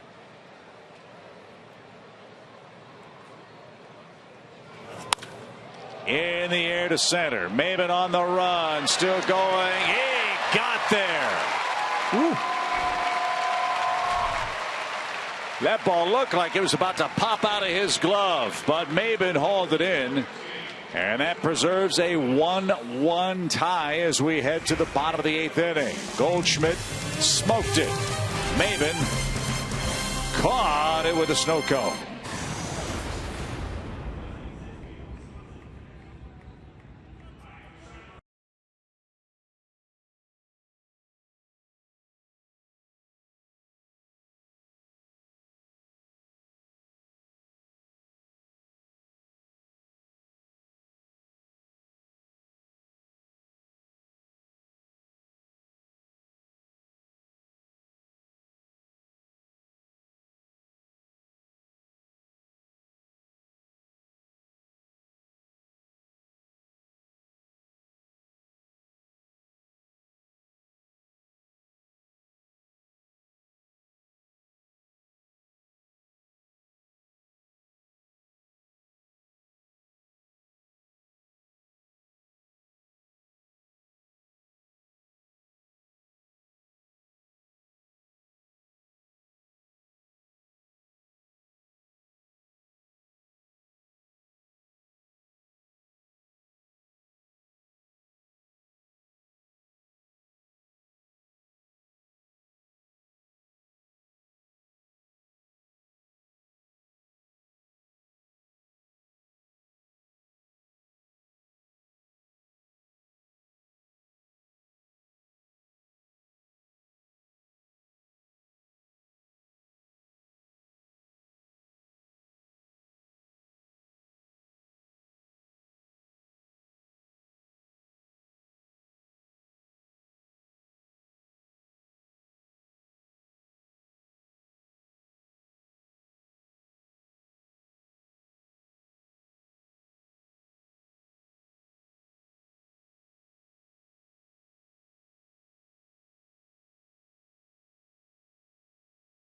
In the air to center. Maben on the run. Still going. He got there. Woo. That ball looked like it was about to pop out of his glove, but Maben hauled it in. And that preserves a 1-1 tie as we head to the bottom of the 8th inning. Goldschmidt smoked it. Maben caught it with a snow cone.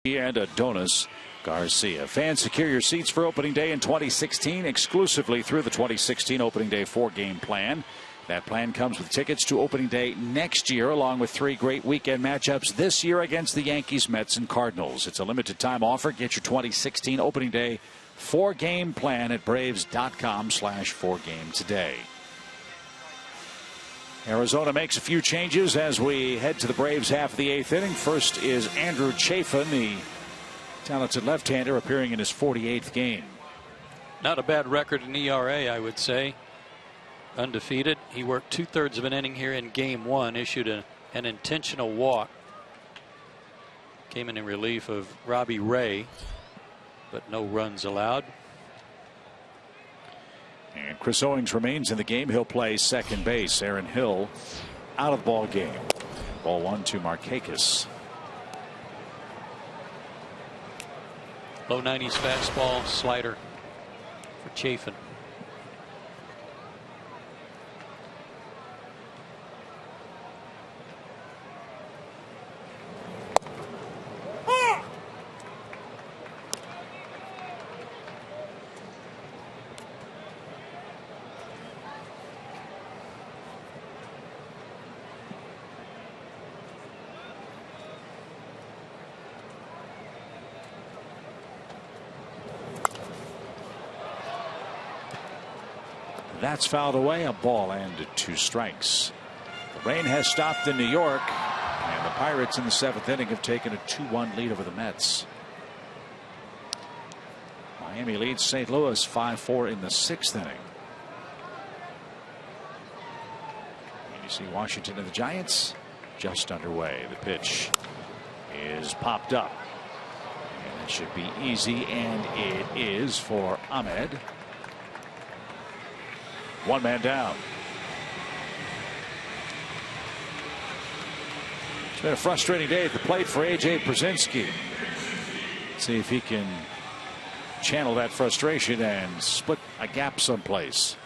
And Adonis Garcia. Fans, secure your seats for opening day in 2016 exclusively through the 2016 opening day 4-game plan. That plan comes with tickets to opening day next year, along with 3 great weekend matchups this year against the Yankees, Mets, and Cardinals. It's a limited time offer. Get your 2016 opening day 4-game plan at Braves.com/4game today. Arizona makes a few changes as we head to the Braves half of the 8th inning. First is Andrew Chafin, the talented left-hander, appearing in his 48th game.
Not a bad record in ERA, I would say. Undefeated. He worked 2/3 of an inning here in game 1, issued an intentional walk. Came in relief of Robbie Ray, but no runs allowed.
And Chris Owings remains in the game. He'll play second base. Aaron Hill out of the ball game. Ball 1 to Markakis.
Low 90s fastball, slider for Chafin.
That's fouled away. A ball and 2 strikes. The rain has stopped in New York, and the Pirates in the 7th inning have taken a 2-1 lead over the Mets. Miami leads St. Louis 5-4 in the 6th inning. And you see Washington and the Giants just underway. The pitch is popped up, and it should be easy, and it is for Ahmed. 1 man down. It's been a frustrating day at the plate for A.J. Pierzynski. See if he can channel that frustration and split a gap someplace.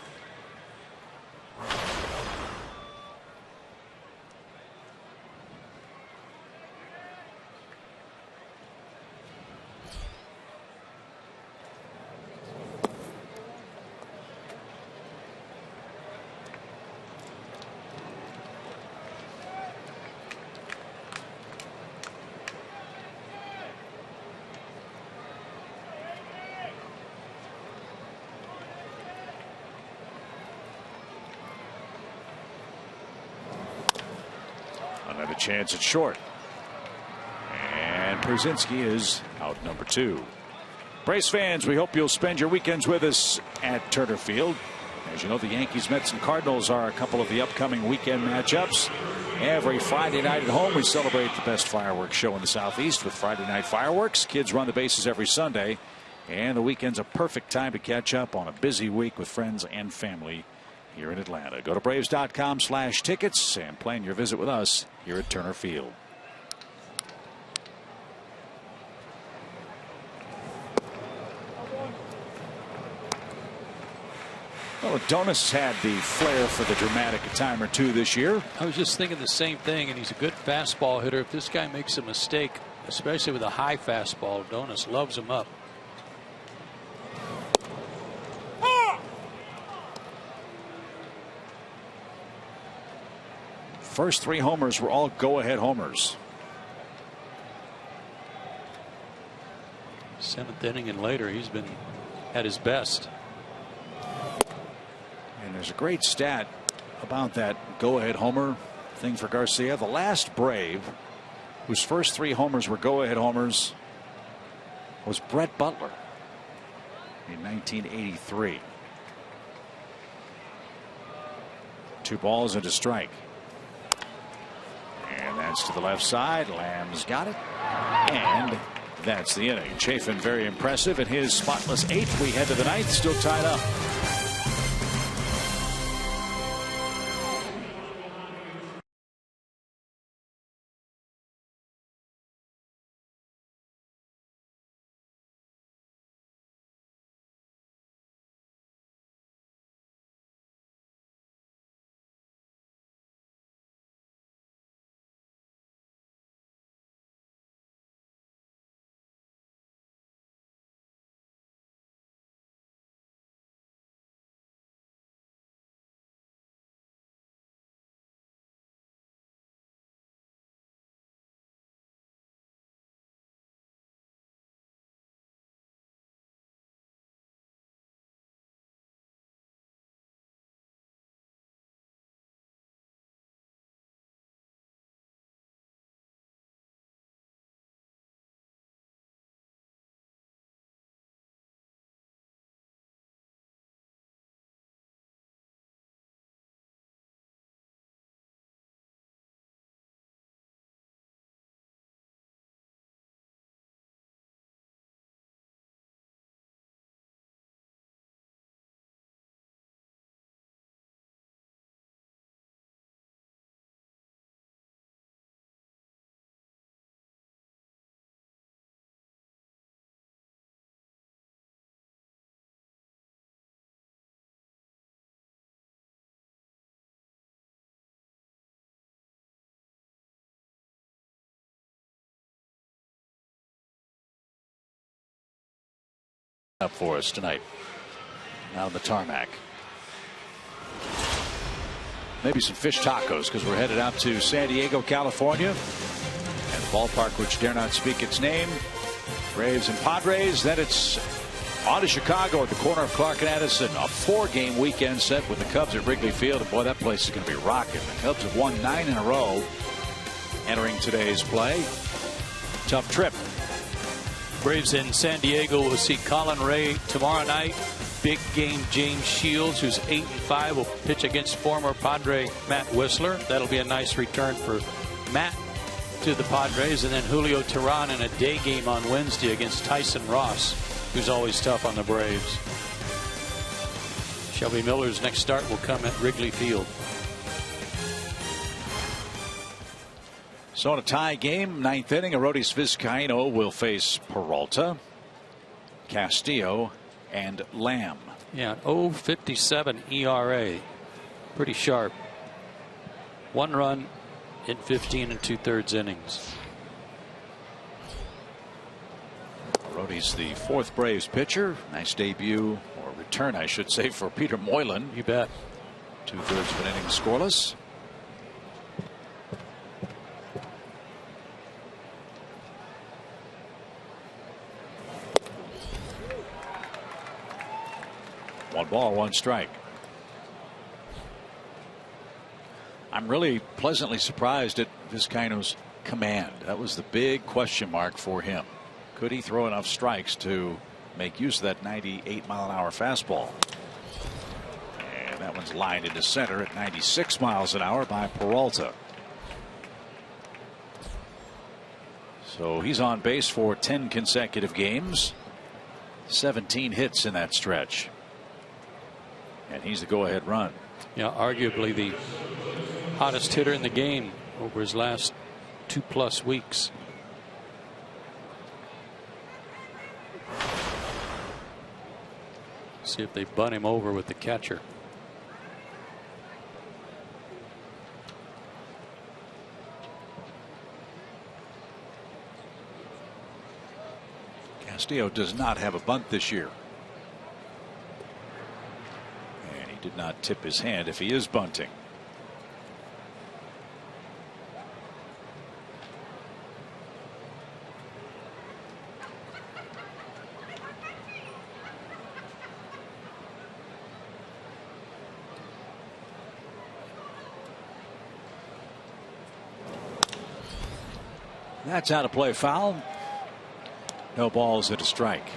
Another chance at short. And Pierzynski is out number 2. Braves fans, we hope you'll spend your weekends with us at Turner Field. As you know, the Yankees, Mets, and Cardinals are a couple of the upcoming weekend matchups. Every Friday night at home, we celebrate the best fireworks show in the Southeast with Friday night fireworks. Kids run the bases every Sunday, and the weekend's a perfect time to catch up on a busy week with friends and family here in Atlanta. Go to Braves.com/tickets and plan your visit with us here at Turner Field. Well, Adonis had the flair for the dramatic a time or two this year.
I was just thinking the same thing, and he's a good fastball hitter. If this guy makes a mistake, especially with a high fastball, Adonis loves him up.
First 3 homers were all go-ahead homers.
7th inning and later, he's been at his best.
And there's a great stat about that go-ahead homer thing for Garcia. The last Brave whose first 3 homers were go-ahead homers was Brett Butler in 1983. 2 balls and a strike. And that's to the left side. Lamb's got it. And that's the inning. Chafin very impressive in his spotless 8th. We head to the 9th, still tied up. Up for us tonight on the tarmac. Maybe some fish tacos because we're headed out to San Diego, California, and the ballpark which dare not speak its name. Braves and Padres. Then it's On to Chicago at the corner of Clark and Addison. A 4-game weekend set with the Cubs at Wrigley Field. And boy, that place is going to be rocking. The Cubs have won 9 in a row entering today's play. Tough trip.
Braves in San Diego will see Colin Ray tomorrow night. Big game James Shields, who's 8-5, will pitch against former Padre Matt Whistler. That'll be a nice return for Matt to the Padres. And then Julio Teheran in a day game on Wednesday against Tyson Ross, who's always tough on the Braves. Shelby Miller's next start will come at Wrigley Field.
So in a tie game, 9th inning, Arodys Vizcaino will face Peralta, Castillo, and Lamb.
Yeah, 0.57 ERA. Pretty sharp. 1 run in 15 2/3 innings.
Arodys, the 4th Braves pitcher. Nice debut, or return, I should say, for Peter Moylan.
You bet.
2/3 of an inning scoreless. One ball, 1 strike. I'm really pleasantly surprised at Vizcaino's command. That was the big question mark for him. Could he throw enough strikes to make use of that 98-mile-an-hour fastball? And that one's lined into center at 96 miles an hour by Peralta. So he's on base for 10 consecutive games. 17 hits in that stretch. And he's the go-ahead run.
Yeah, arguably the hottest hitter in the game over his last 2+ weeks. See if they bunt him over with the catcher.
Castillo does not have a bunt this year. And he did not tip his hand if he is bunting. That's out of play, foul. No balls at a strike.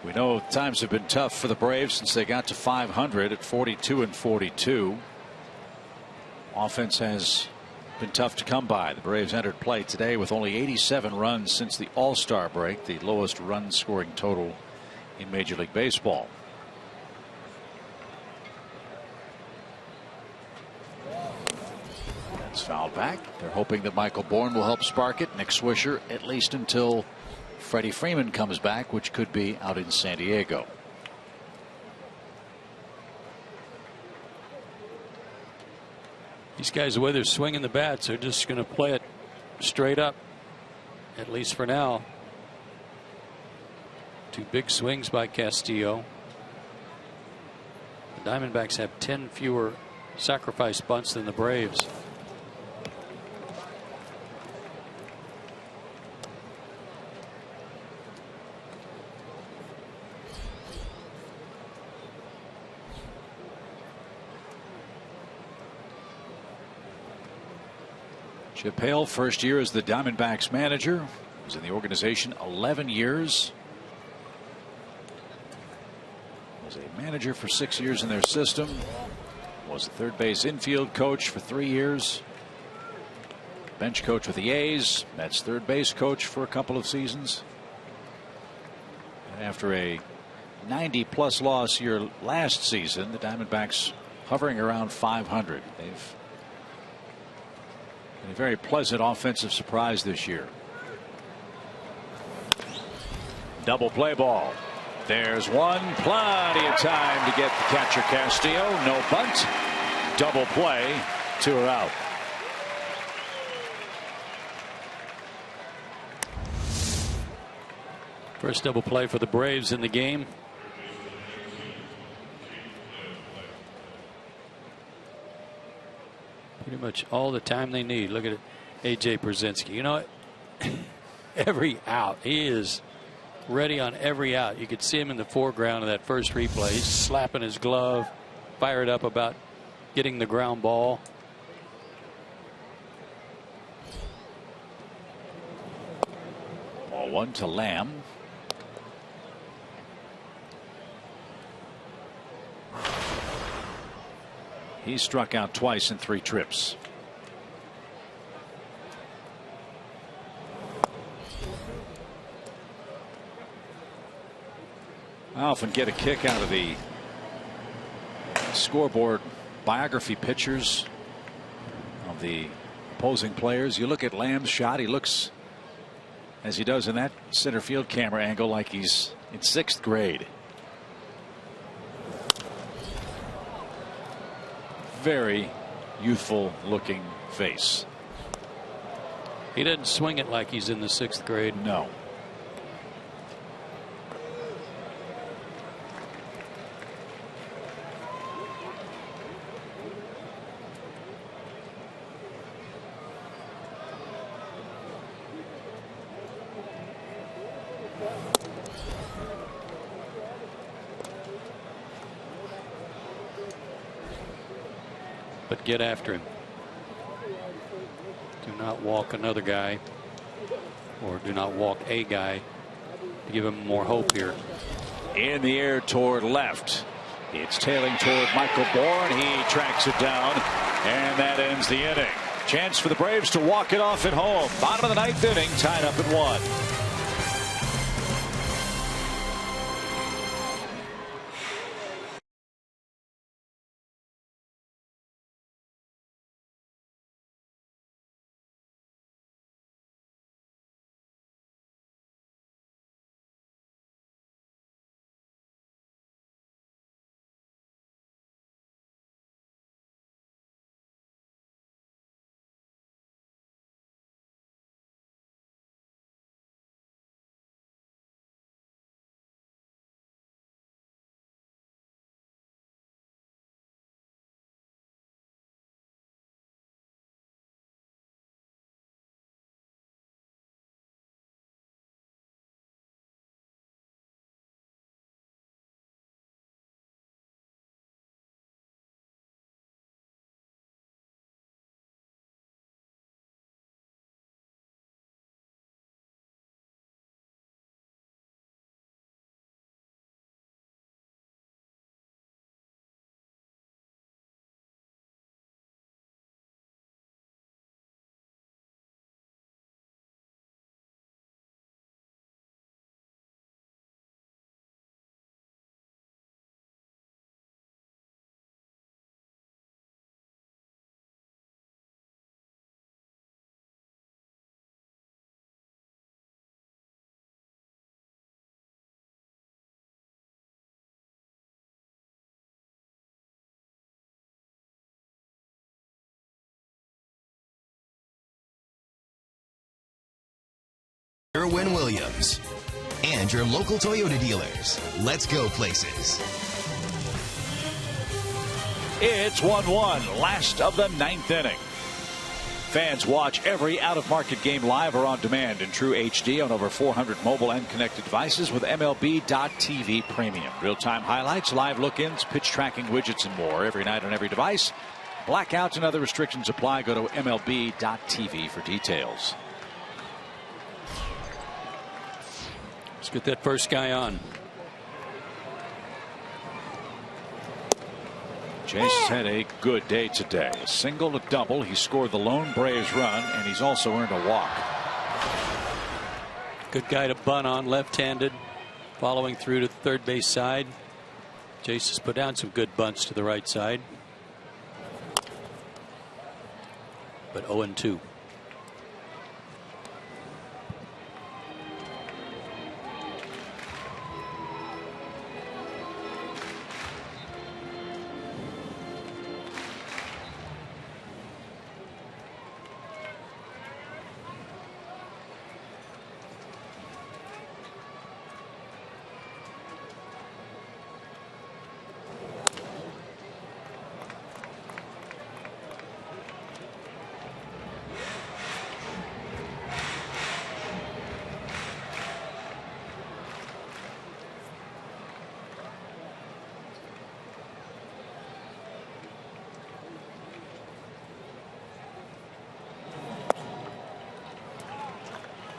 We know times have been tough for the Braves since they got to 500 at 42-42. Offense has been tough to come by. The Braves entered play today with only 87 runs since the All-Star break, the lowest run scoring total in Major League Baseball. That's fouled back. They're hoping that Michael Bourne will help spark it. Nick Swisher, at least until Freddie Freeman comes back, which could be out in San Diego.
These guys, the way they're swinging the bats, they're just going to play it straight up, at least for now. 2 big swings by Castillo. The Diamondbacks have 10 fewer sacrifice bunts than the Braves.
Chip Hale, first year as the Diamondbacks manager, was in the organization 11 years. Was a manager for 6 years in their system. Was a third base infield coach for 3 years. Bench coach with the A's. Mets third base coach for a couple of seasons. And after a 90+ loss year last season, the Diamondbacks hovering around 500. They've been a very pleasant offensive surprise this year. Double play ball. There's one. Plenty of time to get the catcher Castillo. No bunt. Double play. 2 are out.
First double play for the Braves in the game. Pretty much all the time they need. Look at it. AJ Pierzynski. You know what? Every out, he is ready on every out. You could see him in the foreground of that first replay. He's slapping his glove, fired up about getting the ground ball.
Ball one to Lamb. He struck out twice in 3 trips. I often get a kick out of the scoreboard biography pictures of the opposing players. You look at Lamb's shot, he looks, as he does in that center field camera angle, like he's in 6th grade. Very youthful looking face.
He doesn't swing it like he's in the 6th grade.
No.
But get after him. Do not walk another guy, or do not walk a guy to give him more hope here.
In the air toward left. It's tailing toward Michael Bourne. He tracks it down, and that ends the inning. Chance for the Braves to walk it off at home. Bottom of the 9th inning, tied up at 1.
Win Williams and your local Toyota dealers. Let's go places.
It's 1-1, last of the 9th inning. Fans watch every out-of-market game live or on demand in true HD on over 400 mobile and connected devices with MLB.TV Premium. Real-time highlights, live look-ins, pitch tracking widgets, and more every night on every device. Blackouts and other restrictions apply. Go to MLB.TV for details.
Let's get that first guy on.
Chase had a good day today. A single, a double. He scored the lone Braves run, and he's also earned a walk.
Good guy to bunt on, left-handed, following through to the third base side. Chase has put down some good bunts to the right side. But 0-2.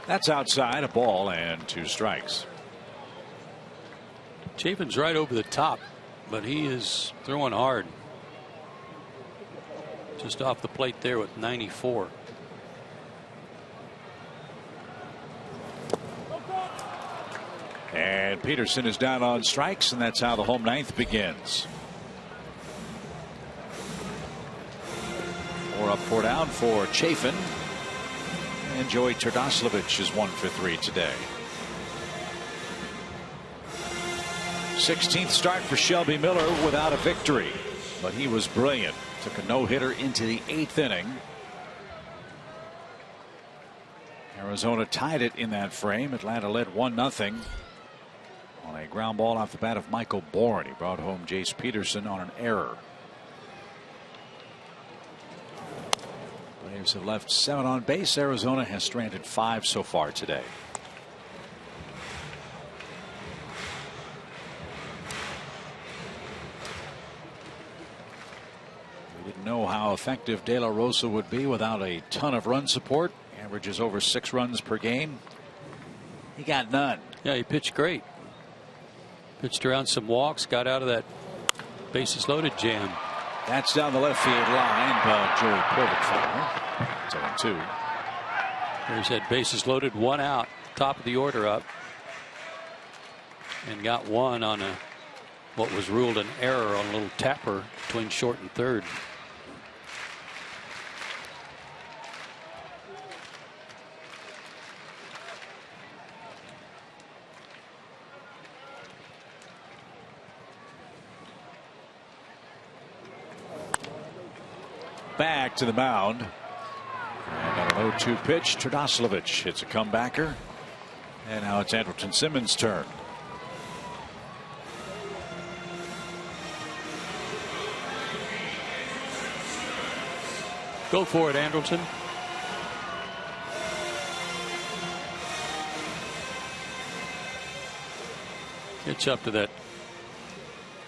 That's outside, a ball and 2 strikes.
Chafin's right over the top, but he is throwing hard. Just off the plate there with 94.
And Peterson is down on strikes, and that's how the home 9th begins. 4 up, 4 down for Chafin. And Joey Terdoslavich is 1 for 3 today. 16th start for Shelby Miller without a victory, but he was brilliant. Took a no-hitter into the 8th inning. Arizona tied it in that frame. Atlanta led 1-0 on a ground ball off the bat of Michael Bourne. He brought home Jace Peterson on an error. Braves have left 7 on base. Arizona has stranded 5 so far today. We didn't know how effective De La Rosa would be without a ton of run support. Averages over 6 runs per game. He got none.
Yeah, he pitched great. Pitched around some walks, got out of that bases loaded jam.
That's down the left field line, but Joey Porter foul. It's 0-2.
There's that bases loaded, 1 out, top of the order up, and got 1 on what was ruled an error on a little tapper between short and third.
Back to the mound. And on an 0-2 pitch, Terdoslavich hits a comebacker. And now it's Andrelton Simmons' turn.
Go for it, Andrelton. Gets up to that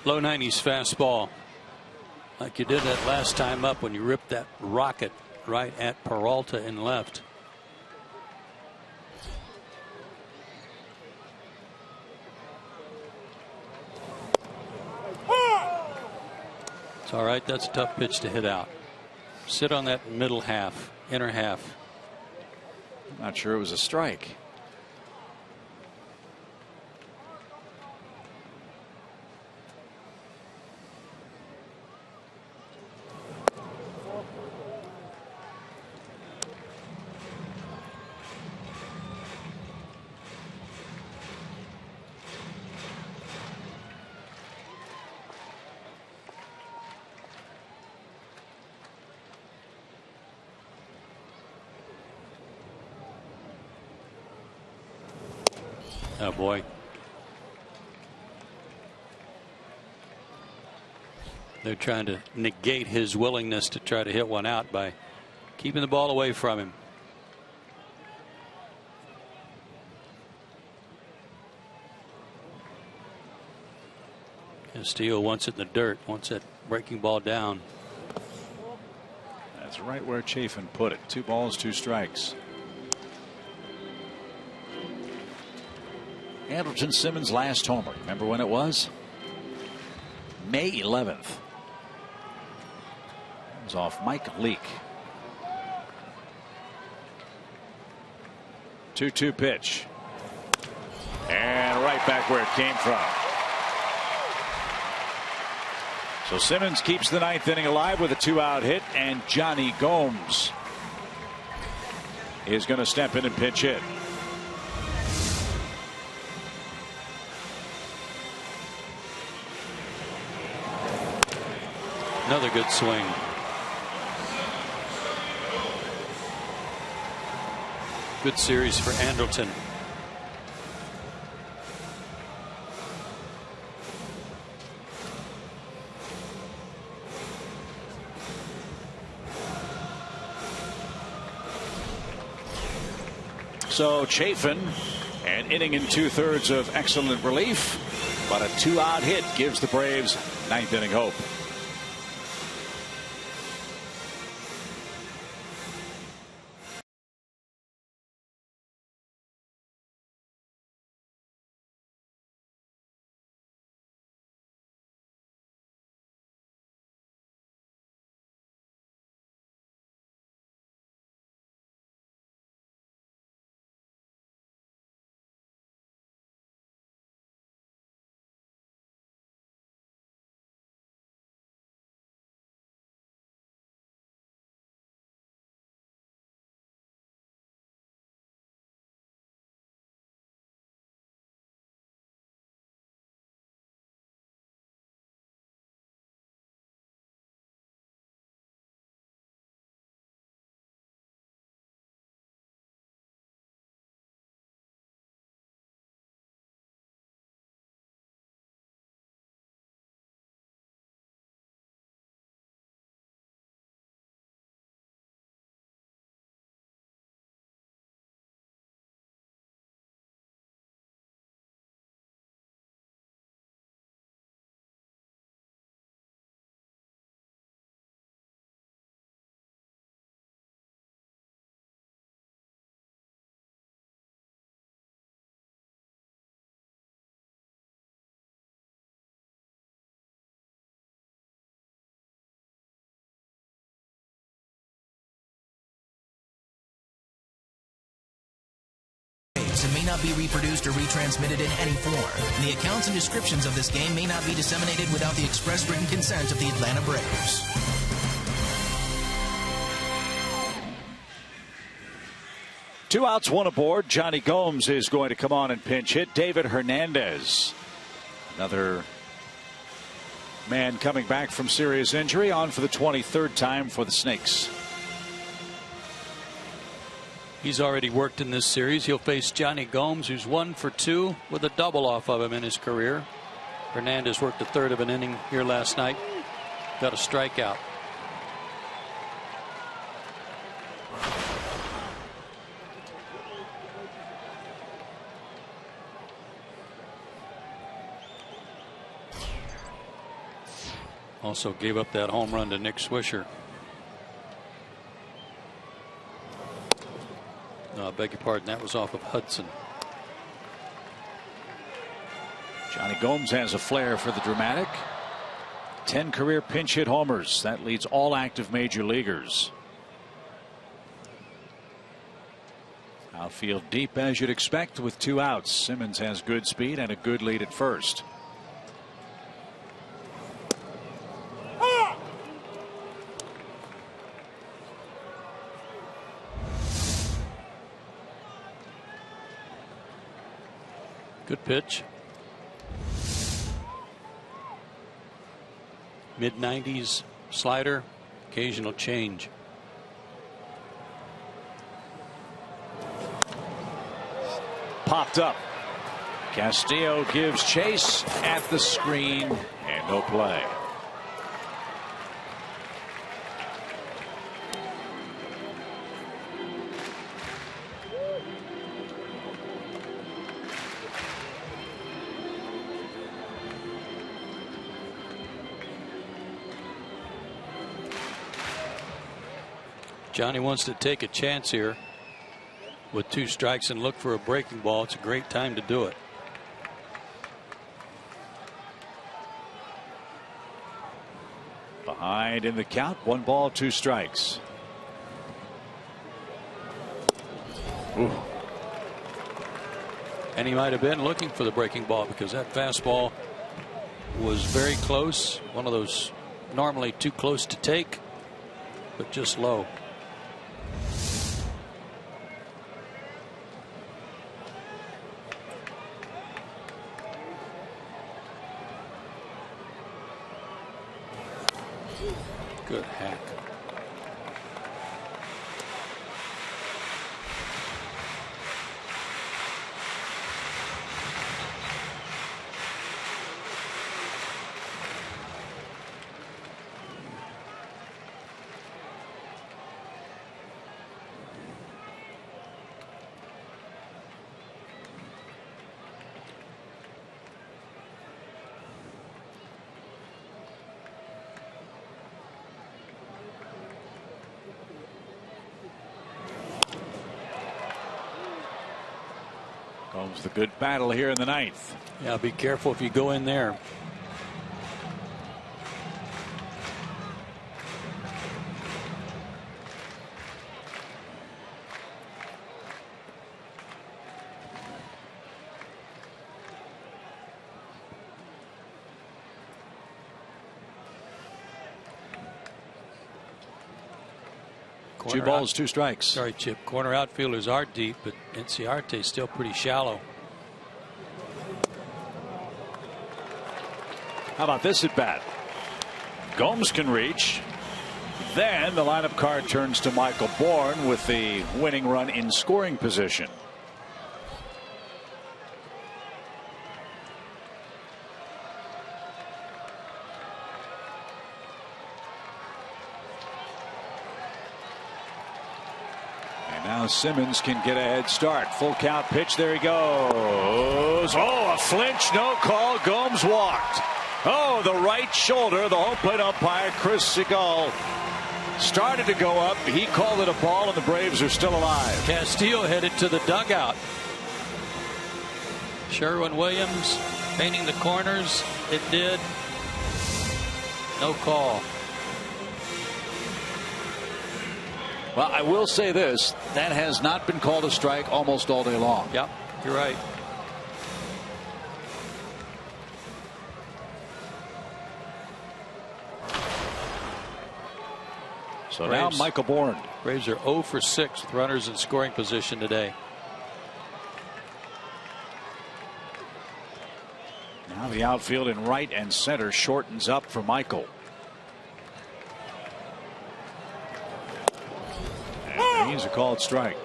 low 90s fastball. Like you did that last time up when you ripped that rocket right at Peralta in left. It's all right. That's a tough pitch to hit out. Sit on that middle half, inner half.
I'm not sure it was a strike.
Oh boy. They're trying to negate his willingness to try to hit one out by keeping the ball away from him. Castillo wants it in the dirt, wants that breaking ball down.
That's right where Chafin put it. 2 balls, 2 strikes. Andrelton Simmons' last homer. Remember when it was? May 11th. It was off Mike Leake. 2-2 pitch. And right back where it came from. So Simmons keeps the 9th inning alive with a 2-out hit, and Johnny Gomes is going to step in and pinch hit.
Another good swing. Good series for Andrelton.
So Chafin, an inning and 2/3 of excellent relief, but a 2-out hit gives the Braves 9th inning hope.
may not be reproduced or retransmitted in any form. The accounts and descriptions of this game may not be disseminated without the express written consent of the Atlanta Braves.
Two outs, one aboard. Johnny Gomes is going to come on and pinch hit David Hernandez. Another man coming back from serious injury, on for the 23rd time for the Snakes.
He's already worked in this series. He'll face Johnny Gomes, who's 1 for 2 with a double off of him in his career. Hernandez worked a third of an inning here last night. Got a strikeout. Also gave up that home run to Nick Swisher. No, I beg your pardon. That was off of Hudson.
Johnny Gomes has a flair for the dramatic. 10 career pinch hit homers. That leads all active major leaguers. Outfield deep as you'd expect with 2 outs. Simmons has good speed and a good lead at first.
Good pitch. Mid-90s slider, occasional change.
Popped up. Castillo gives chase at the screen and no play.
Johnny wants to take a chance here with 2 strikes and look for a breaking ball. It's a great time to do it.
Behind in the count, 1 ball, 2 strikes. Ooh.
And he might have been looking for the breaking ball because that fastball was very close. One of those normally too close to take, but just low. Good hack.
Gomes the good battle here in the 9th.
Yeah, be careful if you go in there.
Corner 2 balls, 2 strikes.
Sorry, Chip. Corner outfielders are deep, but Enciarte is still pretty shallow.
How about this at bat? Gomes can reach. Then the lineup card turns to Michael Bourne with the winning run in scoring position. Now Simmons can get a head start. Full count pitch. There he goes. Oh, a flinch. No call. Gomes walked. Oh, the right shoulder. The home plate umpire, Chris Segal, started to go up. He called it a ball, and the Braves are still alive.
Castillo headed to the dugout. Sherwin-Williams painting the corners. It did. No call.
Well, I will say this. That has not been called a strike almost all day long.
Yep. You're right.
So now Michael Bourne.
Braves are 0 for 6 with runners in scoring position today.
Now the outfield in right and center shortens up for Michael. And he's a called strike.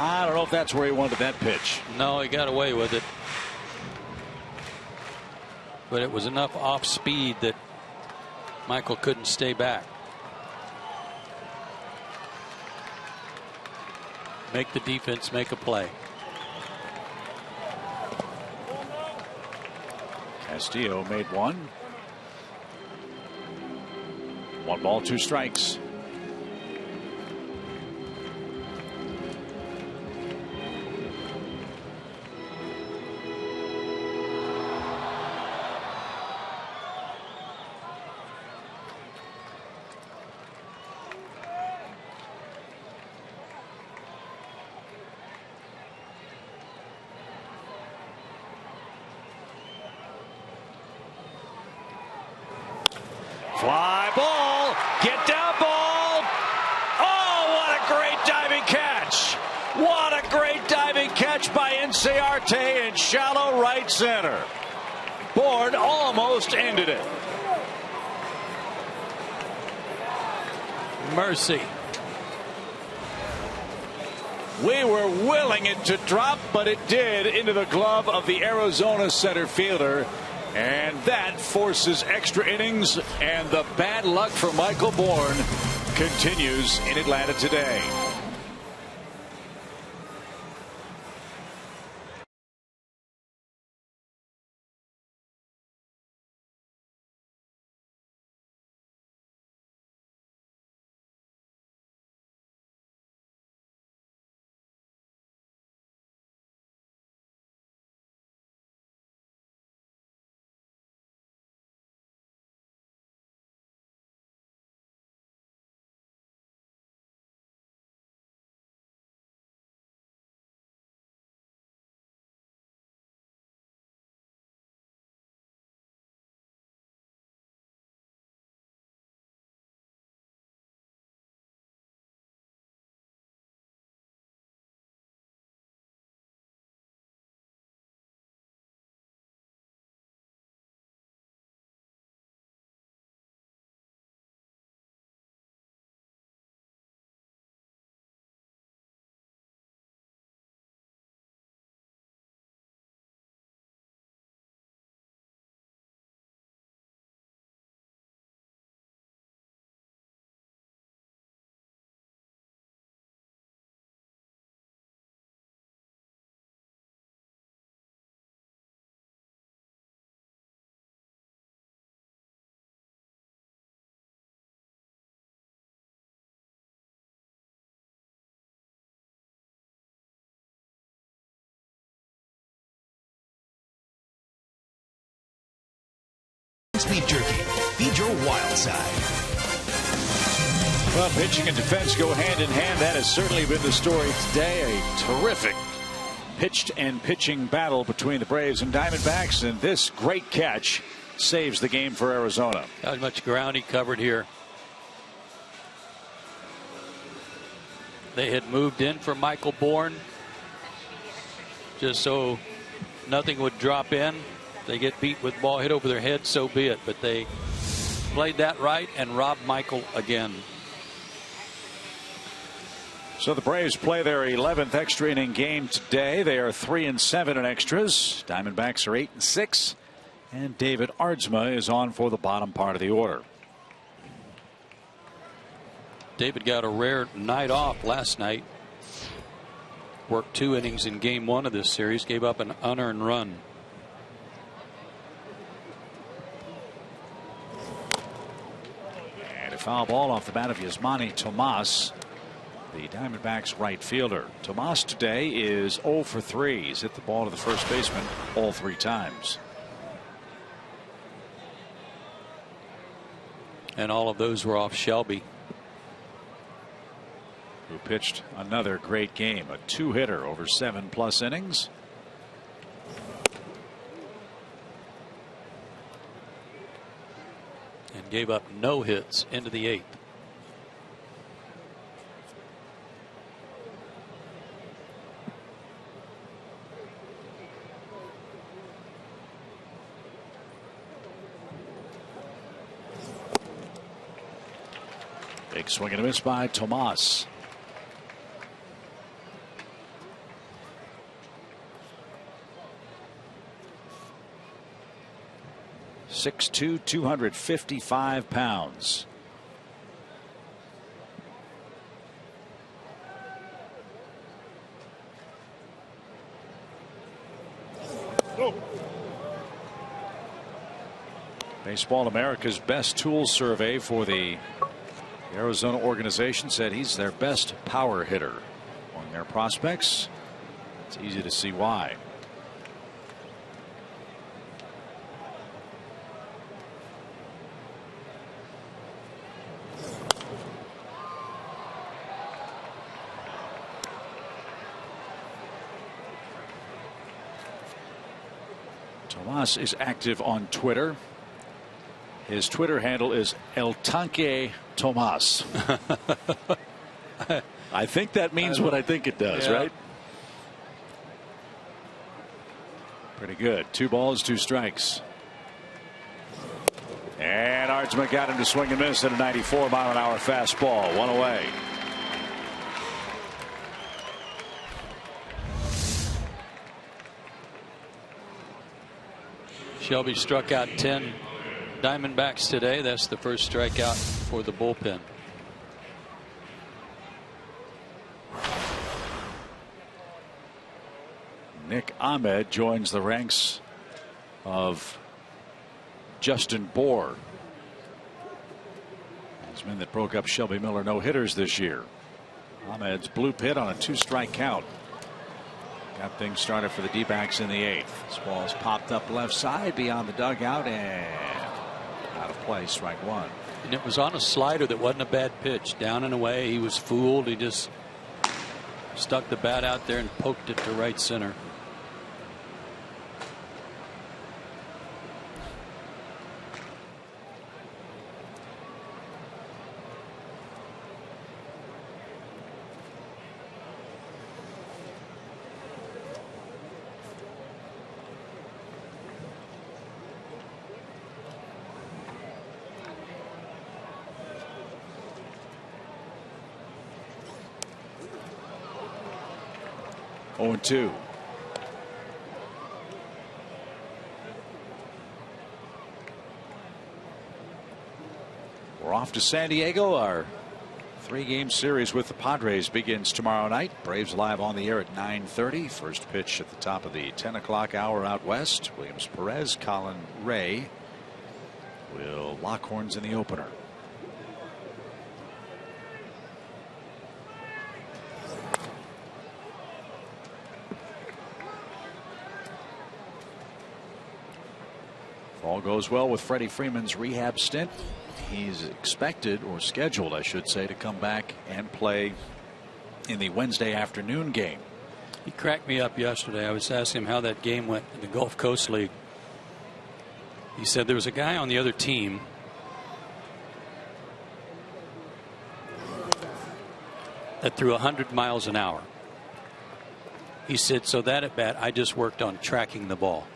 I don't know if that's where he wanted that pitch.
No, he got away with it. But it was enough off speed that Michael couldn't stay back. Make the defense make a play.
Castillo made one. 1 ball, 2 strikes. Fly ball, get down ball. Oh, what a great diving catch. What a great diving catch by Inciarte in shallow right center. Bourne almost ended it.
Mercy.
We were willing it to drop, but it did into the glove of the Arizona center fielder. And that forces extra innings, and the bad luck for Michael Bourne continues in Atlanta today.
Beef jerky. Feed your wild side.
Well, pitching and defense go hand in hand. That has certainly been the story today. A terrific pitched and pitching battle between the Braves and Diamondbacks, and this great catch saves the game for Arizona.
How much ground he covered here. They had moved in for Michael Bourne just so nothing would drop in. They get beat with ball hit over their head, so be it. But they played that right and robbed Michael again.
So the Braves play their 11th extra inning game today. They are 3-7 in extras. Diamondbacks are 8-6. And David Aardsma is on for the bottom part of the order.
David got a rare night off last night. Worked 2 innings in game 1 of this series. Gave up an unearned run.
foul ball off the bat of Yasmani Tomas, the Diamondbacks right fielder. Tomas today is 0 for 3. He's hit the ball to the first baseman all 3 times.
And all of those were off Shelby,
who pitched another great game, a 2-hitter over 7+ innings.
and gave up no hits into the 8th.
Big swing and a miss by Tomas. .6'2", 255 pounds. Baseball America's Best Tools survey for the Arizona organization said he's their best power hitter. Among their prospects, it's easy to see why. Tomas is active on Twitter. His Twitter handle is El Tanque Tomas. I think that means what I think it does, yeah. Right? Pretty good. 2 balls, 2 strikes. And Ardsma got him to swing and miss at a 94-mile-an-hour fastball. 1 away.
Shelby struck out 10 Diamondbacks today. That's the first strikeout for the bullpen.
Nick Ahmed joins the ranks of Justin Bohr. Those men that broke up Shelby Miller no-hitters this year. Ahmed's blue pit on a 2-strike count. Got things started for the D-backs in the 8th. This ball's popped up left side beyond the dugout and out of play, strike 1.
And it was on a slider that wasn't a bad pitch. Down and away. He was fooled. He just stuck the bat out there and poked it to right center.
Oh, 2. We're off to San Diego. Our 3-game series with the Padres begins tomorrow night. Braves live on the air at 9:30. First pitch at the top of the 10 o'clock hour out west. Williams Perez, Colin Ray will lock horns in the opener. All goes well with Freddie Freeman's rehab stint. He's expected, or scheduled I should say, to come back and play in the Wednesday afternoon game.
He cracked me up yesterday. I was asking him how that game went in the Gulf Coast League. He said there was a guy on the other team that threw 100 miles an hour. He said, so that at bat I just worked on tracking the ball.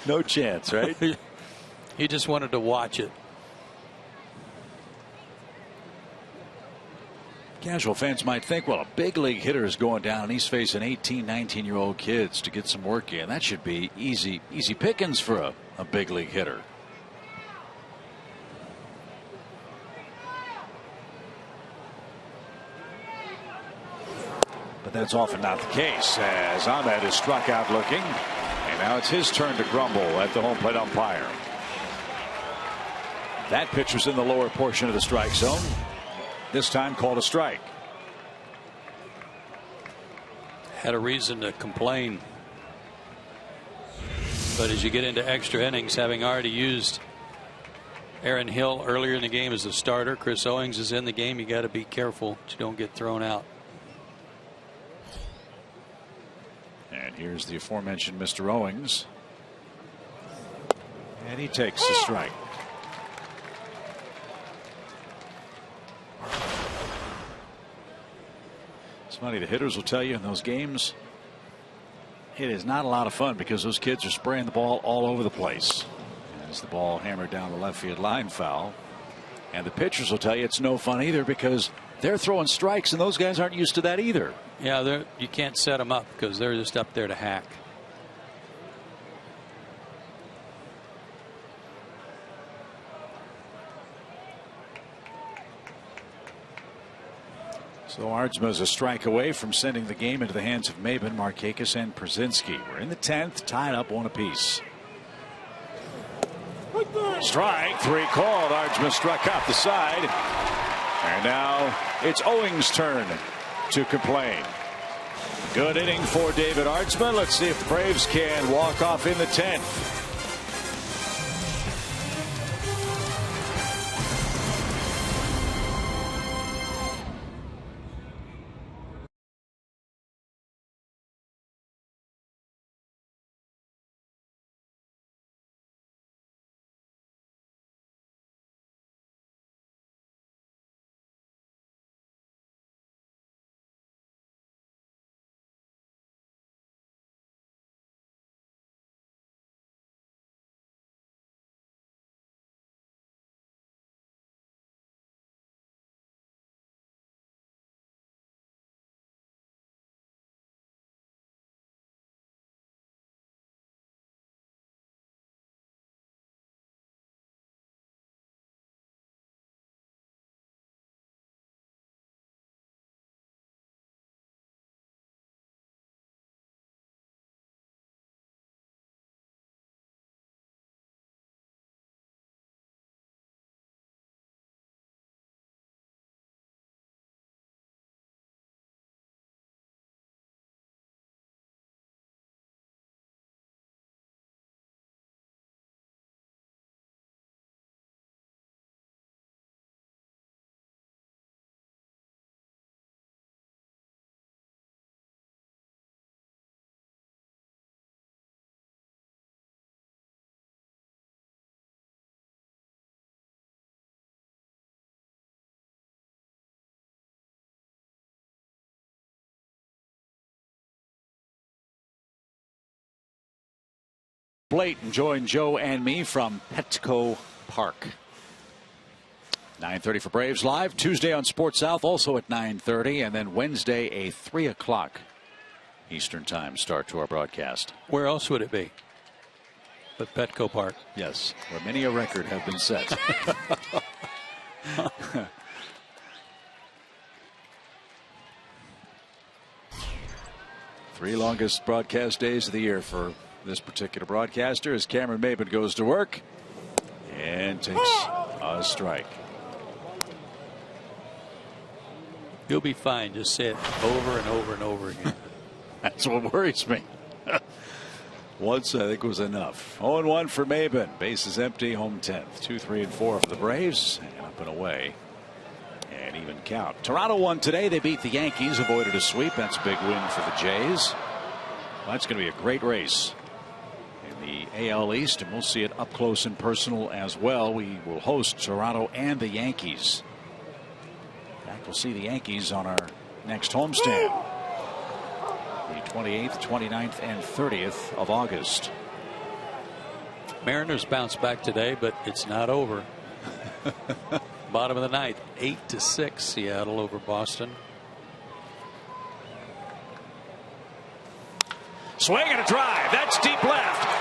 No chance, right?
He just wanted to watch it.
Casual fans might think, well, a big league hitter is going down. He's facing 18, 19-year-old kids to get some work in. That should be easy pickings for a big league hitter. But that's often not the case, as Ahmed is struck out looking. And now it's his turn to grumble at the home plate umpire. That pitch was in the lower portion of the strike zone. This time called a strike.
Had a reason to complain. But as you get into extra innings, having already used Aaron Hill earlier in the game as a starter, Chris Owings is in the game. You got to be careful that you don't get thrown out.
And here's the aforementioned Mr. Owings. And he takes the strike. It's funny, the hitters will tell you in those games, it is not a lot of fun because those kids are spraying the ball all over the place. As the ball hammered down the left field line, foul. And the pitchers will tell you it's no fun either because they're throwing strikes and those guys aren't used to that either.
Yeah, you can't set them up because they're just up there to hack.
So Ardsma is a strike away from sending the game into the hands of Maben, Markakis, and Przinsky. We're in the 10th, tied up 1 apiece. Strike 3 called. Ardsma struck out the side. And now it's Owings' turn to complain. Good inning for David Ardsma. Let's see if the Braves can walk off in the 10th. Blayton joined Joe and me from Petco Park. 9:30 for Braves Live. Tuesday on Sports South, also at 9:30, and then Wednesday a 3 o'clock Eastern Time start to our broadcast.
Where else would it be but Petco Park?
Yes, where many a record have been set. Three longest broadcast days of the year for this particular broadcaster as Cameron Maben goes to work and takes a strike.
You'll be fine. Just say it over and over and over again.
That's what worries me. Once I think was enough. 0-1 for Maben. Bases empty. Home 10th. 2, 3, and 4 for the Braves. And up and away. And even count. Toronto won today. They beat the Yankees. Avoided a sweep. That's a big win for the Jays. Well, that's going to be a great race in the AL East, and we'll see it up close and personal as well. We will host Toronto and the Yankees. In fact, we'll see the Yankees on our next homestand, the 28th, 29th, and 30th of August.
Mariners bounced back today, but it's not over. Bottom of the ninth, 8-6 Seattle over Boston.
Swing and a drive. That's deep left.